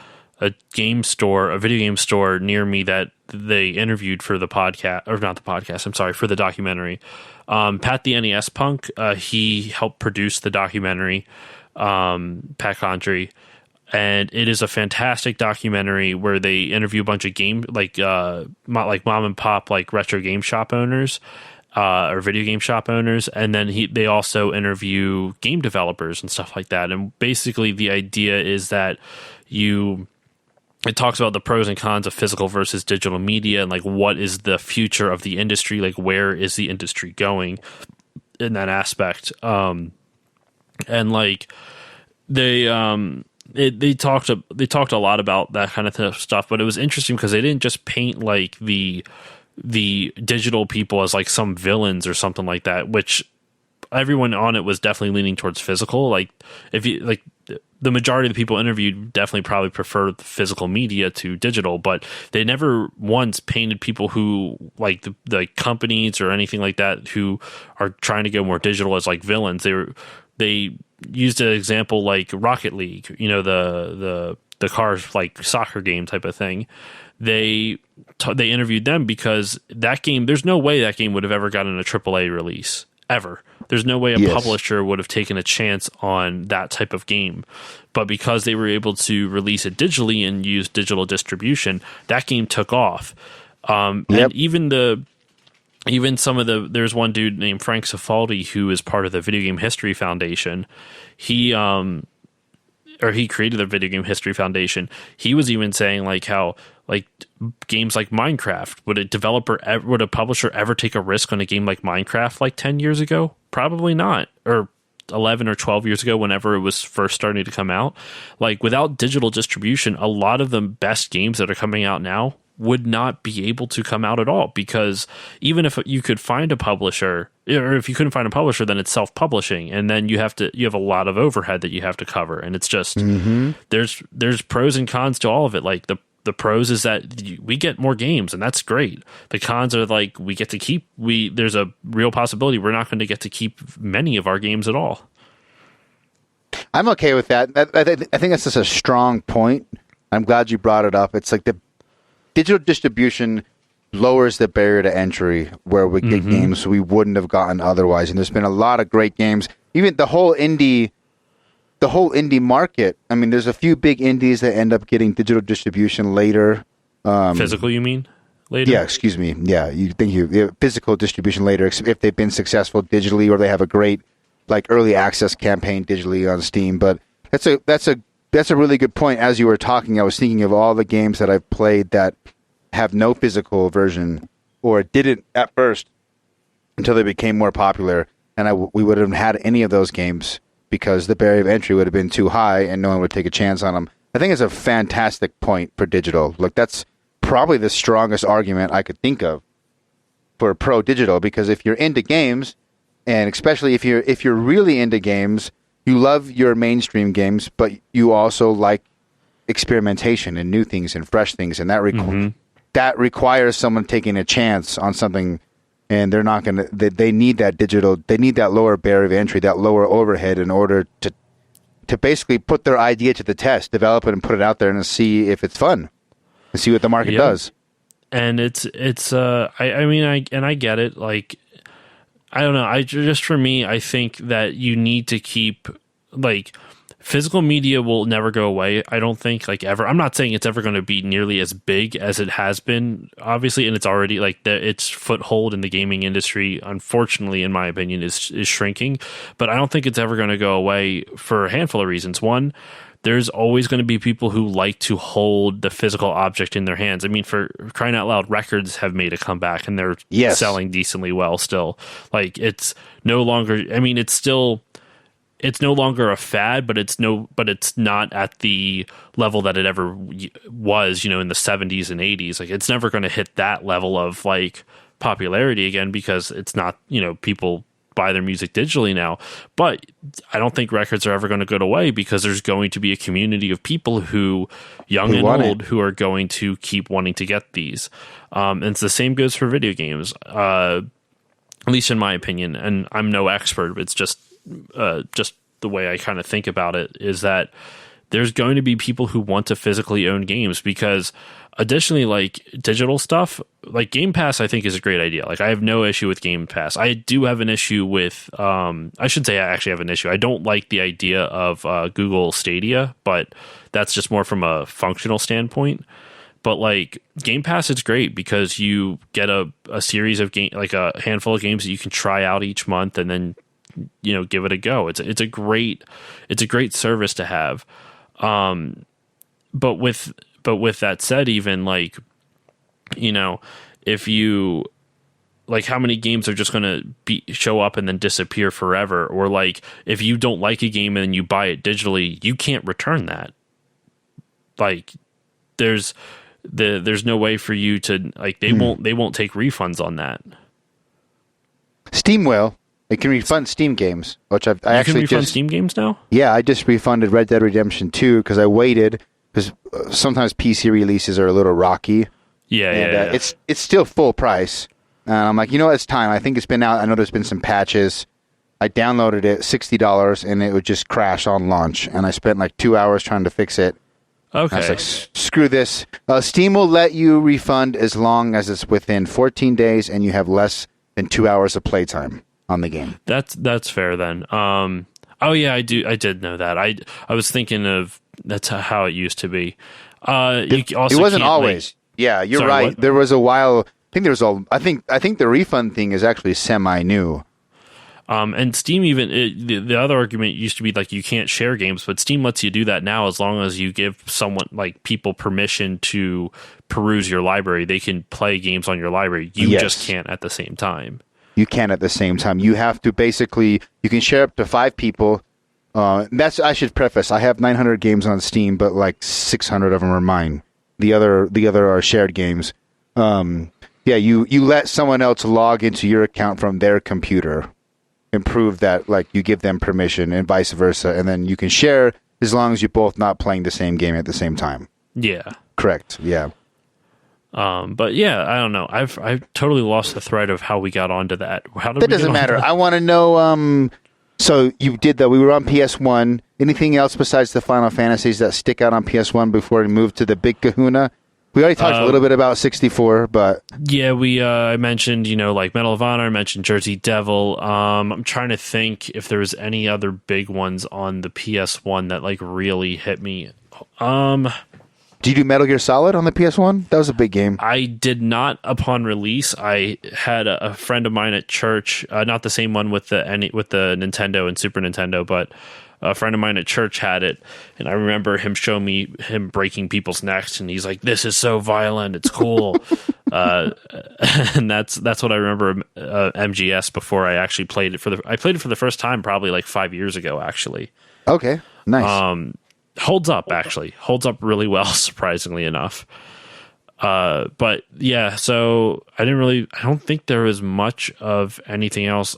game store, a video game store near me that they interviewed for the podcast, or not the podcast. I'm sorry, for the documentary. Pat the NES Punk, he helped produce the documentary. Pat Contry. And it is a fantastic documentary where they interview a bunch of like mom and pop, like retro game shop owners, or video game shop owners. And then they also interview game developers and stuff like that. And basically the idea is that it talks about the pros and cons of physical versus digital media and like what is the future of the industry? Like where is the industry going in that aspect? And like they talked a lot about that kind of stuff, but it was interesting because they didn't just paint like the digital people as like some villains or something like that, which everyone on it was definitely leaning towards physical. Like if you like the majority of the people interviewed definitely probably prefer the physical media to digital, but they never once painted people who like the companies or anything like that who are trying to go more digital as like villains. They used an example like Rocket League, you know, the cars like soccer game type of thing. They interviewed them because that game, there's no way that game would have ever gotten a AAA release ever. There's no way a publisher would have taken a chance on that type of game. But because they were able to release it digitally and use digital distribution, that game took off. And even some of there's one dude named Frank Cifaldi who is part of the Video Game History Foundation. He created the Video Game History Foundation. He was even saying like how like games like Minecraft, would a publisher ever take a risk on a game like Minecraft like 10 years ago? Probably not. Or 11 or 12 years ago, whenever it was first starting to come out. Like without digital distribution, a lot of the best games that are coming out now would not be able to come out at all, because even if you could find a publisher, or if you couldn't find a publisher, then it's self-publishing, and then you have a lot of overhead that you have to cover, and it's just there's pros and cons to all of it. Like the pros is that we get more games, and that's great. The cons are like we get to keep there's a real possibility we're not going to get to keep many of our games at all. I'm okay with that. I think that's just a strong point. I'm glad you brought it up. It's like the digital distribution lowers the barrier to entry where we get games we wouldn't have gotten otherwise. And there's been a lot of great games. Even the whole indie market. I mean, there's a few big indies that end up getting digital distribution later. Physical, you mean? Later? Yeah, excuse me. Yeah, physical distribution later if they've been successful digitally or they have a great like early access campaign digitally on Steam. But that's a really good point. As you were talking, I was thinking of all the games that I've played that have no physical version or didn't at first until they became more popular. And we wouldn't have had any of those games because the barrier of entry would have been too high and no one would take a chance on them. I think it's a fantastic point for digital. Like that's probably the strongest argument I could think of for pro digital, because if you're into games, and especially if you're really into games, you love your mainstream games, but you also like experimentation and new things and fresh things, and that requires someone taking a chance on something, and they're not going to. They need that digital. They need that lower barrier of entry, that lower overhead, in order to basically put their idea to the test, develop it, and put it out there, and see if it's fun, and see what the market does. And it's I get it. Like, I don't know. For me, I think that you need to keep, like, physical media will never go away. I don't think, like, ever. I'm not saying it's ever going to be nearly as big as it has been, obviously, and it's already, like, its foothold in the gaming industry, unfortunately, in my opinion, is shrinking. But I don't think it's ever going to go away for a handful of reasons. One, there's always going to be people who like to hold the physical object in their hands. I mean, for crying out loud, records have made a comeback and they're selling decently well still. Like, it's no longer, I mean, it's no longer a fad, but it's not at the level that it ever was, you know, in the 70s and 80s. Like, it's never going to hit that level of like popularity again, because it's not, you know, people buy their music digitally now. But I don't think records are ever going to go away, because there's going to be a community of people who, young and old, who are going to keep wanting to get these. And it's the same goes for video games, at least in my opinion. And I'm no expert. It's just the way I kind of think about it is that there's going to be people who want to physically own games, because additionally, like digital stuff, like Game Pass, I think is a great idea. Like, I have no issue with Game Pass. I do have an issue with, I should say I actually have an issue. I don't like the idea of Google Stadia, but that's just more from a functional standpoint. But like Game Pass, it's great because you get a series of game, like a handful of games that you can try out each month, and then, you know, give it a go. It's a great service to have. But with that said, even like, you know, if you like, how many games are just going to show up and then disappear forever? Or like, if you don't like a game and you buy it digitally, you can't return that. Like, there's no way for you to, like, they won't take refunds on that. Steam will. It can refund Steam games, which I actually can refund Steam games now? Yeah, I just refunded Red Dead Redemption 2 because I waited, because sometimes PC releases are a little rocky. Yeah. It's still full price. And I'm like, you know what, it's time. I think it's been out. I know there's been some patches. I downloaded it, $60, and it would just crash on launch. And I spent like 2 hours trying to fix it. Okay. I was like, screw this. Steam will let you refund as long as it's within 14 days and you have less than 2 hours of playtime on the game. That's fair then. Oh yeah, I did know that. I was thinking of that's how it used to be. It wasn't always. Yeah, you're Sorry, right. what? There was a while. I think the refund thing is actually semi-new. And Steam the other argument used to be like you can't share games, but Steam lets you do that now as long as you give someone, like people, permission to peruse your library. They can play games on your library. You just can't at the same time. You can at the same time. You have to basically, you can share up to 5 people. I should preface, I have 900 games on Steam, but like 600 of them are mine. The other are shared games. You let someone else log into your account from their computer and prove that, like, you give them permission, and vice versa, and then you can share as long as you're both not playing the same game at the same time. Yeah. Correct. Yeah. But yeah, I don't know. I've totally lost the thread of how we got onto that. That doesn't matter. I want to know. So you did that. We were on PS1. Anything else besides the Final Fantasies that stick out on PS1 before we move to the big Kahuna? We already talked a little bit about 64, but yeah, I mentioned, you know, like Medal of Honor. I mentioned Jersey Devil. I'm trying to think if there was any other big ones on the PS1 that like really hit me. Did you do Metal Gear Solid on the PS1? That was a big game. I did not upon release. I had a friend of mine at church, not the same one with the Nintendo and Super Nintendo, but a friend of mine at church had it, and I remember him showing me him breaking people's necks, and he's like, "This is so violent, it's cool." And that's what I remember MGS before I actually played it I played it for the first time probably like 5 years ago, actually. Okay, nice. Holds up really well, surprisingly enough. But yeah, so I don't think there was much of anything else.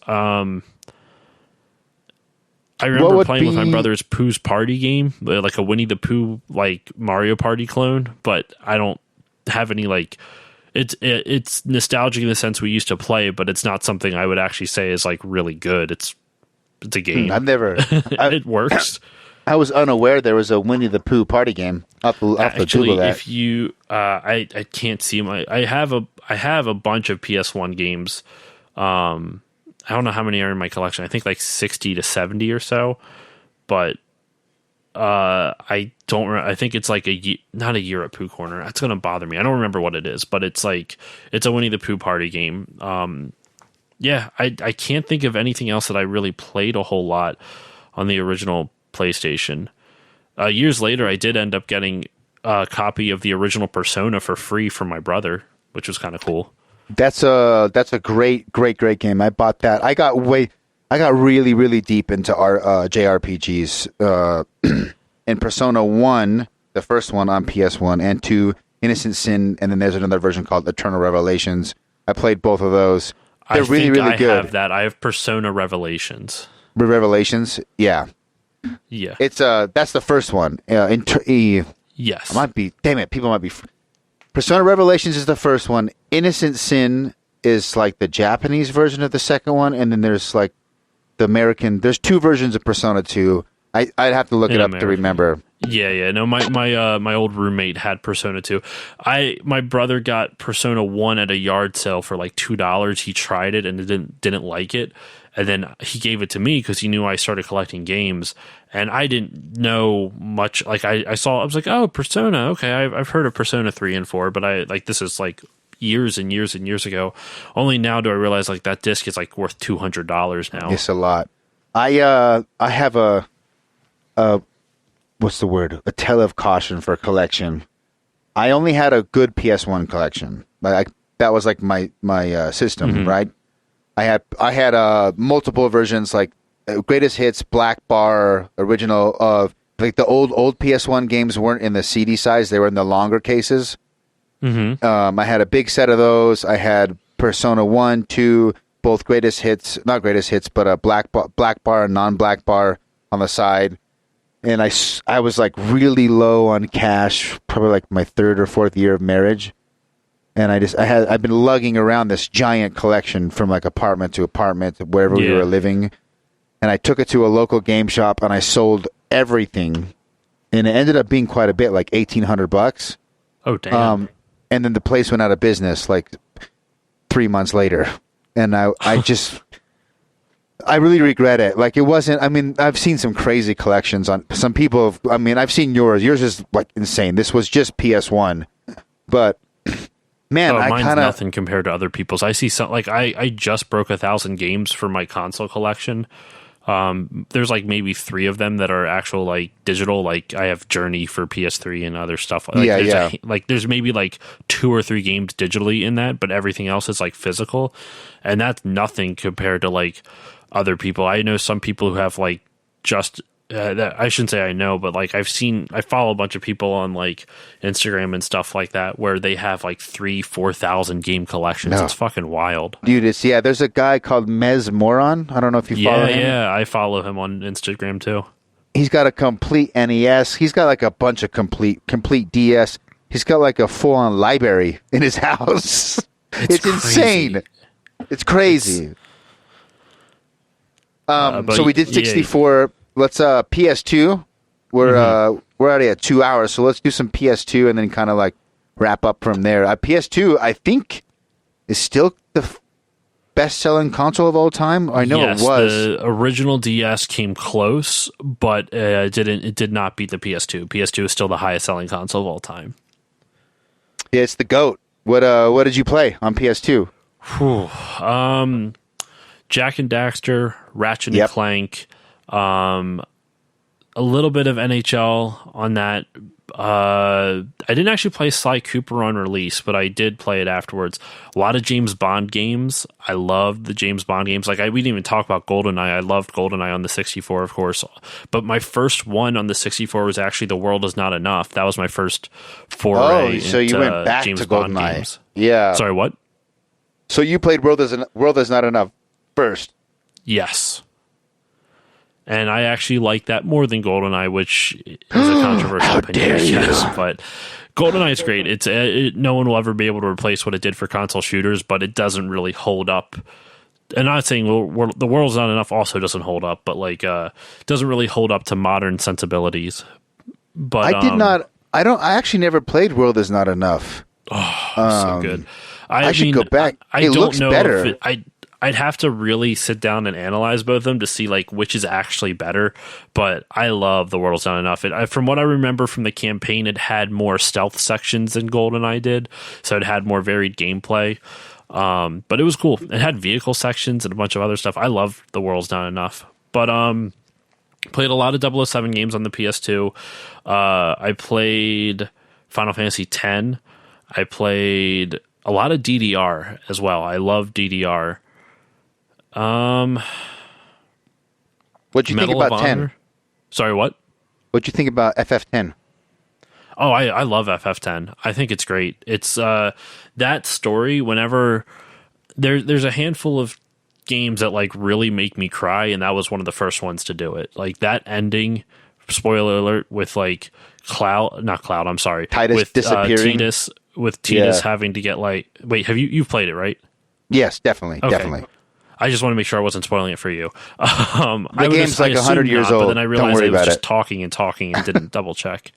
I remember playing with my brother's Pooh's Party game, like a Winnie the Pooh, like Mario Party clone, but I don't have any, like, it's nostalgic in the sense we used to play, but it's not something I would actually say is like really good. It's a game. It works. I was unaware there was a Winnie the Pooh party game. Actually, that. if you, I can't see I have a bunch of PS1 games. I don't know how many are in my collection. I think like 60 to 70 or so, but I think it's like not a year at Pooh Corner. That's going to bother me. I don't remember what it is, but it's a Winnie the Pooh party game. Yeah, I can't think of anything else that I really played a whole lot on the original PlayStation. Years later, I did end up getting a copy of the original Persona for free from my brother, which was kind of cool. That's a great game. I bought that. I got really, really deep into our JRPGs. In Persona 1, the first one on PS1, and 2, Innocent Sin, and then there's another version called Eternal Revelations. I played both of those. They're really good. I have that. I have Persona Revelations. Revelations? Yeah. Yeah. It's that's the first one. Yes. People might be. Persona Revelations is the first one. Innocent Sin is like the Japanese version of the second one, and then there's like the American. There's two versions of Persona 2. I'd have to look it up to remember. Yeah. No, my old roommate had Persona 2. My brother got Persona 1 at a yard sale for like $2. He tried it and didn't like it, and then he gave it to me because he knew I started collecting games, and I didn't know much. Like I was like, oh, Persona, okay, I've heard of Persona 3 and 4, but this is like years and years and years ago. Only now do I realize like that disc is like worth $200 now. It's a lot. I have a what's the word? A tale of caution for collection. I only had a good PS1 collection. That was like my system, right? I had multiple versions, like greatest hits, Black Bar, original of like the old PS1 games weren't in the CD size; they were in the longer cases. I had a big set of those. I had Persona 1, 2, both greatest hits, not greatest hits, but a Black Bar and non-Black Bar on the side. And I was like really low on cash, probably like my third or fourth year of marriage. And I've been lugging around this giant collection from like apartment to apartment, wherever we were living. And I took it to a local game shop and I sold everything. And it ended up being quite a bit, like $1,800. Oh, damn. And then the place went out of business like 3 months later. And I really regret it. Like it wasn't, I mean, I've seen some crazy collections on some people. I've seen yours. Yours is like insane. This was just PS1. But man, mine's nothing compared to other people's. I see some, like I just broke 1,000 games for my console collection. There's like maybe 3 of them that are actual like digital. Like I have Journey for PS3 and other stuff. Like, there's maybe like 2 or 3 games digitally in that, but everything else is like physical, and that's nothing compared to like other people. I know some people who have like just. I shouldn't say I know, but like I follow a bunch of people on like Instagram and stuff like that where they have like 3,000-4,000 game collections. No. It's fucking wild, dude. There's a guy called Mez Moron. I don't know if you follow him. Yeah, I follow him on Instagram too. He's got a complete NES. He's got like a bunch of complete DS. He's got like a full-on library in his house. It's insane. It's crazy. So we did 64. Yeah. Let's PS2. We're already at 2 hours, so let's do some PS2 and then kind of like wrap up from there. PS2, I think, is still the best-selling console of all time. I know it was. The original DS came close, but it did not beat the PS2. PS2 is still the highest-selling console of all time. Yeah, it's the GOAT. What did you play on PS2? Jak and Daxter, Ratchet and Clank. A little bit of NHL on that. I didn't actually play Sly Cooper on release, but I did play it afterwards. A lot of James Bond games. I loved the James Bond games. Like we didn't even talk about GoldenEye. I loved GoldenEye on the 64, of course. But my first one on the 64 was actually The World Is Not Enough. That was my first foray into so you went back James to Bond GoldenEye. Games. Yeah. Sorry, what? So you played World Is Not Enough first. Yes. And I actually like that more than GoldenEye, which is a controversial opinion, I guess. But GoldenEye is great. No one will ever be able to replace what it did for console shooters, but it doesn't really hold up. And I'm not saying The World's Not Enough also doesn't hold up, but like doesn't really hold up to modern sensibilities. But I actually never played World Is Not Enough. Oh, so good. I should go back. It looks better. I'd have to really sit down and analyze both of them to see like which is actually better. But I love The World's Not Enough. From what I remember from the campaign, it had more stealth sections than GoldenEye did, so it had more varied gameplay. But it was cool. It had vehicle sections and a bunch of other stuff. I love The World's Not Enough. But Played a lot of 007 games on the PS2. I played Final Fantasy X. I played a lot of DDR as well. I love DDR. What'd you think Medal of about 10? Honor? Sorry, what? What'd you think about FF10? Oh, I love FF10. I think it's great. It's that story. Whenever there's a handful of games that like really make me cry, and that was one of the first ones to do it. Like that ending. Spoiler alert! With like not Cloud. I'm sorry. Titus with disappearing. Tidus having to get like. Wait, you've played it, right? Yes, definitely, Okay. definitely. I just want to make sure I wasn't spoiling it for you. The game's like 100 years old. But then I realized Don't worry I was about just it. talking and didn't double check.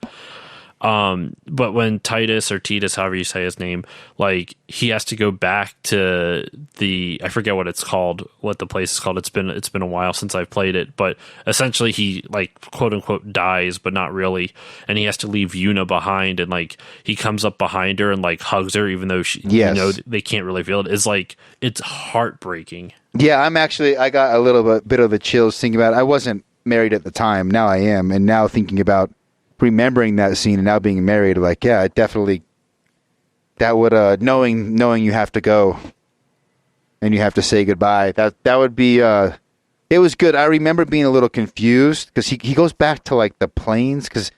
But when Titus or Tidus, however you say his name, like he has to go back to I forget what it's called, what the place is called. It's been a while since I've played it, but essentially he like quote unquote dies, but not really, and he has to leave Yuna behind, and like he comes up behind her and like hugs her, even though they can't really feel it. It's like it's heartbreaking. Yeah, I got a little bit of the chills thinking about it. I wasn't married at the time. Now I am, and now thinking about remembering that scene and now being married, like, yeah, it definitely, that would, knowing you have to go and you have to say goodbye, that would be, it was good. I remember being a little confused because he goes back to like the plains, because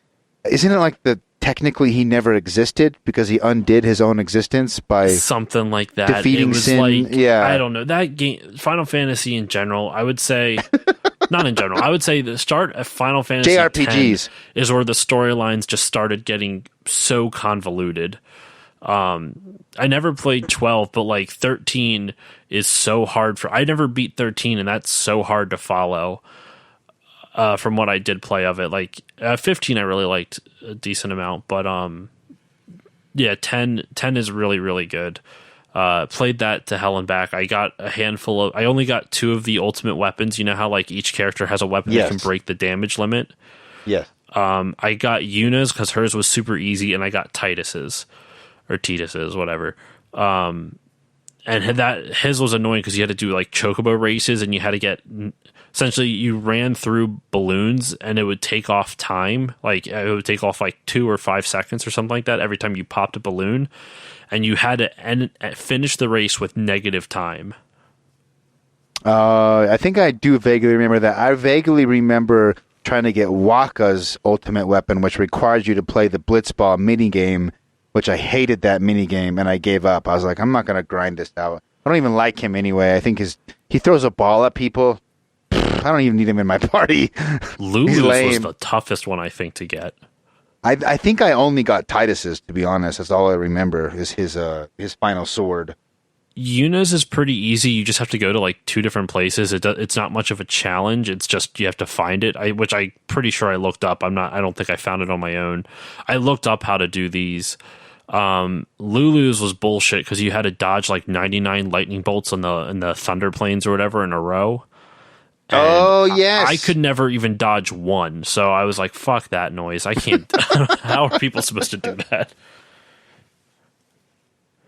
isn't it like technically he never existed because he undid his own existence by something like that. Defeating it was sin. Like, yeah, I don't know, that game, Final Fantasy in general, I would say not in general, I would say the start of Final Fantasy JRPGs 10 is where the storylines just started getting so convoluted. I never played 12, but like 13 is so hard I never beat 13, and that's so hard to follow. From what I did play of it, like 15, I really liked a decent amount, but yeah, 10 is really, really good. Played that to hell and back. I got I only got 2 of the ultimate weapons. You know how like each character has a weapon that can break the damage limit? yes. I got Yuna's because hers was super easy, and I got Titus's or Tidus's, whatever. And his was annoying because you had to do like chocobo races, and you had to get, essentially you ran through balloons, and it would take off time. Like it would take off like 2 or 5 seconds or something like that every time you popped a balloon, and you had to finish the race with negative time. I think I do vaguely remember that. I vaguely remember trying to get Wakka's ultimate weapon, which requires you to play the Blitzball minigame, which I hated that minigame, and I gave up. I was like, I'm not going to grind this out. I don't even like him anyway. I think he throws a ball at people. I don't even need him in my party. Lulu's was the toughest one, I think, to get. I think I only got Titus's, to be honest. That's all I remember is his final sword. Yuna's is pretty easy. You just have to go to like 2 different places. It's not much of a challenge. It's just you have to find it. Which I'm pretty sure I looked up. I don't think I found it on my own. I looked up how to do these. Lulu's was bullshit because you had to dodge like 99 lightning bolts in the thunder plains or whatever in a row. And yes. I could never even dodge one, so I was like, fuck that noise. I can't. How are people supposed to do that?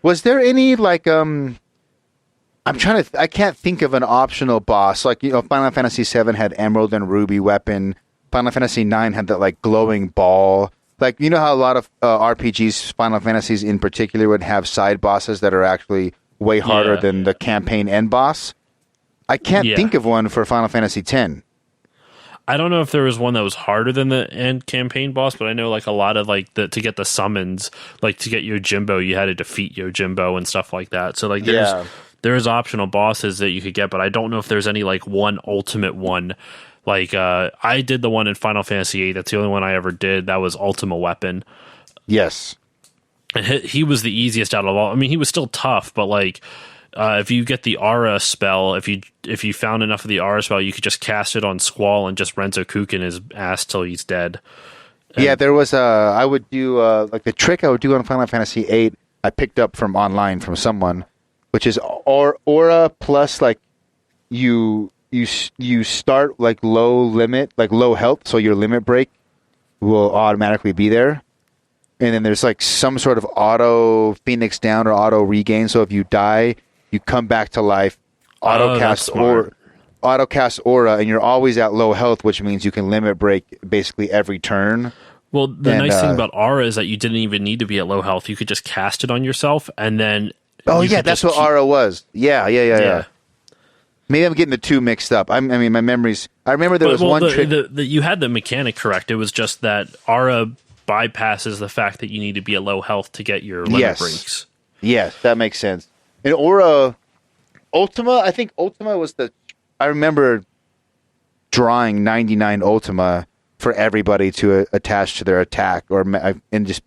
Was there any like I can't think of an optional boss. Like, Final Fantasy VII had Emerald and Ruby weapon. Final Fantasy IX had that like glowing ball. Like, you know how a lot of RPGs, Final Fantasies in particular, would have side bosses that are actually way harder than the campaign end boss? I can't think of one for Final Fantasy X. I don't know if there was one that was harder than the end campaign boss, but I know like a lot of like to get the summons, like to get Yojimbo, you had to defeat Yojimbo and stuff like that. So like there's optional bosses that you could get, but I don't know if there's any like one ultimate one. Like I did the one in Final Fantasy VIII. That's the only one I ever did. That was Ultima Weapon. Yes. And he was the easiest out of all. I mean, he was still tough, but like if you get the Aura spell, if you found enough of the Aura spell, you could just cast it on Squall and just Renzo Kukin his ass till he's dead. And there was I would do like the trick I would do on Final Fantasy VIII. I picked up from online from someone, which is Aura plus like you start like low health, so your limit break will automatically be there. And then there's like some sort of auto Phoenix down or auto regain. So if you die, you come back to life. Auto cast auto cast Aura, and you're always at low health, which means you can limit break basically every turn. Well, the nice thing about Aura is that you didn't even need to be at low health. You could just cast it on yourself, and then... Oh, yeah, that's what Aura was. Yeah. Maybe I'm getting the two mixed up. I mean, my memories... I remember there was one trick... You had the mechanic correct. It was just that Aura bypasses the fact that you need to be at low health to get your limit breaks. Yes, that makes sense. And Aura... Ultima, I think Ultima was the... I remember drawing 99 Ultima for everybody to attach to their attack, and just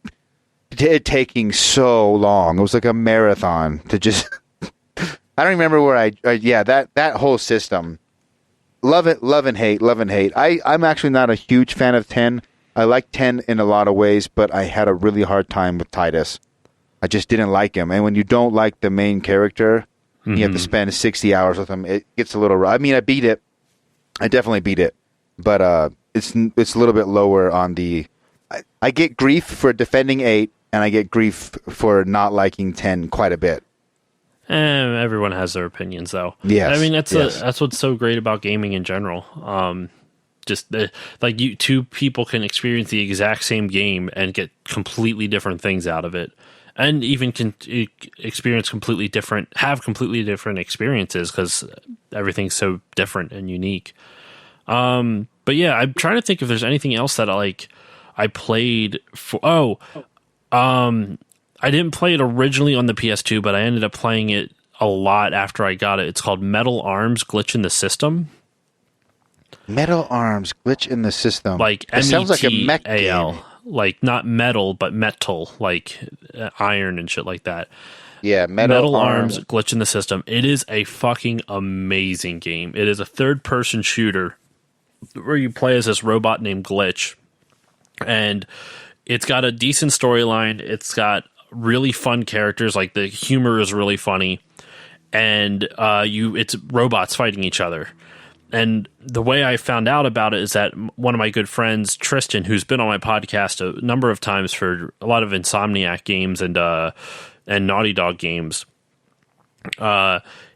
it taking so long. It was like a marathon to just... I don't remember where that whole system. Love and hate. I'm actually not a huge fan of 10. I like 10 in a lot of ways, but I had a really hard time with Tidus. I just didn't like him. And when you don't like the main character, you have to spend 60 hours with him. It gets a little rough. I mean, I beat it. I definitely beat it. But it's a little bit lower on the... I get grief for defending 8, and I get grief for not liking 10 quite a bit. Everyone has their opinions, though. Yes. I mean, that's what's so great about gaming in general. Two people can experience the exact same game and get completely different things out of it, and even can experience completely different experiences because everything's so different and unique. But yeah, I'm trying to think if there's anything else that I played for. I didn't play it originally on the PS2, but I ended up playing it a lot after I got it. It's called Metal Arms Glitch in the System. Metal Arms Glitch in the System. Like it sounds like a mech AL. game. Like not metal, but metal, like iron and shit like that. Yeah, Metal Arms Glitch in the System. It is a fucking amazing game. It is a third-person shooter where you play as this robot named Glitch. And it's got a decent storyline. It's got really fun characters. Like the humor is really funny. And it's robots fighting each other. And the way I found out about it is that one of my good friends, Tristan, who's been on my podcast a number of times for a lot of Insomniac games and Naughty Dog games,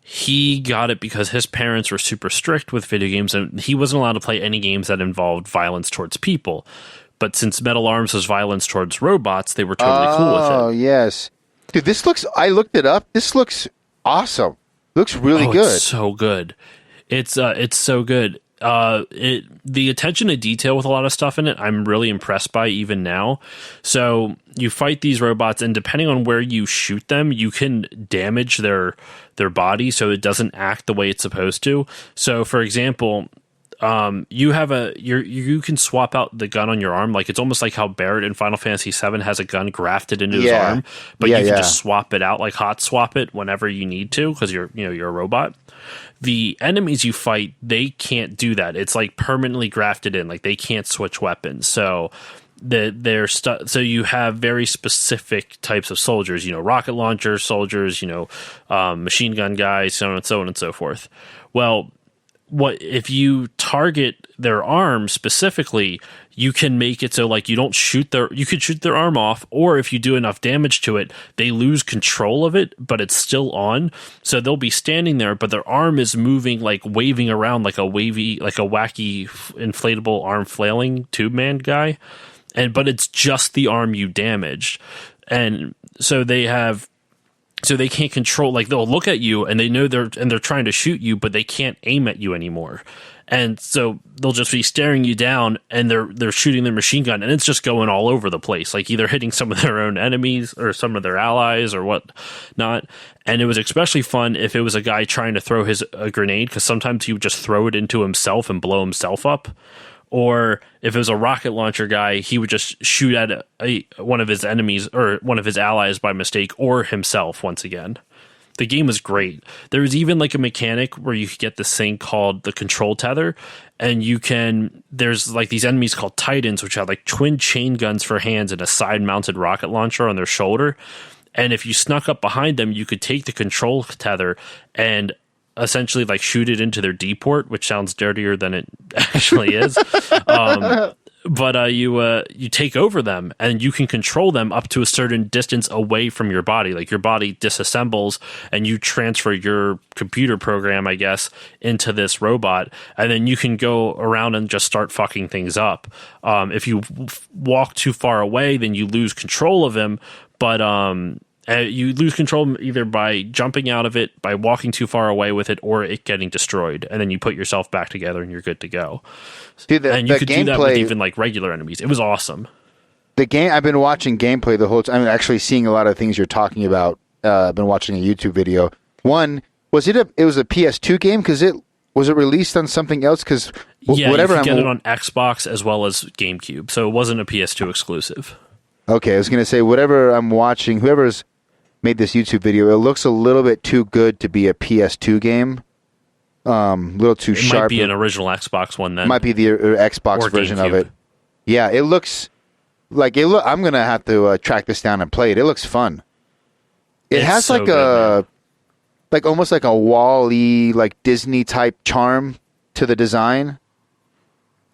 he got it because his parents were super strict with video games, and he wasn't allowed to play any games that involved violence towards people. But since Metal Arms was violence towards robots, they were totally cool with it. Oh, yes. Dude, I looked it up. This looks awesome. Looks really good. It's so good. It's so good. The attention to detail with a lot of stuff in it, I'm really impressed by even now. So you fight these robots, and depending on where you shoot them, you can damage their body so it doesn't act the way it's supposed to. So, for example, you can swap out the gun on your arm. Like it's almost like how Barrett in Final Fantasy VII has a gun grafted into his arm, but you can just swap it out, like hot swap it whenever you need to because you're a robot. The enemies you fight, they can't do that. It's like permanently grafted in. Like they can't switch weapons. So so you have very specific types of soldiers. Rocket launcher soldiers. Machine gun guys, so on and so forth. Well, what if you target their arm specifically, you can make it so like you could shoot their arm off, or if you do enough damage to it, they lose control of it, but it's still on. So they'll be standing there, but their arm is moving, like waving around like a wacky inflatable arm flailing tube man guy. But it's just the arm you damaged. And so they can't control, like they'll look at you and they know they're trying to shoot you, but they can't aim at you anymore. And so they'll just be staring you down and they're shooting their machine gun and it's just going all over the place, like either hitting some of their own enemies or some of their allies or what not. And it was especially fun if it was a guy trying to throw a grenade, because sometimes he would just throw it into himself and blow himself up. Or if it was a rocket launcher guy, he would just shoot at one of his enemies or one of his allies by mistake, or himself once again. The game was great. There was even like a mechanic where you could get this thing called the control tether, and there's like these enemies called Titans, which have like twin chain guns for hands and a side-mounted rocket launcher on their shoulder. And if you snuck up behind them, you could take the control tether and essentially like shoot it into their D port, which sounds dirtier than it actually is. you take over them, and you can control them up to a certain distance away from your body. Like your body disassembles, and you transfer your computer program, I guess, into this robot, and then you can go around and just start fucking things up. If you walk too far away, then you lose control of him. But you lose control either by jumping out of it, by walking too far away with it, or it getting destroyed, and then you put yourself back together and you're good to go. Dude, and you could do that with gameplay, even like regular enemies. It was awesome. the game. I've been watching gameplay the whole time. I'm actually seeing a lot of things you're talking about. I've been watching a YouTube video. One was it was a PS2 game because was it released on something else? Because whatever, you could get it on Xbox as well as GameCube, so it wasn't a PS2 exclusive. Okay, I was gonna say whatever I'm watching, whoever's made this YouTube video, it looks a little bit too good to be a PS2 game. A little too sharp. It might be an original Xbox one then. Might be the Xbox or version GameCube. of it. Yeah, it looks like it. I'm gonna have to track this down and play it. It looks fun. It It's has so like good, like almost like a Wall-E, like Disney type charm to the design.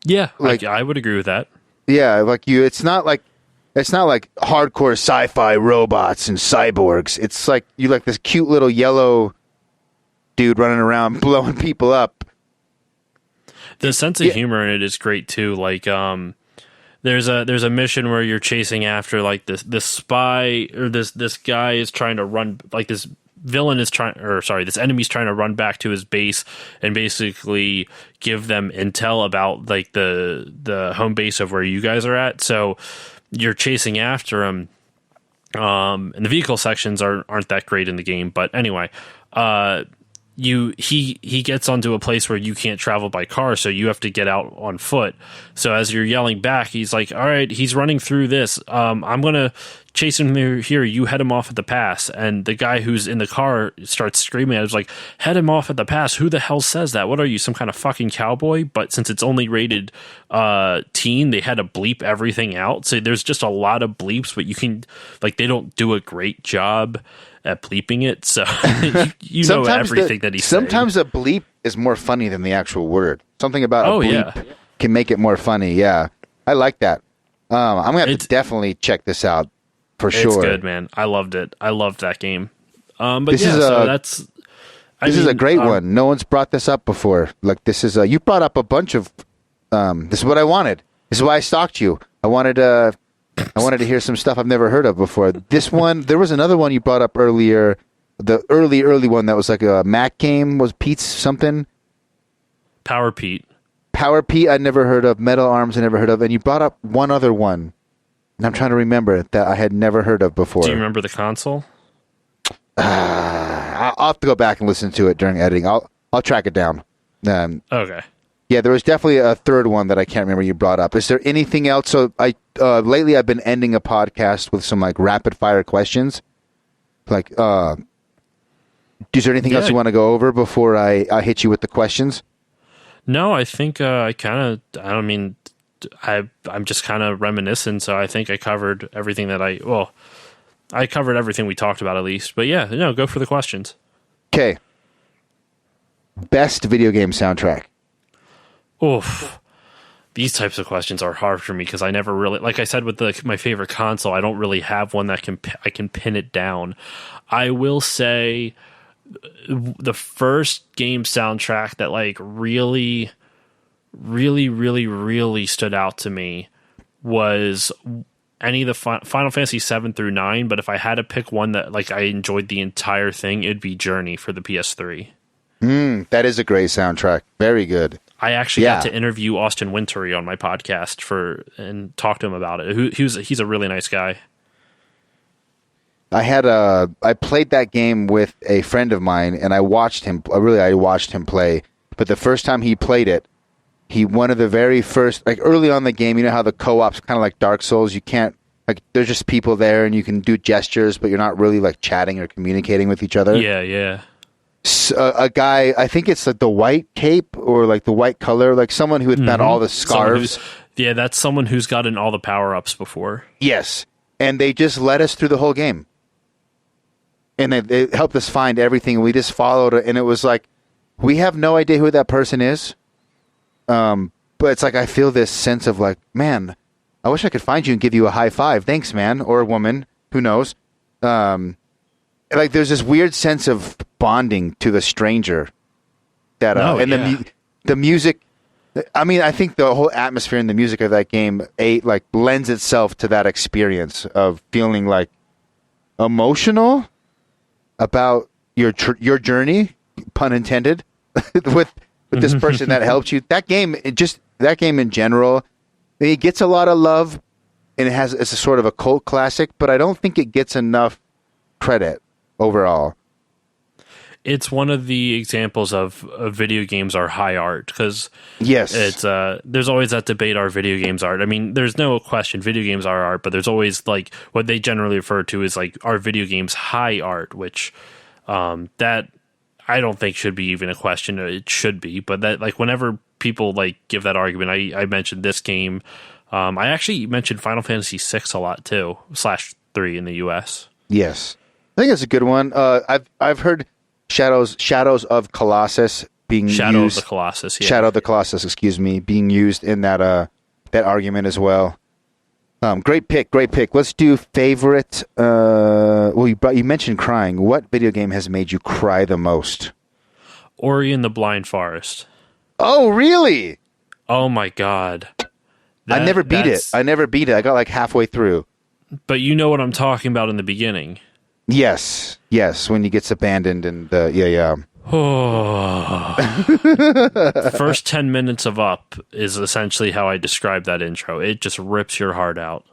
Yeah, like- I would agree with that. Yeah, like it's not like hardcore sci-fi robots and cyborgs. It's like you like this cute little yellow dude running around blowing people up. The sense of humor in it is great too. Like there's a mission where you're chasing after like this spy, or this guy is trying to run, like this enemy's trying to run back to his base and basically give them intel about like the home base of where you guys are at. So you're chasing after him. And the vehicle sections aren't that great in the game, but anyway, he gets onto a place where you can't travel by car, so you have to get out on foot. So as you're yelling back, he's like, all right, he's running through this. I'm going to chase him here. You head him off at the pass. And the guy who's in the car starts screaming at him, like, head him off at the pass. Who the hell says that? What are you, some kind of fucking cowboy? But since it's only rated teen, they had to bleep everything out. So there's just a lot of bleeps, but you can, like, they don't do a great job at bleeping it, so you know everything that he's saying. Sometimes a bleep is more funny than the actual word. Something about a bleep yeah. can make it more funny. Yeah, I like that. I'm gonna have to definitely check this out for sure. It's good, man. I loved it. I loved that game. But this is a great one. No one's brought this up before. Like this is you brought up a bunch of. This is what I wanted. This is why I stalked you. I wanted to hear some stuff I've never heard of before. This one, there was another one you brought up earlier. The early one that was like a Mac game, was Pete's something? Power Pete. Power Pete I'd never heard of. Metal Arms I never heard of. And you brought up one other one. And I'm trying to remember that I had never heard of before. Do you remember the console? I'll have to go back and listen to it during editing. I'll track it down. Okay. Yeah, there was definitely a third one that I can't remember you brought up. Is there anything else? So lately I've been ending a podcast with some like rapid fire questions. Like, is there anything else you want to go over before I hit you with the questions? No, I think I'm just kind of reminiscing, so I think I covered everything I covered everything we talked about at least. But yeah, no, go for the questions. Okay. Best video game soundtrack. Oof. These types of questions are hard for me because I never really, like I said with my favorite console, I don't really have one that I can pin it down. I will say the first game soundtrack that like really, really, really, really stood out to me was any of the Final Fantasy 7 through 9, but if I had to pick one that like I enjoyed the entire thing, it'd be Journey for the PS3. That is a great soundtrack. Very good. I actually got to interview Austin Wintory on my podcast and talk to him about it. He's a really nice guy. I played that game with a friend of mine, and I watched him. I watched him play. But the first time he played it, one of the very first, like early on in the game, you know how the co-op's kind of like Dark Souls. You can't, like, there's just people there, and you can do gestures, but you're not really like chatting or communicating with each other. Yeah, yeah. A guy, I think it's like the white cape or like the white color, like someone who had found all the scarves. That's someone who's gotten all the power-ups before. Yes. And they just led us through the whole game. And they helped us find everything. We just followed it. And it was like, we have no idea who that person is. but it's like I feel this sense of like, man, I wish I could find you and give you a high five. Thanks, man, or a woman, who knows? Like there's this weird sense of bonding to the stranger that the music. I mean, I think the whole atmosphere and the music of that game like lends itself to that experience of feeling like emotional about your journey, pun intended, with this person that helped you. That game in general, it gets a lot of love, and it's a sort of a cult classic, but I don't think it gets enough credit overall. It's one of the examples of video games are high art, because yes, it's there's always that debate: are video games art? I mean, there's no question video games are art, but there's always like what they generally refer to as like, are video games high art, which that I don't think should be even a question. It should be, but that like whenever people like give that argument, I mentioned this game. I actually mentioned Final Fantasy VI a lot too, /3 in the US. Yes, I think it's a good one. I've heard Shadows of Colossus being used. Shadow of the Colossus, yeah. Shadow of the Colossus, excuse me, being used in that argument as well. Great pick. Let's do favorite. Well, you mentioned crying. What video game has made you cry the most? Ori and the Blind Forest. Oh, really? Oh my god! I never beat it. I got like halfway through. But you know what I'm talking about in the beginning. Yes, when he gets abandoned and First 10 minutes of Up is essentially how I describe that intro. It just rips your heart out.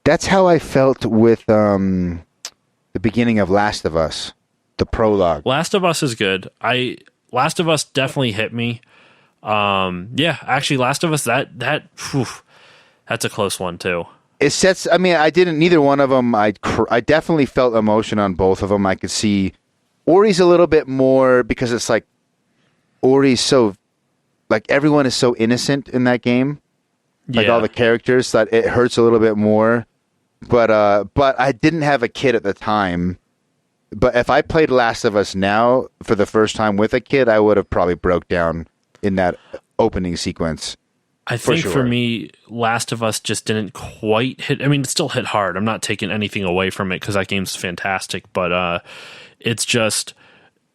That's how I felt with the beginning of Last of Us, the prologue. Last of Us is good. Last of Us definitely hit me. Actually, Last of Us, that's a close one too. It sets. I mean, neither one of them. I definitely felt emotion on both of them. I could see Ori's a little bit more because it's like Ori's so, like everyone is so innocent in that game, like all the characters, that it hurts a little bit more. But I didn't have a kid at the time. But if I played Last of Us now for the first time with a kid, I would have probably broke down in that opening sequence. I think for me, Last of Us just didn't quite hit. I mean, it still hit hard. I'm not taking anything away from it because that game's fantastic, but it's just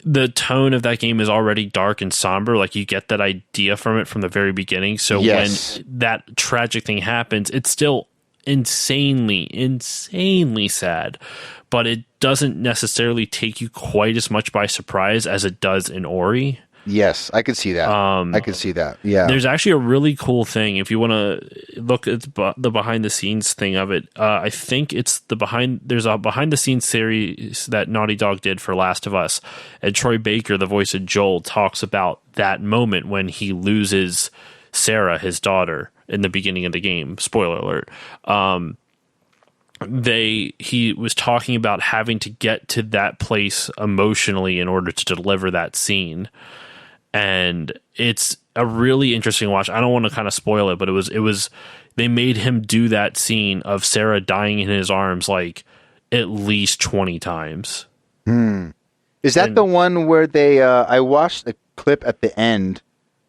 the tone of that game is already dark and somber. Like you get that idea from it from the very beginning. So when that tragic thing happens, it's still insanely sad, but it doesn't necessarily take you quite as much by surprise as it does in Ori. Yes, I could see that. I could see that. Yeah. There's actually a really cool thing. If you want to look at the behind the scenes thing of it, I think it's there's a behind the scenes series that Naughty Dog did for Last of Us. And Troy Baker, the voice of Joel, talks about that moment when he loses Sarah, his daughter, in the beginning of the game. Spoiler alert. He was talking about having to get to that place emotionally in order to deliver that scene. And it's a really interesting watch. I don't want to kind of spoil it, but it was they made him do that scene of Sarah dying in his arms like at least 20 times. Is that the one where they I watched a clip at the end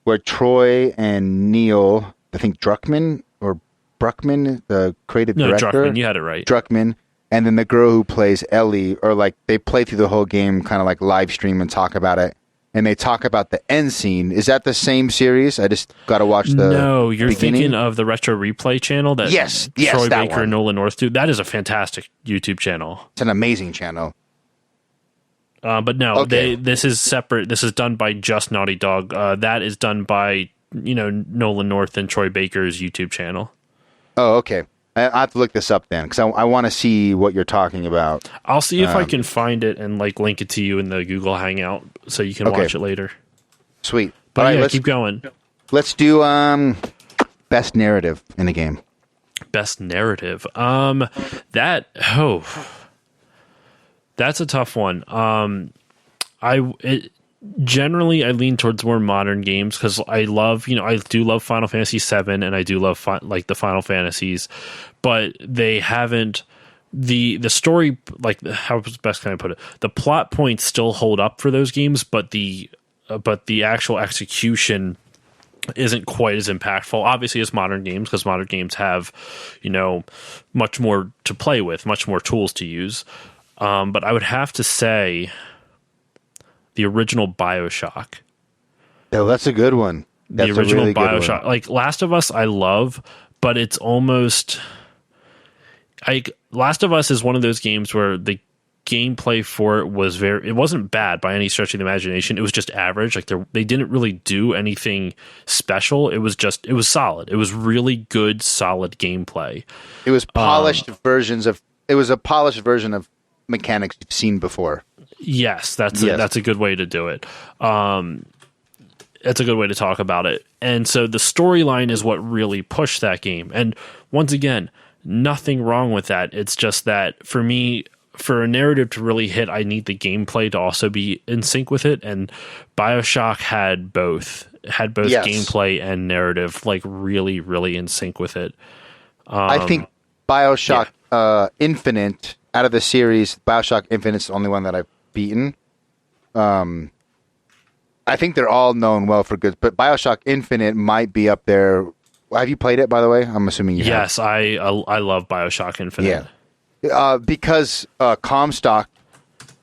where Troy and Neil, I think Druckmann, the creative director. Druckmann, you had it right. Druckmann, and then the girl who plays Ellie, or like they play through the whole game, kind of like live stream and talk about it. And they talk about the end scene. Is that the same series? I just got to watch the No, you're beginning? thinking of the Retro Replay channel that Troy Baker one. and Nolan North do. That is a fantastic YouTube channel. It's an amazing channel. But no, this is separate. This is done by just Naughty Dog. That is done by Nolan North and Troy Baker's YouTube channel. Oh, okay. I have to look this up then because I want to see what you're talking about. I'll see if I can find it and like link it to you in the Google Hangout so you can watch it later. Sweet. But all right, keep going. Let's do best narrative in a game. Best narrative. That's a tough one. Generally, I lean towards more modern games because I do love Final Fantasy VII and I do love the Final Fantasies, but they haven't the story, like how best can I put it? The plot points still hold up for those games, but the actual execution isn't quite as impactful, obviously, as modern games, because modern games have, much more to play with, much more tools to use. But I would have to say the original BioShock. Oh, that's a good one. That's the original a really BioShock. good one. Like Last of Us, I love, but it's almost like Last of Us is one of those games where the gameplay for it was it wasn't bad by any stretch of the imagination. It was just average. Like they didn't really do anything special. It was solid. It was really good, solid gameplay. It was polished it was a polished version of mechanics you've seen before. Yes, that's a good way to do it. That's a good way to talk about it. And so the storyline is what really pushed that game. And once again, nothing wrong with that. It's just that for me, for a narrative to really hit, I need the gameplay to also be in sync with it. And BioShock had both Yes. gameplay and narrative, like really, really in sync with it. I think BioShock Infinite, out of the series, BioShock Infinite is the only one that I've beaten. I think they're all known well for good, but BioShock Infinite might be up there. Have you played it, by the way? I'm assuming you have. Yes, I love BioShock Infinite. Yeah. Because Comstock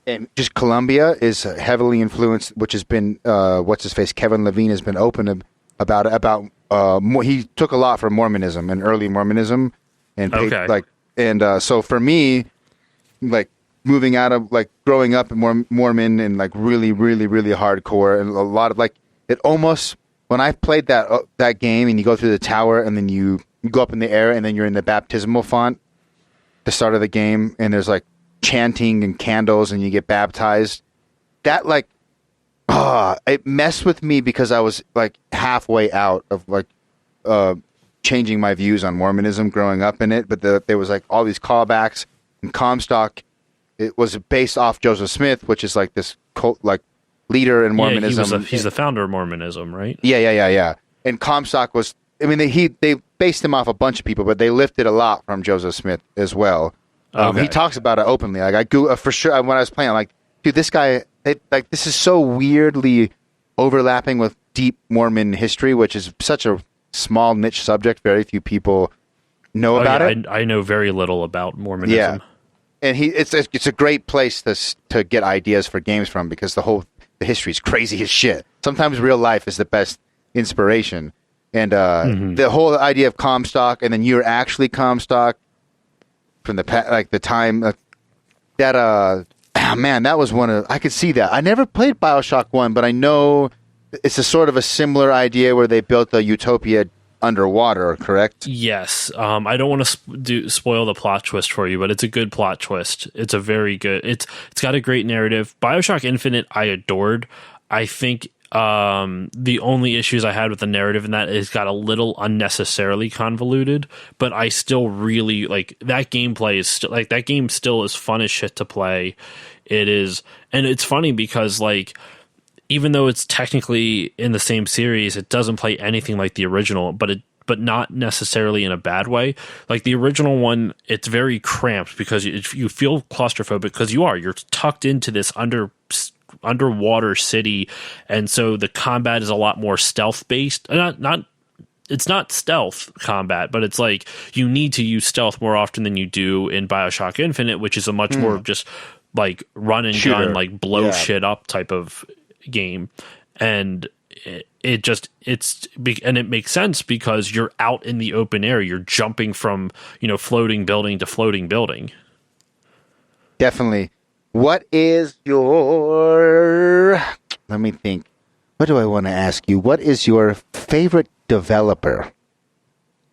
and just Columbia is heavily influenced, which has been what's-his-face, Kevin Levine has been open about it. He took a lot from Mormonism and early Mormonism. And so for me, like, moving out of, like, growing up in Mormon and, like, really, really, really hardcore, and a lot of, like, it almost, when I played that game and you go through the tower and then you go up in the air and then you're in the baptismal font, the start of the game, and there's, like, chanting and candles and you get baptized, that, like, it messed with me because I was, like, halfway out of, like, changing my views on Mormonism growing up in it, but there was, like, all these callbacks, and Comstock, it was based off Joseph Smith, which is like this cult, like, leader in Mormonism. He's the founder of Mormonism, right? Yeah. And Comstock was, I mean, they based him off a bunch of people, but they lifted a lot from Joseph Smith as well. Okay. He talks about it openly. Like, I go for sure when I was playing, I'm like, dude, this guy, this is so weirdly overlapping with deep Mormon history, which is such a small niche subject. Very few people know about it. I know very little about Mormonism. Yeah. And it's a great place to get ideas for games from, because the history is crazy as shit. Sometimes real life is the best inspiration, and the whole idea of Comstock, and then you're actually Comstock from the time that man, that was one of, I could see that. I never played BioShock 1, but I know it's a sort of a similar idea where they built a utopia underwater, correct? Yes. I don't want to spoil the plot twist for you, but it's a good plot twist. It's a very good. It's got a great narrative. BioShock Infinite, I adored. I think the only issues I had with the narrative in that is got a little unnecessarily convoluted, but I still really like that gameplay. Is still like that game still is fun as shit to play. It is, and it's funny because, like, even though it's technically in the same series, it doesn't play anything like the original, but not necessarily in a bad way. Like the original one, it's very cramped because you feel claustrophobic because you're tucked into this underwater city, and so the combat is a lot more stealth based. It's not stealth combat, but it's like you need to use stealth more often than you do in BioShock Infinite, which is a much more just like run and gun, like blow shit up type of game. And it makes sense because you're out in the open air, you're jumping from floating building to floating building. Definitely. What is your, let me think, what do I want to ask you? What is your favorite developer?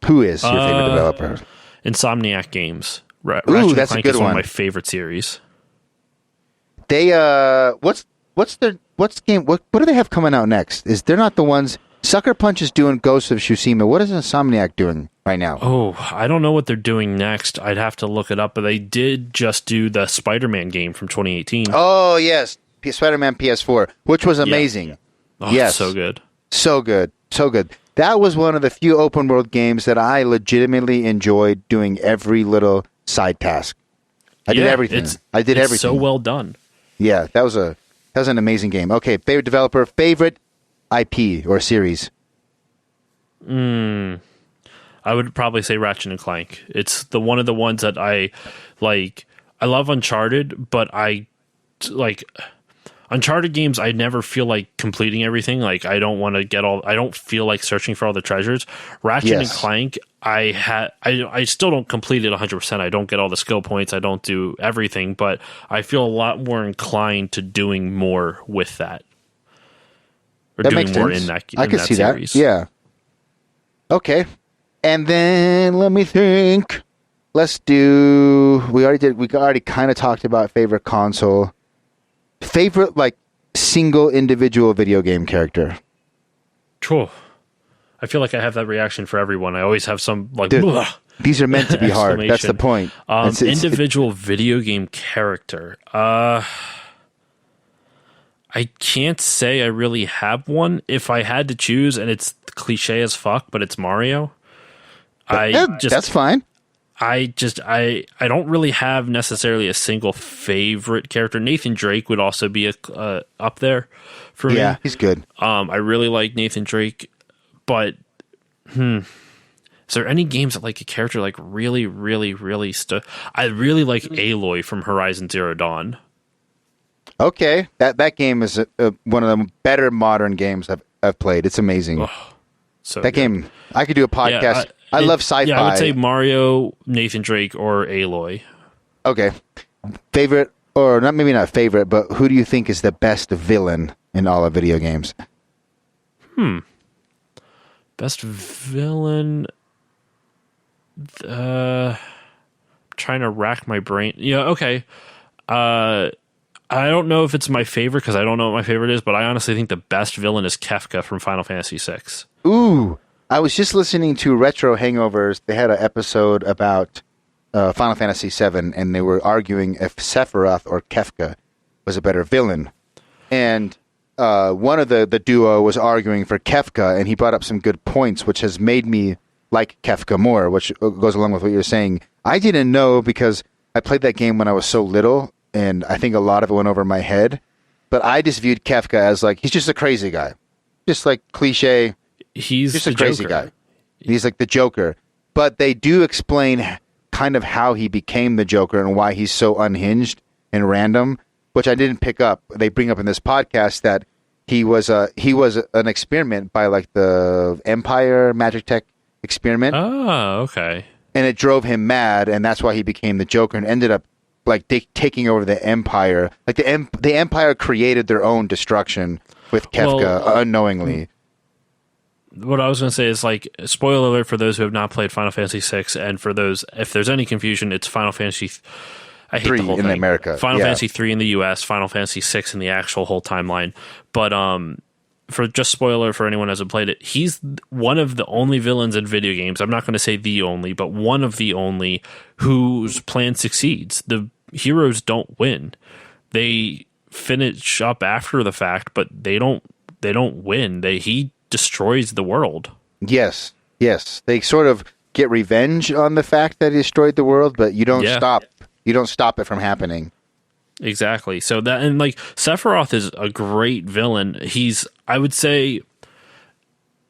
Who is your favorite developer? Insomniac Games. Ooh, that's a good one one. of my favorite series. They what's game? What do they have coming out next? They're not the ones. Sucker Punch is doing Ghost of Tsushima. What is Insomniac doing right now? Oh, I don't know what they're doing next. I'd have to look it up, but they did just do the Spider-Man game from 2018. Oh, yes. Spider-Man PS4, which was amazing. Yeah. Oh, yes. So good. So good. So good. That was one of the few open world games that I legitimately enjoyed doing every little side task. I did everything. It's so well done. Yeah, that was an amazing game. Okay, favorite developer, favorite IP or series. I would probably say Ratchet and Clank. It's one of the ones that I like. I love Uncharted, but I like Uncharted games. I never feel like completing everything. Like I don't want to get all. I don't feel like searching for all the treasures. Ratchet and Clank. I still don't complete it 100%. I don't get all the skill points. I don't do everything, but I feel a lot more inclined to doing more with that. Or that doing makes more sense. in that. I can that see series. that. Yeah. Okay. And then let me think. Let's do. We already kind of talked about favorite console. Favorite like single individual video game character. Cool. I feel like I have that reaction for everyone. I always have some like. Dude, these are meant to be hard. That's the point. Individual video game character. I can't say I really have one. If I had to choose, and it's cliche as fuck, but it's Mario. That's fine. I don't really have necessarily a single favorite character. Nathan Drake would also be up there for me. Yeah, he's good. I really like Nathan Drake, but is there any games that like a character like really, really, really I really like Aloy from Horizon Zero Dawn. Okay, that game is one of the better modern games I've played. It's amazing. Oh, so that game, I could do a podcast. Yeah, I love sci-fi. Yeah, I would say Mario, Nathan Drake, or Aloy. Okay. Favorite, or maybe not favorite, but who do you think is the best villain in all of video games? Best villain? Trying to rack my brain. Yeah, okay. I don't know if it's my favorite because I don't know what my favorite is, but I honestly think the best villain is Kefka from Final Fantasy VI. Ooh. I was just listening to Retro Hangovers. They had an episode about Final Fantasy VII, and they were arguing if Sephiroth or Kefka was a better villain. And one of the duo was arguing for Kefka, and he brought up some good points, which has made me like Kefka more, which goes along with what you're saying. I didn't know because I played that game when I was so little, and I think a lot of it went over my head. But I just viewed Kefka as like, he's just a crazy guy. Just like cliche. He's just a crazy Joker. guy. He's like the Joker. But they do explain kind of how he became the Joker and why he's so unhinged and random, which I didn't pick up. They bring up in this podcast that he was an experiment by like the Empire Magic Tech experiment. Oh, okay. And it drove him mad, and that's why he became the Joker and ended up like taking over the Empire. Like the Empire created their own destruction with Kefka unknowingly. What I was going to say is, like, spoiler alert for those who have not played Final Fantasy VI, and for those, if there's any confusion, it's Final Fantasy. I hate the whole thing. in America. Final Fantasy 3 in the US, Final Fantasy 6 in the actual whole timeline. But for just spoiler for anyone who hasn't played it, he's one of the only villains in video games. I'm not going to say the only, but one of the only whose plan succeeds. The heroes don't win. They finish up after the fact, but they don't win. He destroys the world. Yes. They sort of get revenge on the fact that he destroyed the world, but you don't stop. You don't stop it from happening. Exactly. So that, and like Sephiroth is a great villain. I would say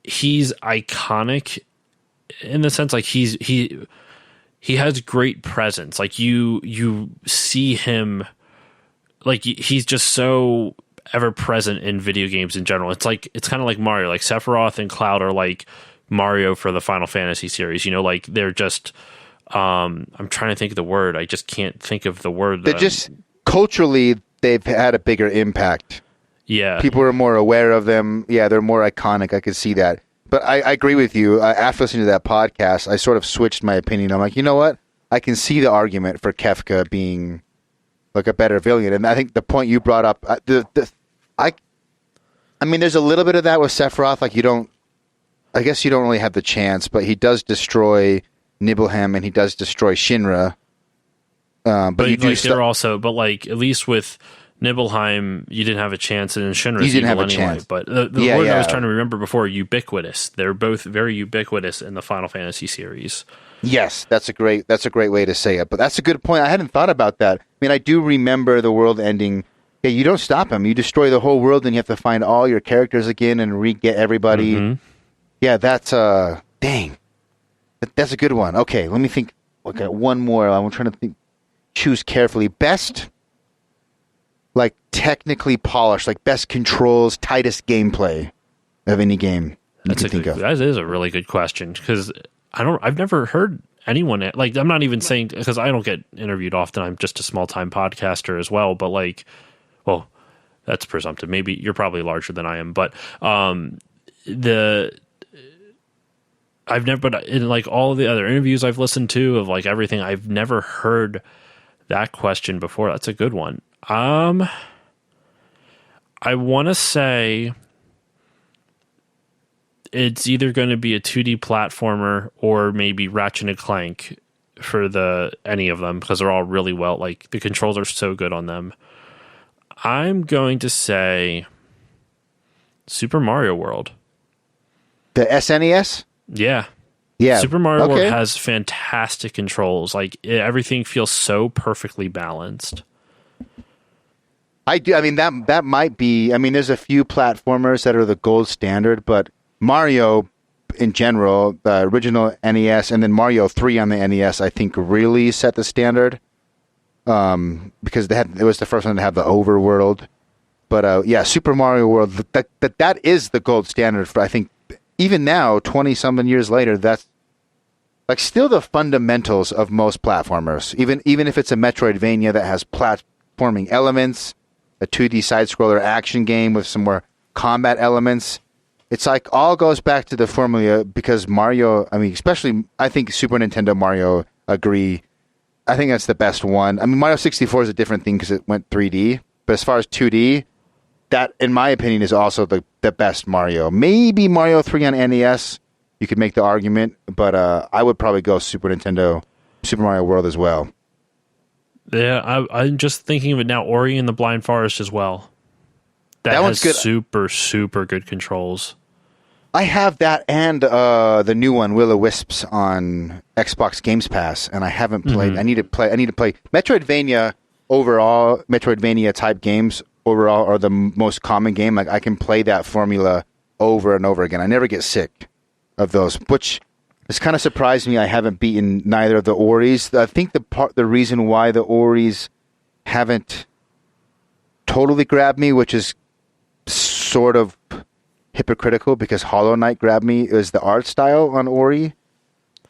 he's iconic in the sense like he has great presence. Like you see him, like he's just so ever present in video games in general. It's kind of like Mario. Like Sephiroth and Cloud are like Mario for the Final Fantasy series. You know, like they're just. I'm trying to think of the word. I just can't think of the word. They're just culturally, they've had a bigger impact. Yeah, people are more aware of them. Yeah, they're more iconic. I could see that. But I agree with you. After listening to that podcast, I sort of switched my opinion. I'm like, you know what? I can see the argument for Kefka being like a better villain. And I think the point you brought up, I mean, there's a little bit of that with Sephiroth. Like I guess you don't really have the chance, but he does destroy Nibelheim and he does destroy Shinra. But you do but like at least with Nibelheim, you didn't have a chance, and in Shinra, you didn't have a chance. But the word I was trying to remember before, ubiquitous. They're both very ubiquitous in the Final Fantasy series. Yes, that's a great way to say it. But that's a good point. I hadn't thought about that. I mean, I do remember the world ending. Yeah, you don't stop him. You destroy the whole world, and you have to find all your characters again and re-get everybody. Mm-hmm. Yeah, that's dang. That's a good one. Okay, let me think. Okay, one more. I'm trying to think. Choose carefully. Best, like technically polished, like best controls, tightest gameplay of any game you can think of. That is a really good question because I've never heard anyone like. I'm not even saying because I don't get interviewed often. I'm just a small time podcaster as well. But like, well, that's presumptive. Maybe you're probably larger than I am, but I've never, but in like all the other interviews I've listened to of like everything, I've never heard that question before. That's a good one. I want to say it's either going to be a 2D platformer or maybe Ratchet and Clank for any of them because they're all really well, like the controls are so good on them. I'm going to say Super Mario World. The SNES? Yeah. Yeah. Super Mario World has fantastic controls. Like everything feels so perfectly balanced. I do. I mean, that might be. I mean, there's a few platformers that are the gold standard, but Mario, in general, the original NES, and then Mario 3 on the NES, I think really set the standard. Because it was the first one to have the overworld. But yeah, Super Mario World. That is the gold standard for. I think even now, 20-something years later, that's like still the fundamentals of most platformers. Even if it's a Metroidvania that has platforming elements, a 2D side-scroller action game with some more combat elements, it's like all goes back to the formula because Mario, I mean, especially I think Super Nintendo Mario agree. I think that's the best one. I mean, Mario 64 is a different thing because it went 3D, but as far as 2D, that, in my opinion, is also the best Mario. Maybe Mario 3 on NES, you could make the argument, but I would probably go Super Nintendo, Super Mario World as well. Yeah, I'm just thinking of it now. Ori and the Blind Forest as well. That one's has good. Super, super good controls. I have that and the new one, Will-O-Wisps, on Xbox Games Pass, and I haven't played. Mm-hmm. I need to play Metroidvania overall. Metroidvania type games overall are the most common game. Like I can play that formula over and over again. I never get sick of those, which has kind of surprised me. I haven't beaten neither of the Oris. I think the reason why the Oris haven't totally grabbed me, which is sort of hypocritical because Hollow Knight grabbed me, is the art style on Ori.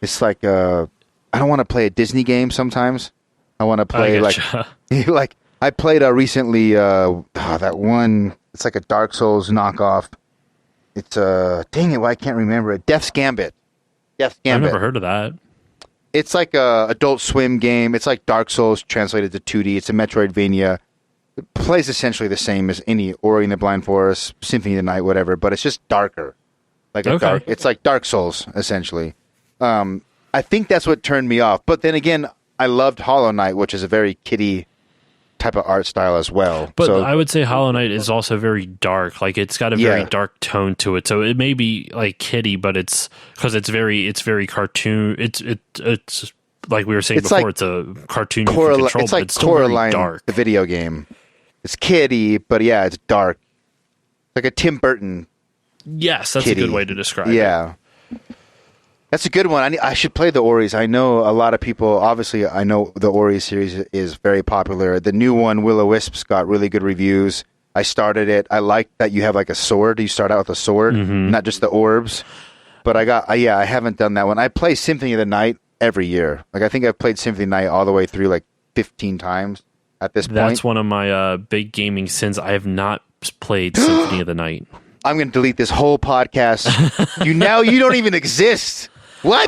It's like I don't want to play a Disney game sometimes. I want to play like I played recently that one. It's like a Dark Souls knockoff. It's dang it, why I can't remember it. Death's Gambit. I've never heard of that. It's like a Adult Swim game. It's like Dark Souls translated to 2D. It's a Metroidvania. It plays essentially the same as any Ori and the Blind Forest, Symphony of the Night, whatever, but it's just darker. Like it's like Dark Souls essentially. I think that's what turned me off. But then again, I loved Hollow Knight, which is a very kiddie type of art style as well. But I would say Hollow Knight is also very dark. Like it's got a very dark tone to it. So it may be like kiddie, but it's because it's very cartoon. It's like we were saying before. Like it's a cartoon you can control, it's like but it's still very dark. The video game. It's kiddie, but yeah, it's dark. Like a Tim Burton. Yes, that's kiddie. A good way to describe it. Yeah. That's a good one. I should play the Oris. I know a lot of people, obviously, I know the Ori series is very popular. The new one, Will-O-Wisps, got really good reviews. I started it. I like that you have like a sword. You start out with a sword, not just the orbs. But I haven't done that one. I play Symphony of the Night every year. Like I think I've played Symphony of the Night all the way through like 15 times at this point. That's one of my big gaming sins. I have not played Symphony of the Night. I'm going to delete this whole podcast. You don't even exist. What?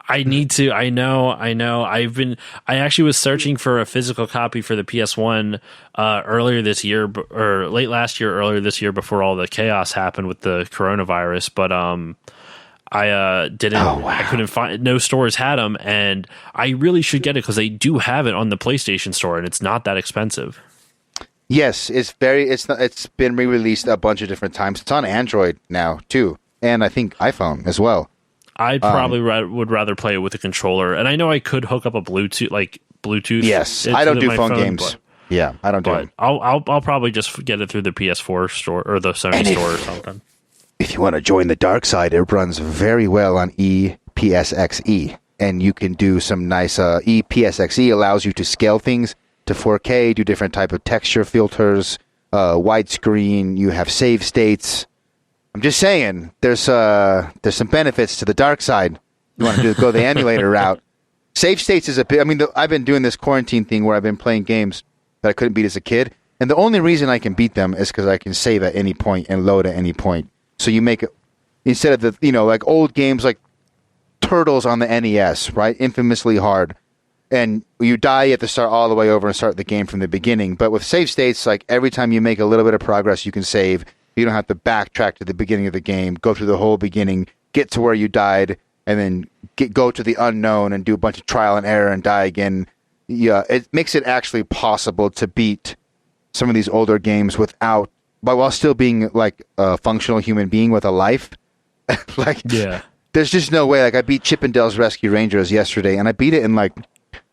I need to. I know. I actually was searching for a physical copy for the PS1 earlier this year, or late last year, earlier this year, before all the chaos happened with the coronavirus. But I didn't. Oh, wow. I couldn't find. No stores had them, and I really should get it because they do have it on the PlayStation Store, and it's not that expensive. Yes, it's been re-released a bunch of different times. It's on Android now too, and I think iPhone as well. I probably would rather play it with a controller, and I know I could hook up a Bluetooth. Yes, I don't do phone games. Yeah, I don't do it. I'll probably just get it through the PS4 store or the Sony store or something. if you want to join the dark side, it runs very well on EPSXE. And you can do some nice EPSXE allows you to scale things to 4K, do different type of texture filters, widescreen. You have save states. I'm just saying, there's some benefits to the dark side. You want to go the emulator route. Save states is a bit. I mean, I've been doing this quarantine thing where I've been playing games that I couldn't beat as a kid, and the only reason I can beat them is because I can save at any point and load at any point. So you make it instead of the like old games like Turtles on the NES, right? Infamously hard. And you die, you have to start all the way over and start the game from the beginning. But with save states, like every time you make a little bit of progress, you can save. You don't have to backtrack to the beginning of the game, go through the whole beginning, get to where you died, and then go to the unknown and do a bunch of trial and error and die again. Yeah, it makes it actually possible to beat some of these older games while still being like a functional human being with a life. Like, Yeah. There's just no way. Like, I beat Chippendale's Rescue Rangers yesterday, and I beat it in like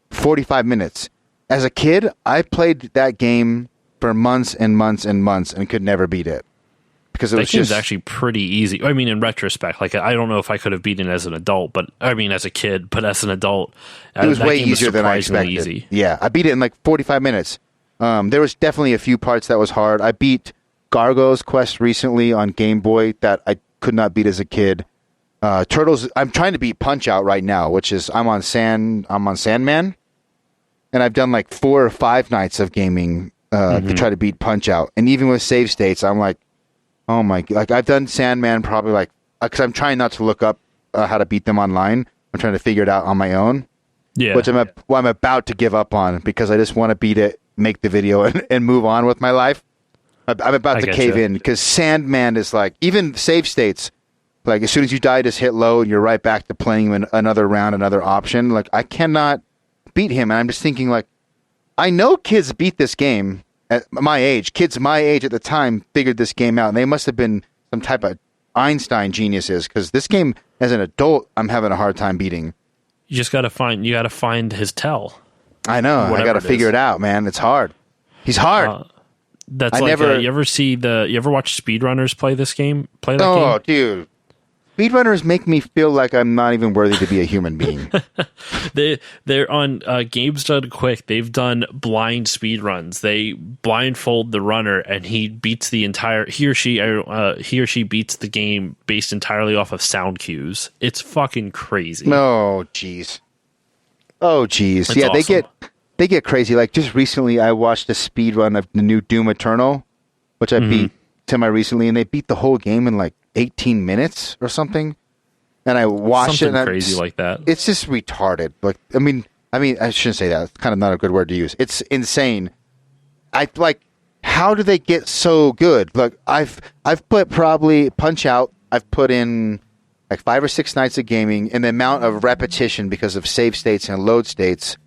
45 minutes. As a kid, I played that game for months and months and months and could never beat it because it was game's just actually pretty easy. I mean, in retrospect, like I don't know if I could have beaten it as an adult, but I mean, as a kid, but as an adult, it was that way game was easier than I surprisingly expected. easy. Yeah, I beat it in like 45 minutes. There was definitely a few parts that was hard. I beat Gargo's Quest recently on Game Boy that I could not beat as a kid. Turtles. I'm trying to beat Punch Out right now, which is I'm on Sandman, and I've done like 4 or 5 nights of gaming to try to beat Punch Out. And even with save states, I'm like, oh my! Like I've done Sandman probably like because I'm trying not to look up how to beat them online. I'm trying to figure it out on my own. Yeah, Which I'm about to give up on because I just want to beat it, make the video, and move on with my life. I'm about to cave in because Sandman is like even save states. Like, as soon as you die, just hit low, and you're right back to playing him another round, another option. Like, I cannot beat him. And I'm just thinking, like, I know kids beat this game at my age. Kids my age at the time figured this game out. And they must have been some type of Einstein geniuses. Because this game, as an adult, I'm having a hard time beating. you just gotta find his tell. I know. I got to figure it out, man. It's hard. He's hard. That's you ever watch speedrunners play this game? Play that game? Oh, dude. Speedrunners make me feel like I'm not even worthy to be a human being. They're on Games Done Quick. They've done blind speed runs. They blindfold the runner, and he or she beats the game based entirely off of sound cues. It's fucking crazy. Oh, jeez. It's Yeah, awesome. they get crazy. Like just recently, I watched a speed run of the new Doom Eternal, which I beat semi-recently, and they beat the whole game in like 18 minutes or something. And I watched something it. And crazy like that. It's just retarded. Like, I mean, I shouldn't say that. It's kind of not a good word to use. It's insane. How do they get so good? Like, I've put probably Punch Out. I've put in like 5 or 6 nights of gaming, and the amount of repetition because of save states and load states,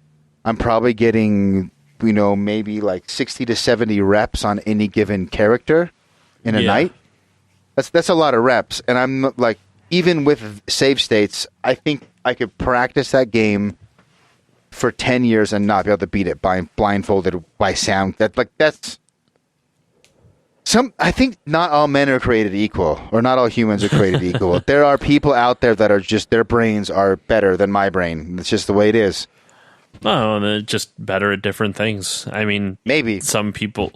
I'm probably getting, maybe like 60 to 70 reps on any given character in a night. That's a lot of reps, and I'm like, even with save states, I think I could practice that game for 10 years and not be able to beat it by blindfolded by sound. I think not all men are created equal, or not all humans are created equal. There are people out there that are just, their brains are better than my brain. It's just the way it is. No, they're just better at different things. I mean, Maybe. some people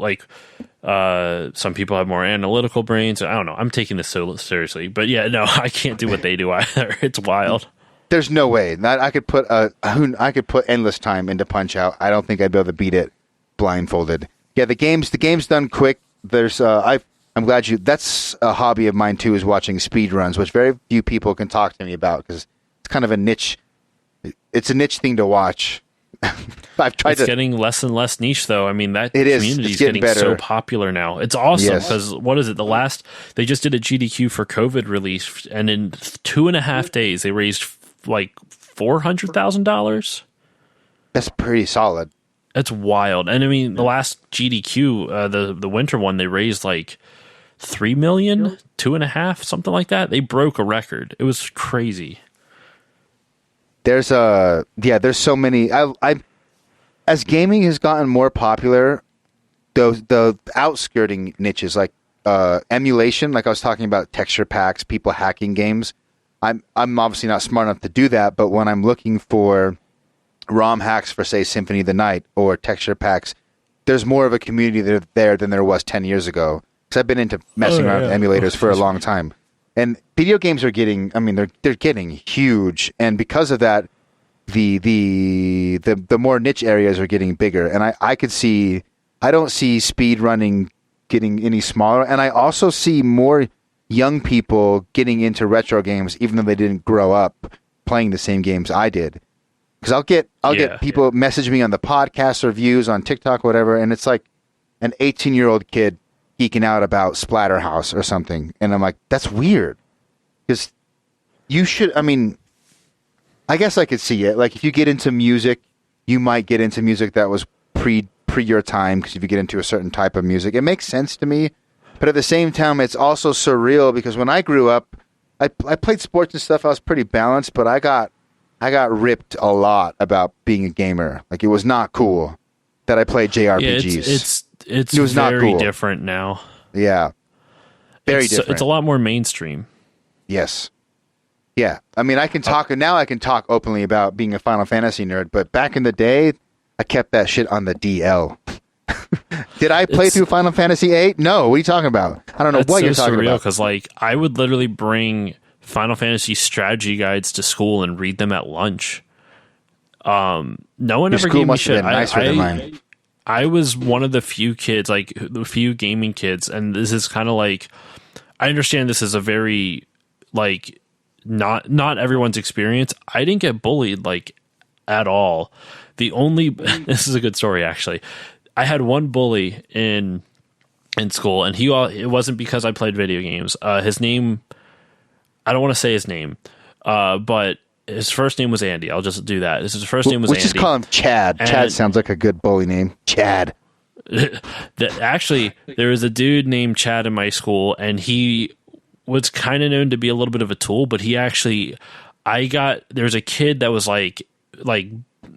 have more analytical brains. I don't know. I'm taking this so seriously, but yeah, no, I can't do what they do either. It's wild. There's no way that I could put endless time into Punch Out. I don't think I'd be able to beat it blindfolded. Yeah, the game's done quick. There's I'm glad that's a hobby of mine too, is watching speed runs, which very few people can talk to me about because it's kind of a niche. It's a niche thing to watch. It's getting less and less niche, though. I mean, that community is getting better. So popular now. It's awesome because what is it? They just did a GDQ for COVID release, and in 2.5 days, they raised like $400,000. That's pretty solid. That's wild. And I mean, the last GDQ, the winter one, they raised like 3 million, 2.5, something like that. They broke a record. It was crazy. There's so many. As gaming has gotten more popular, the outskirting niches like emulation, like I was talking about texture packs, people hacking games. I'm obviously not smart enough to do that, but when I'm looking for ROM hacks for, say, Symphony of the Night or texture packs, there's more of a community there than there was 10 years ago. Because I've been into messing around with emulators for a long time. And video games are getting, I mean, they're getting huge. And because of that, the more niche areas are getting bigger. And I don't see speed running getting any smaller. And I also see more young people getting into retro games, even though they didn't grow up playing the same games I did. Because I'll get people message me on the podcast reviews on TikTok, whatever, and it's like an 18-year-old kid geeking out about Splatterhouse or something, and I'm like, that's weird. Because you should, I mean, I guess I could see it. Like, if you get into music, you might get into music that was pre your time, because if you get into a certain type of music, it makes sense to me. But at the same time, it's also surreal, because when I grew up, I played sports and stuff. I was pretty balanced, but I got ripped a lot about being a gamer. Like, it was not cool that I played JRPGs. Yeah, it was very not cool. Different now. Yeah. Very different. It's a lot more mainstream. Yes. Yeah. I mean, I can talk openly about being a Final Fantasy nerd, but back in the day, I kept that shit on the DL. Did I play through Final Fantasy VIII? No. What are you talking about? I don't know what you're talking about. Because, like, I would literally bring Final Fantasy strategy guides to school and read them at lunch. No one Your ever school gave me must have shit. been nicer than mine. I was one of the few kids, like the few gaming kids, and this is kind of like, I understand this is a very, like, not everyone's experience. I didn't get bullied, like, at all. This is a good story, actually. I had one bully in school, and it wasn't because I played video games. His name, I don't want to say his name, but his first name was Andy. I'll just do that. His first name was Andy. Let's just call him Chad. And Chad sounds like a good bully name. Chad. Actually, there was a dude named Chad in my school, and he was kind of known to be a little bit of a tool, but there was a kid that was like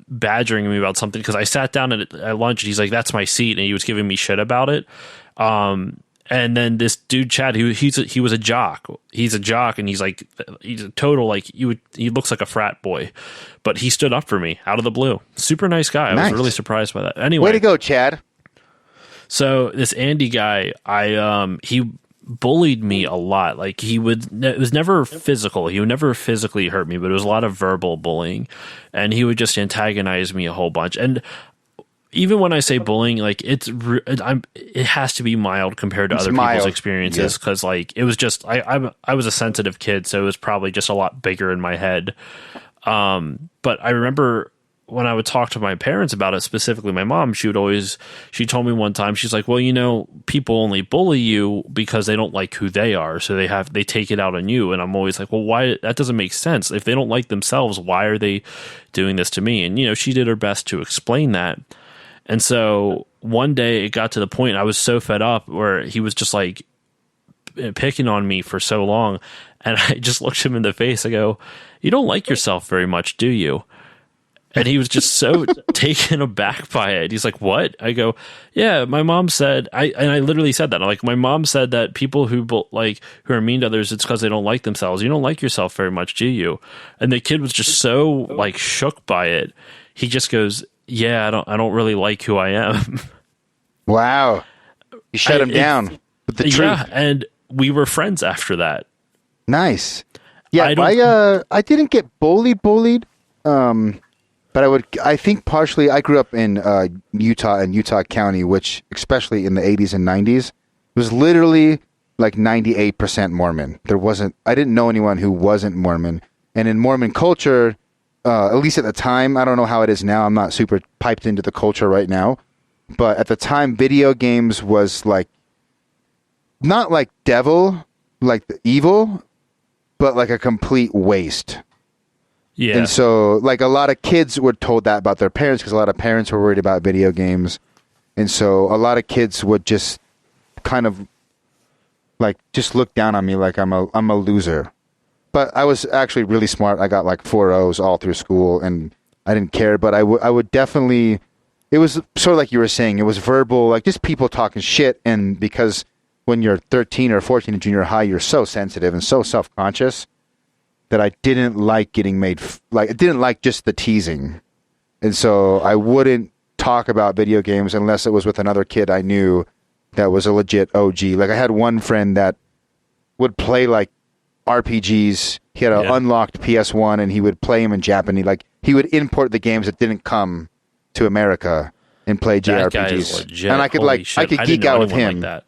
badgering me about something, because I sat down at lunch and he's like, that's my seat, and he was giving me shit about it. And then this dude Chad, he was a jock. He's a jock, and he's a total, like, he looks like a frat boy, but he stood up for me out of the blue. Super nice guy. Nice. I was really surprised by that. Anyway, way to go, Chad. So this Andy guy, he bullied me a lot. Like, it was never physical. He would never physically hurt me, but it was a lot of verbal bullying, and he would just antagonize me a whole bunch. And even when I say bullying, like, it has to be mild compared to other people's experiences, because like, it was just I was a sensitive kid, so it was probably just a lot bigger in my head. But I remember when I would talk to my parents about it, specifically my mom, she told me one time, she's like, well, you know, people only bully you because they don't like who they are, so they take it out on you. And I'm always like, well, why? That doesn't make sense. If they don't like themselves, why are they doing this to me? And, you know, she did her best to explain that. And so one day it got to the point I was so fed up where he was just like picking on me for so long. And I just looked him in the face. I go, you don't like yourself very much, do you? And he was just so taken aback by it. He's like, what? I go, yeah, my mom said, and I literally said that. Like, my mom said that people who are mean to others, it's because they don't like themselves. You don't like yourself very much, do you? And the kid was just so, like, shook by it. He just goes, yeah, I don't really like who I am. Wow. You shut him down with the truth. Yeah, and we were friends after that. Nice. Yeah, I didn't get bullied. But I think partially I grew up in Utah and Utah County, which especially in the 80s and 90s was literally like 98% Mormon. I didn't know anyone who wasn't Mormon. And in Mormon culture, at least at the time, I don't know how it is now. I'm not super piped into the culture right now. But at the time, video games was like, not like devil, like the evil, but like a complete waste. Yeah. And so, like, a lot of kids were told that about their parents, because a lot of parents were worried about video games. And so a lot of kids would just kind of, like, just look down on me like I'm a loser. But I was actually really smart. I got, like, 4.0s all through school, and I didn't care. But I would definitely, it was sort of like you were saying, it was verbal, like, just people talking shit. And because when you're 13 or 14 in junior high, you're so sensitive and so self-conscious that I didn't like getting made, I didn't like just the teasing. And so I wouldn't talk about video games unless it was with another kid I knew that was a legit OG. Like I had one friend that would play like RPGs. He had an unlocked PS1 and he would play them in Japanese. Like he would import the games that didn't come to America and play JRPGs. That guy is legit. And I could I could geek out with him. Like that.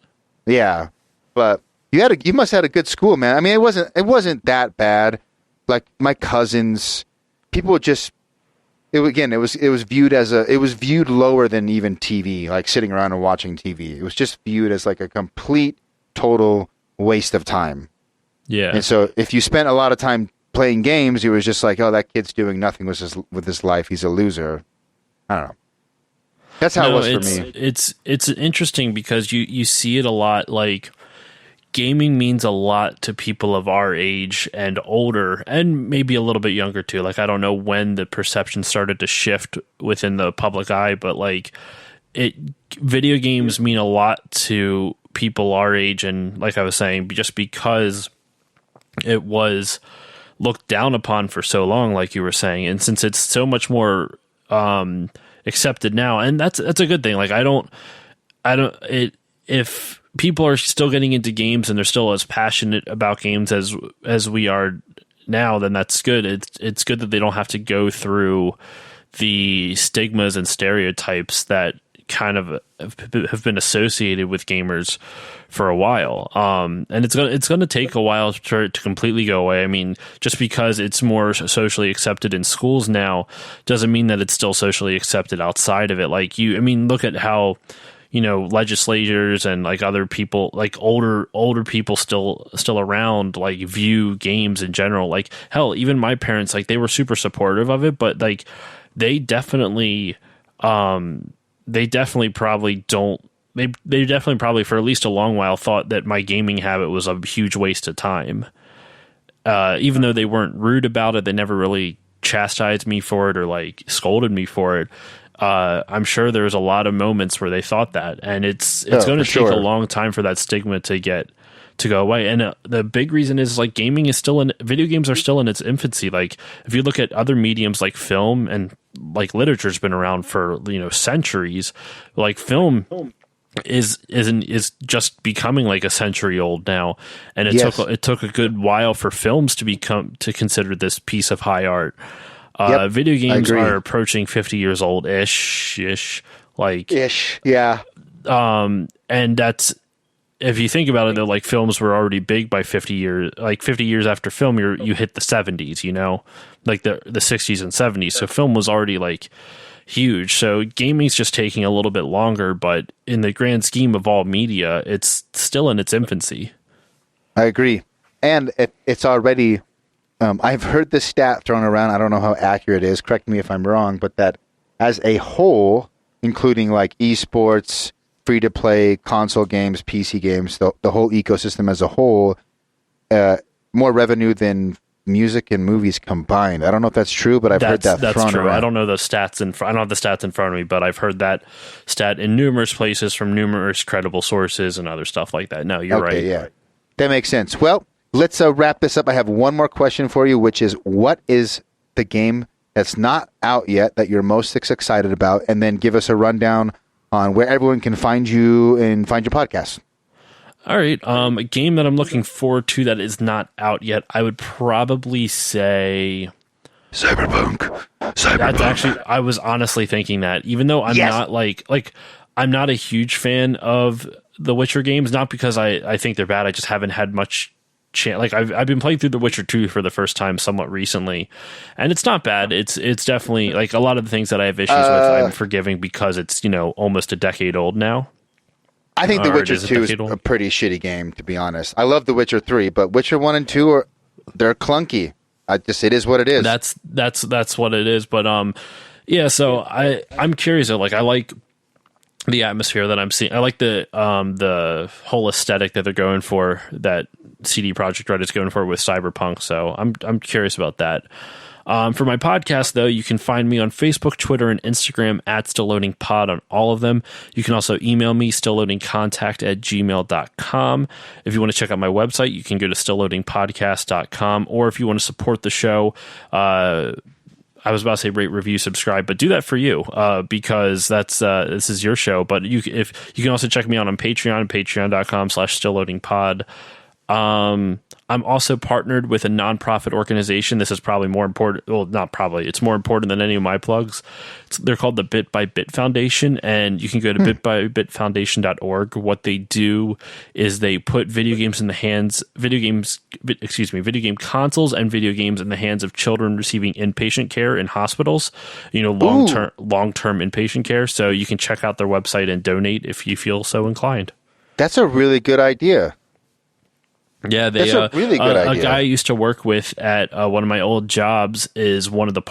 Yeah. But you must have had a good school, man. I mean, it wasn't that bad. Like my cousins, people just it was viewed lower than even TV, like sitting around and watching TV. It was just viewed as like a complete total waste of time. Yeah. And so if you spent a lot of time playing games, it was just like, oh, that kid's doing nothing with his life. He's a loser. I don't know. That's how it was for me. It's interesting because you see it a lot. Like gaming means a lot to people of our age and older, and maybe a little bit younger too. Like I don't know when the perception started to shift within the public eye, but like video games mean a lot to people our age, and like I was saying, just because it was looked down upon for so long, like you were saying, and since it's so much more accepted now, and that's a good thing. Like if people are still getting into games and they're still as passionate about games as we are now, then that's good. It's good that they don't have to go through the stigmas and stereotypes that kind of have been associated with gamers for a while. And it's going to take a while to completely go away. I mean, just because it's more socially accepted in schools now doesn't mean that it's still socially accepted outside of it. Like look at how, legislators and like other people, like older people still around, like view games in general. Like hell, even my parents, like they were super supportive of it, but like they definitely probably for at least a long while thought that my gaming habit was a huge waste of time. Even though they weren't rude about it, they never really chastised me for it or like scolded me for it. I'm sure there's a lot of moments where they thought that, and it's going to take a long time for that stigma to go away. And the big reason is like video games are still in its infancy. Like if you look at other mediums like film, and like literature's been around for centuries, like film is just becoming like a century old now, and it took a good while for films to consider this piece of high art. Video games are approaching 50 years old ish, yeah. And that's, if you think about it, though, like films were already big by 50 years. Like 50 years after film, you hit the 70s, like the 60s and 70s. So film was already like huge. So gaming's just taking a little bit longer, but in the grand scheme of all media, it's still in its infancy. I agree, and it's already. I've heard this stat thrown around. I don't know how accurate it is. Correct me if I'm wrong, but that as a whole, including like esports, free-to-play, console games, PC games, the whole ecosystem as a whole, more revenue than music and movies combined. I don't know if that's true, but I've heard that thrown true. around. I don't know the stats I don't have the stats in front of me, but I've heard that stat in numerous places from numerous credible sources and other stuff like that. No, you're right. Yeah, that makes sense. Well, let's wrap this up. I have one more question for you, which is, what is the game that's not out yet that you're most excited about? And then give us a rundown on where everyone can find you and find your podcast. All right. A game that I'm looking forward to that is not out yet, I would probably say Cyberpunk. That's actually, I was honestly thinking that, even though I'm not I'm not a huge fan of the Witcher games, not because I think they're bad. I just haven't had much chance. Like I've been playing through The Witcher 2 for the first time somewhat recently, and it's not bad. It's definitely, like, a lot of the things that I have issues with, I'm forgiving because it's almost a decade old now. I think The Witcher 2 is a pretty shitty game, to be honest. I love The Witcher 3, but Witcher 1 and 2 they're clunky. It is what it is. That's what it is. But yeah. So I'm curious. Like, I like the atmosphere that I'm seeing. I like the whole aesthetic that they're going for, that CD Projekt Red is going for with Cyberpunk. So I'm curious about that. For my podcast, though, you can find me on Facebook, Twitter, and Instagram at StillLoadingPod on all of them. You can also email me, stillloadingcontact@gmail.com. If you want to check out my website, you can go to stillloadingpodcast.com. Or if you want to support the show, I was about to say rate, review, subscribe, but do that for you because that's this is your show. But you can also check me out on Patreon, patreon.com/stillloadingpod. I'm also partnered with a nonprofit organization. This is probably more important. Well, not probably. It's more important than any of my plugs. They're called the Bit by Bit Foundation, and you can go to bitbybitfoundation.org. What they do is they put video game consoles and video games in the hands of children receiving inpatient care in hospitals, long-term inpatient care. So you can check out their website and donate if you feel so inclined. That's a really good idea. Yeah, that's a really good idea. A guy I used to work with at one of my old jobs is one of the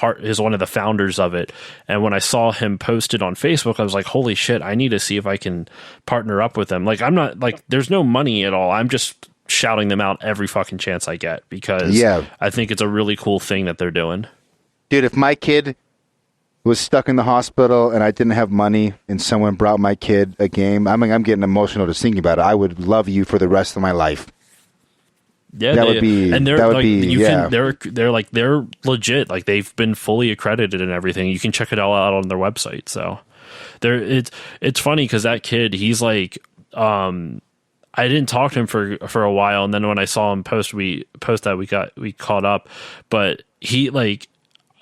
founders of it. And when I saw him posted on Facebook, I was like, "Holy shit! I need to see if I can partner up with them." Like, I'm not like there's no money at all. I'm just shouting them out every fucking chance I get because I think it's a really cool thing that they're doing. Dude, if my kid was stuck in the hospital and I didn't have money and someone brought my kid a game, I'm getting emotional just thinking about it. I would love you for the rest of my life. Yeah, they're legit. Like they've been fully accredited and everything. You can check it all out on their website. So it's funny because that kid, he's like, I didn't talk to him for a while, and then when I saw him post we caught up. But he like,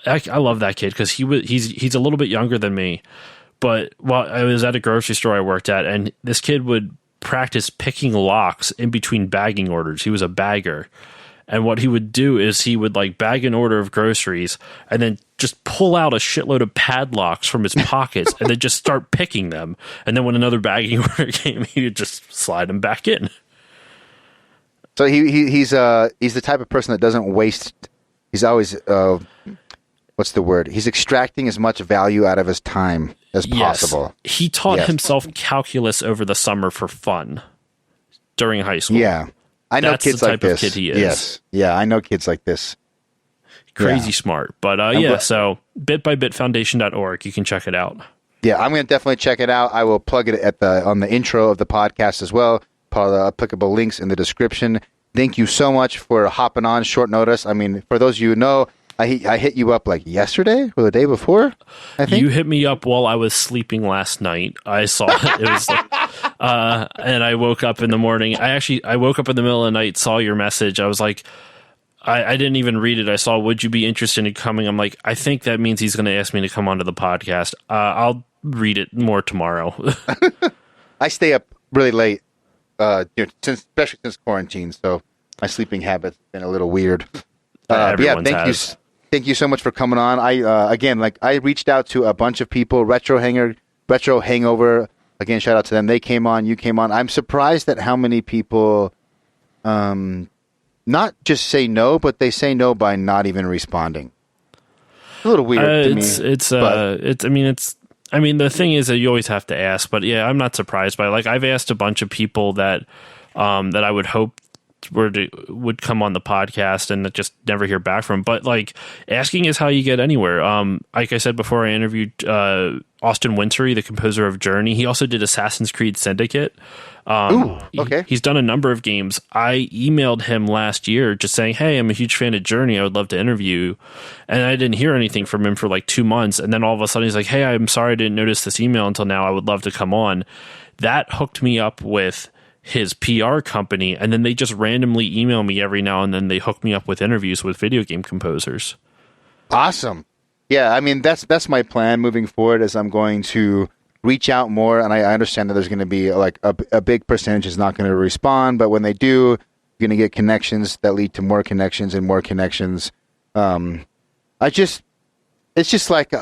I love that kid because he's a little bit younger than me. But while I was at a grocery store I worked at, and this kid would practice picking locks in between bagging orders. He was a bagger. And what he would do is he would like bag an order of groceries and then just pull out a shitload of padlocks from his pockets and then just start picking them. And then when another bagging order came, he would just slide them back in. So he's the type of person that doesn't waste. He's always what's the word? He's extracting as much value out of his time as possible. He taught himself calculus over the summer for fun during high school. Yeah. I know kids like this. That's the type of kid he is. Yes. Yeah, I know kids like this. Crazy smart. But so bitbybitfoundation.org, you can check it out. Yeah, I'm going to definitely check it out. I will plug it on the intro of the podcast as well. Put the applicable links in the description. Thank you so much for hopping on short notice. I mean, for those of you who know, I hit you up like yesterday or the day before, I think. You hit me up while I was sleeping last night. I saw it. It was like, and I woke up in the morning. I woke up in the middle of the night, saw your message. I was like, I didn't even read it. I saw, would you be interested in coming? I'm like, I think that means he's going to ask me to come onto the podcast. I'll read it more tomorrow. I stay up really late, especially since quarantine. So my sleeping habits have been a little weird. Thank you so much for coming on. I reached out to a bunch of people, Retro Hangover. Again, shout out to them. They came on, you came on. I'm surprised at how many people not just say no, but they say no by not even responding. A little weird to me. I mean, the thing is that you always have to ask, but yeah, I'm not surprised by it. Like I've asked a bunch of people that I would hope would come on the podcast and just never hear back from. But like asking is how you get anywhere. Like I said before, I interviewed Austin Wintory, the composer of Journey. He also did Assassin's Creed Syndicate. Okay. He's done a number of games. I emailed him last year just saying, hey, I'm a huge fan of Journey. I would love to interview you. And I didn't hear anything from him for like 2 months. And then all of a sudden he's like, hey, I'm sorry I didn't notice this email until now. I would love to come on. That hooked me up with his PR company, and then they just randomly email me every now and then. They hook me up with interviews with video game composers. Awesome. Yeah, I mean, that's my plan moving forward is I'm going to reach out more, and I understand that there's going to be like a big percentage is not going to respond, but when they do, you're going to get connections that lead to more connections and more connections. It's just like,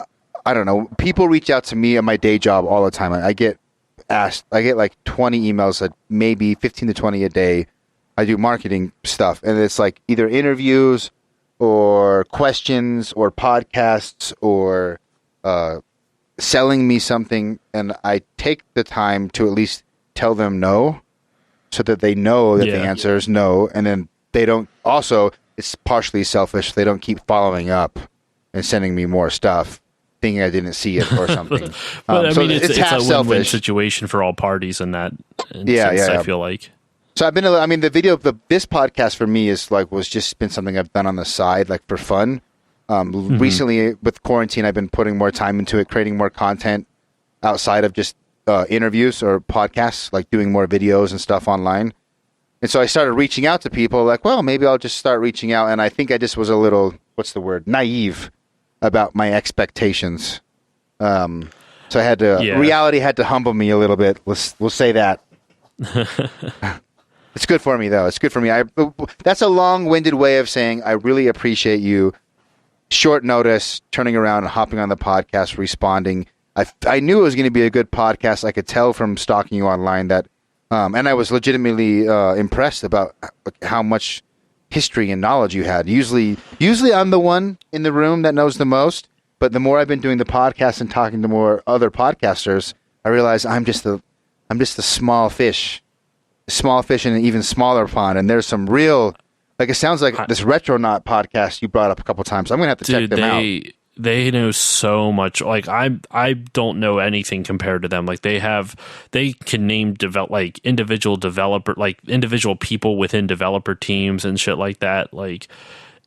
I don't know, people reach out to me at my day job all the time. I get like 20 emails, maybe 15 to 20 a day. I do marketing stuff, and it's like either interviews or questions or podcasts or selling me something, and I take the time to at least tell them no so that they know that the answer is no, and then they don't. Also, it's partially selfish. They don't keep following up and sending me more stuff, thinking I didn't see it or something. But so it's half a win-win selfish situation for all parties in that instance, Yeah. I feel like. So this podcast for me was just been something I've done on the side, like for fun. Recently with quarantine, I've been putting more time into it, creating more content outside of just interviews or podcasts, like doing more videos and stuff online. And so I started reaching out to people like, well, maybe I'll just start reaching out. And I think I just was a little, naive about my expectations. So I had to, reality had to humble me a little bit. We'll say that. It's good for me, though. It's good for me. That's a long-winded way of saying I really appreciate you. Short notice, turning around and hopping on the podcast, responding. I knew it was going to be a good podcast. I could tell from stalking you online that, and I was legitimately impressed about how much history and knowledge you had. Usually I'm the one in the room that knows the most, but the more I've been doing the podcast and talking to more other podcasters, I realize I'm just the small fish in an even smaller pond. And there's some real, it sounds like this Retronaut podcast you brought up a couple times. I'm going to have to check them out. They know so much. Like I don't know anything compared to them. Like they can name individual developer, like individual people within developer teams and shit like that. Like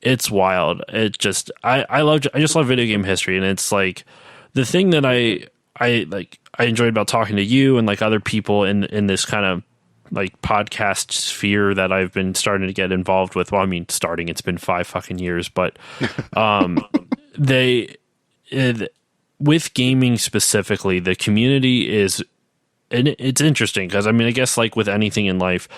it's wild. It just, I just love video game history. And it's like the thing that I enjoyed about talking to you and like other people in this kind of like podcast sphere that I've been starting to get involved with. Well, I mean, it's been 5 fucking years, but, with gaming specifically, the community is, and it's interesting because I mean, I guess like with anything in life,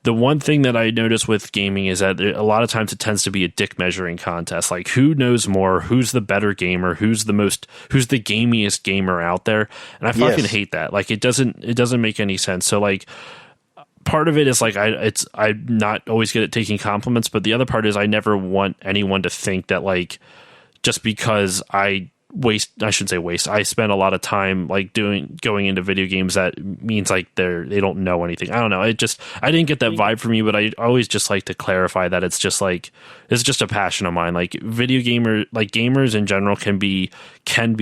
the one thing that I notice with gaming is that a lot of times it tends to be a dick measuring contest. Like who knows more, who's the better gamer, who's the gamiest gamer out there. And I fucking hate that. Like it doesn't make any sense. So like, part of it is like I'm not always good at taking compliments, but the other part is I never want anyone to think that like just because I spend a lot of time like going into video games that means like they don't know anything. I don't know. I didn't get that vibe from you, but I always just like to clarify that it's just a passion of mine. Like gamers in general can be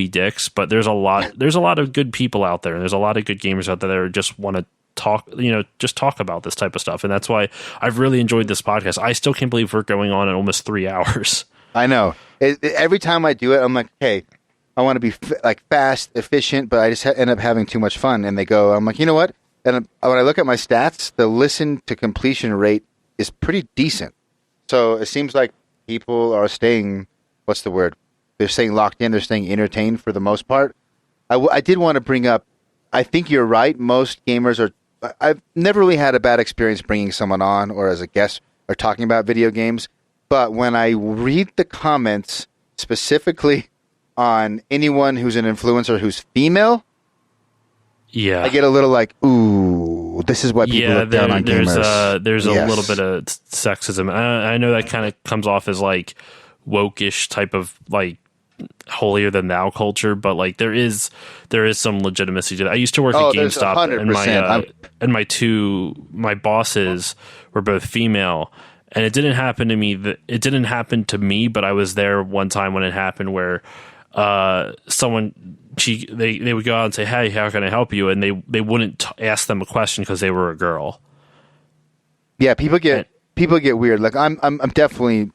dicks, but there's a lot of good people out there, and there's a lot of good gamers out there that just want to talk about this type of stuff. And that's why I've really enjoyed this podcast. I still can't believe we're going on in almost 3 hours. I know. Every time I do it, I'm like, hey, I want to be fast, efficient, but I just end up having too much fun. And I'm like, you know what? And when I look at my stats, the listen to completion rate is pretty decent. So it seems like people are staying, what's the word? They're staying locked in. They're staying entertained for the most part. I did want to bring up, I think you're right. Most gamers are, I've never really had a bad experience bringing someone on or as a guest or talking about video games. But when I read the comments specifically on anyone who's an influencer who's female, I get a little like, ooh, this is why people look down on gamers. There's a little bit of sexism. I know that kind of comes off as like woke-ish type of like holier than thou culture, but like there is some legitimacy to that. I used to work at GameStop, and my bosses were both female. And it didn't happen to me. But I was there one time when it happened, where they would go out and say, "Hey, how can I help you?" And they wouldn't ask them a question because they were a girl. Yeah, people get weird. Like I'm definitely.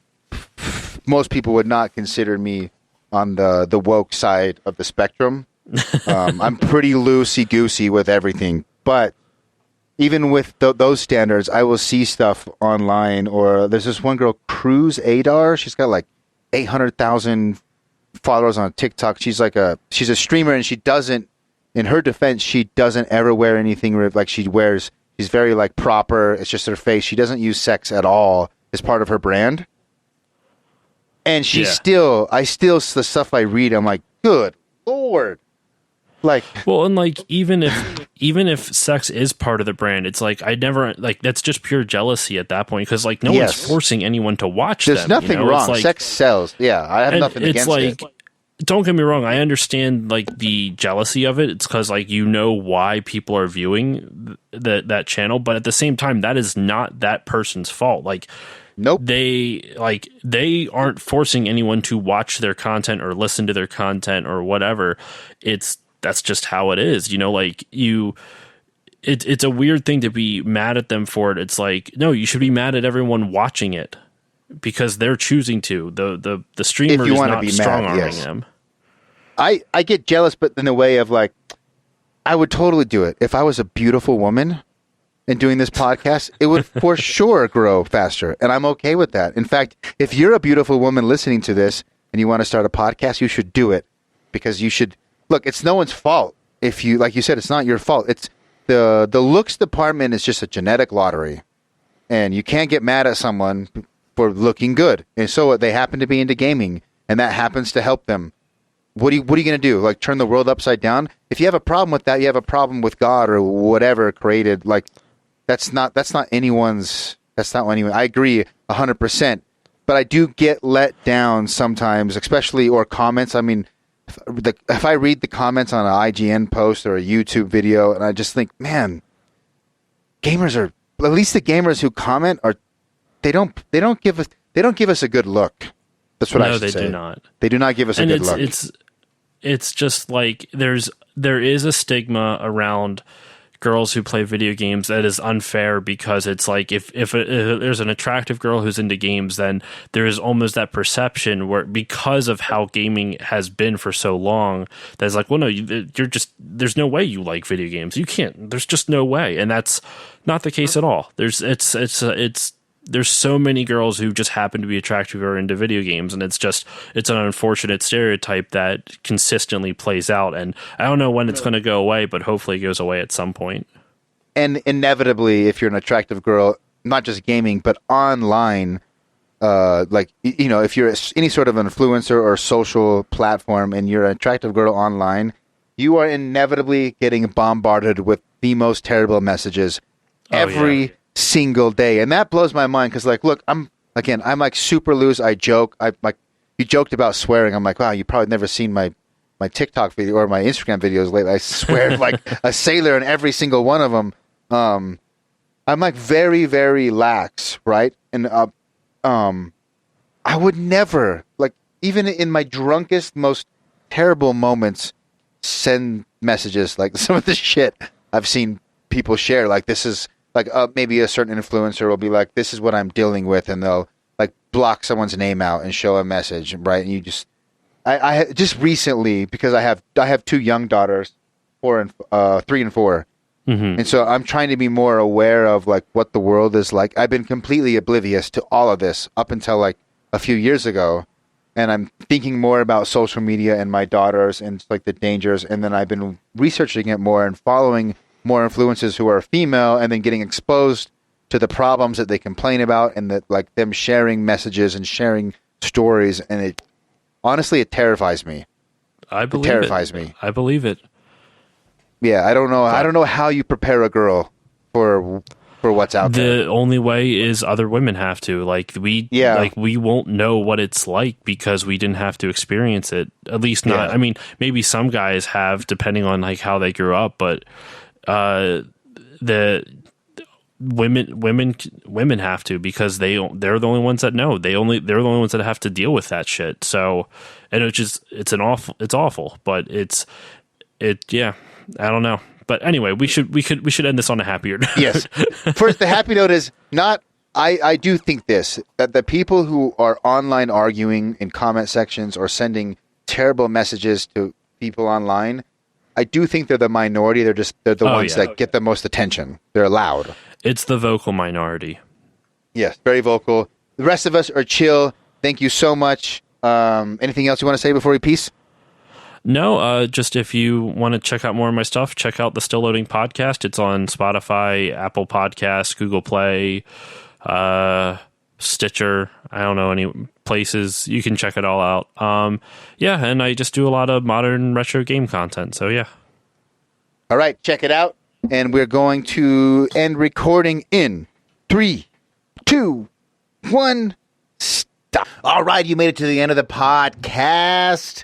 Most people would not consider me on the woke side of the spectrum. I'm pretty loosey goosey with everything, but. Even with those standards, I will see stuff online, or there's this one girl, Cruz Adar. She's got like 800,000 followers on TikTok. She's a streamer, and she doesn't, in her defense, she doesn't ever wear anything like she's very like proper. It's just her face. She doesn't use sex at all as part of her brand. And the stuff I read, I'm like, good Lord. Like, well, and like even if sex is part of the brand, it's like I never like that's just pure jealousy at that point, because like no one's forcing anyone to watch. There's nothing wrong. Like, sex sells. Yeah, I have nothing against it. Don't get me wrong. I understand like the jealousy of it. It's because like why people are viewing that channel, but at the same time, that is not that person's fault. Like Nope. They aren't forcing anyone to watch their content or listen to their content or whatever. That's just how it is. It's a weird thing to be mad at them for it. It's like, no, you should be mad at everyone watching it because they're choosing to. The streamer is not strong arming them. I get jealous, but in the way of like, I would totally do it. If I was a beautiful woman and doing this podcast, it would for sure grow faster. And I'm okay with that. In fact, if you're a beautiful woman listening to this and you want to start a podcast, you should do it because you should look, it's no one's fault. If you, like you said, it's not your fault. It's the looks department is just a genetic lottery and you can't get mad at someone for looking good. And so they happen to be into gaming and that happens to help them. What are you going to do? Like turn the world upside down? If you have a problem with that, you have a problem with God or whatever created. Like that's not anyone. I agree 100%, but I do get let down sometimes, especially or comments. I mean, if I read the comments on an IGN post or a YouTube video, and I just think, man, gamers are at least the gamers who comment they don't give us a good look. That's what I should say. No, they do not. They do not give us a good look. It's just like there is a stigma around girls who play video games that is unfair because it's like if there's an attractive girl who's into games, then there is almost that perception where because of how gaming has been for so long, that's like, well, no, you're just there's no way you like video games. You can't. There's just no way, and that's not the case at all. There's so many girls who just happen to be attractive or into video games, and it's an unfortunate stereotype that consistently plays out. And I don't know when it's going to go away, but hopefully it goes away at some point. And inevitably, if you're an attractive girl, not just gaming, but online, if you're any sort of influencer or social platform and you're an attractive girl online, you are inevitably getting bombarded with the most terrible messages every single day. And that blows my mind because like, look, I'm like super loose. I joke. You joked about swearing. I'm like, wow, you probably never seen my TikTok video or my Instagram videos lately. I swear like a sailor in every single one of them. I'm like very, very lax. Right. And, I would never like, even in my drunkest, most terrible moments, send messages like some of the shit I've seen people share. Like this is, like maybe a certain influencer will be like, this is what I'm dealing with. And they'll like block someone's name out and show a message. Right. And you just, I just recently, because I have two young daughters, 3 and 4. Mm-hmm. And so I'm trying to be more aware of like what the world is like. I've been completely oblivious to all of this up until like a few years ago. And I'm thinking more about social media and my daughters and like the dangers. And then I've been researching it more and following more influencers who are female and then getting exposed to the problems that they complain about and that like them sharing messages and sharing stories. And it terrifies me. I believe it terrifies me. I believe it. Yeah. I don't know how you prepare a girl for what's out there. The only way is other women have to. Like we won't know what it's like because we didn't have to experience it. At least not. Yeah. I mean, maybe some guys have, depending on like how they grew up, but the women have to because they're the only ones that know. They're the only ones that have to deal with that shit. So, and it's awful, but I don't know. But anyway, we should end this on a happier note. Yes. First, the happy note is not. I do think that the people who are online arguing in comment sections or sending terrible messages to people online, I do think they're the minority. They're the ones that get the most attention. They're loud. It's the vocal minority. Yes, very vocal. The rest of us are chill. Thank you so much. Anything else you want to say before we peace? No, just if you want to check out more of my stuff, check out the Still Loading podcast. It's on Spotify, Apple Podcasts, Google Play, Stitcher. I don't know, any places. You can check it all out. And I just do a lot of modern retro game content. So, yeah. All right, check it out. And we're going to end recording in 3, 2, 1, stop. All right, you made it to the end of the podcast.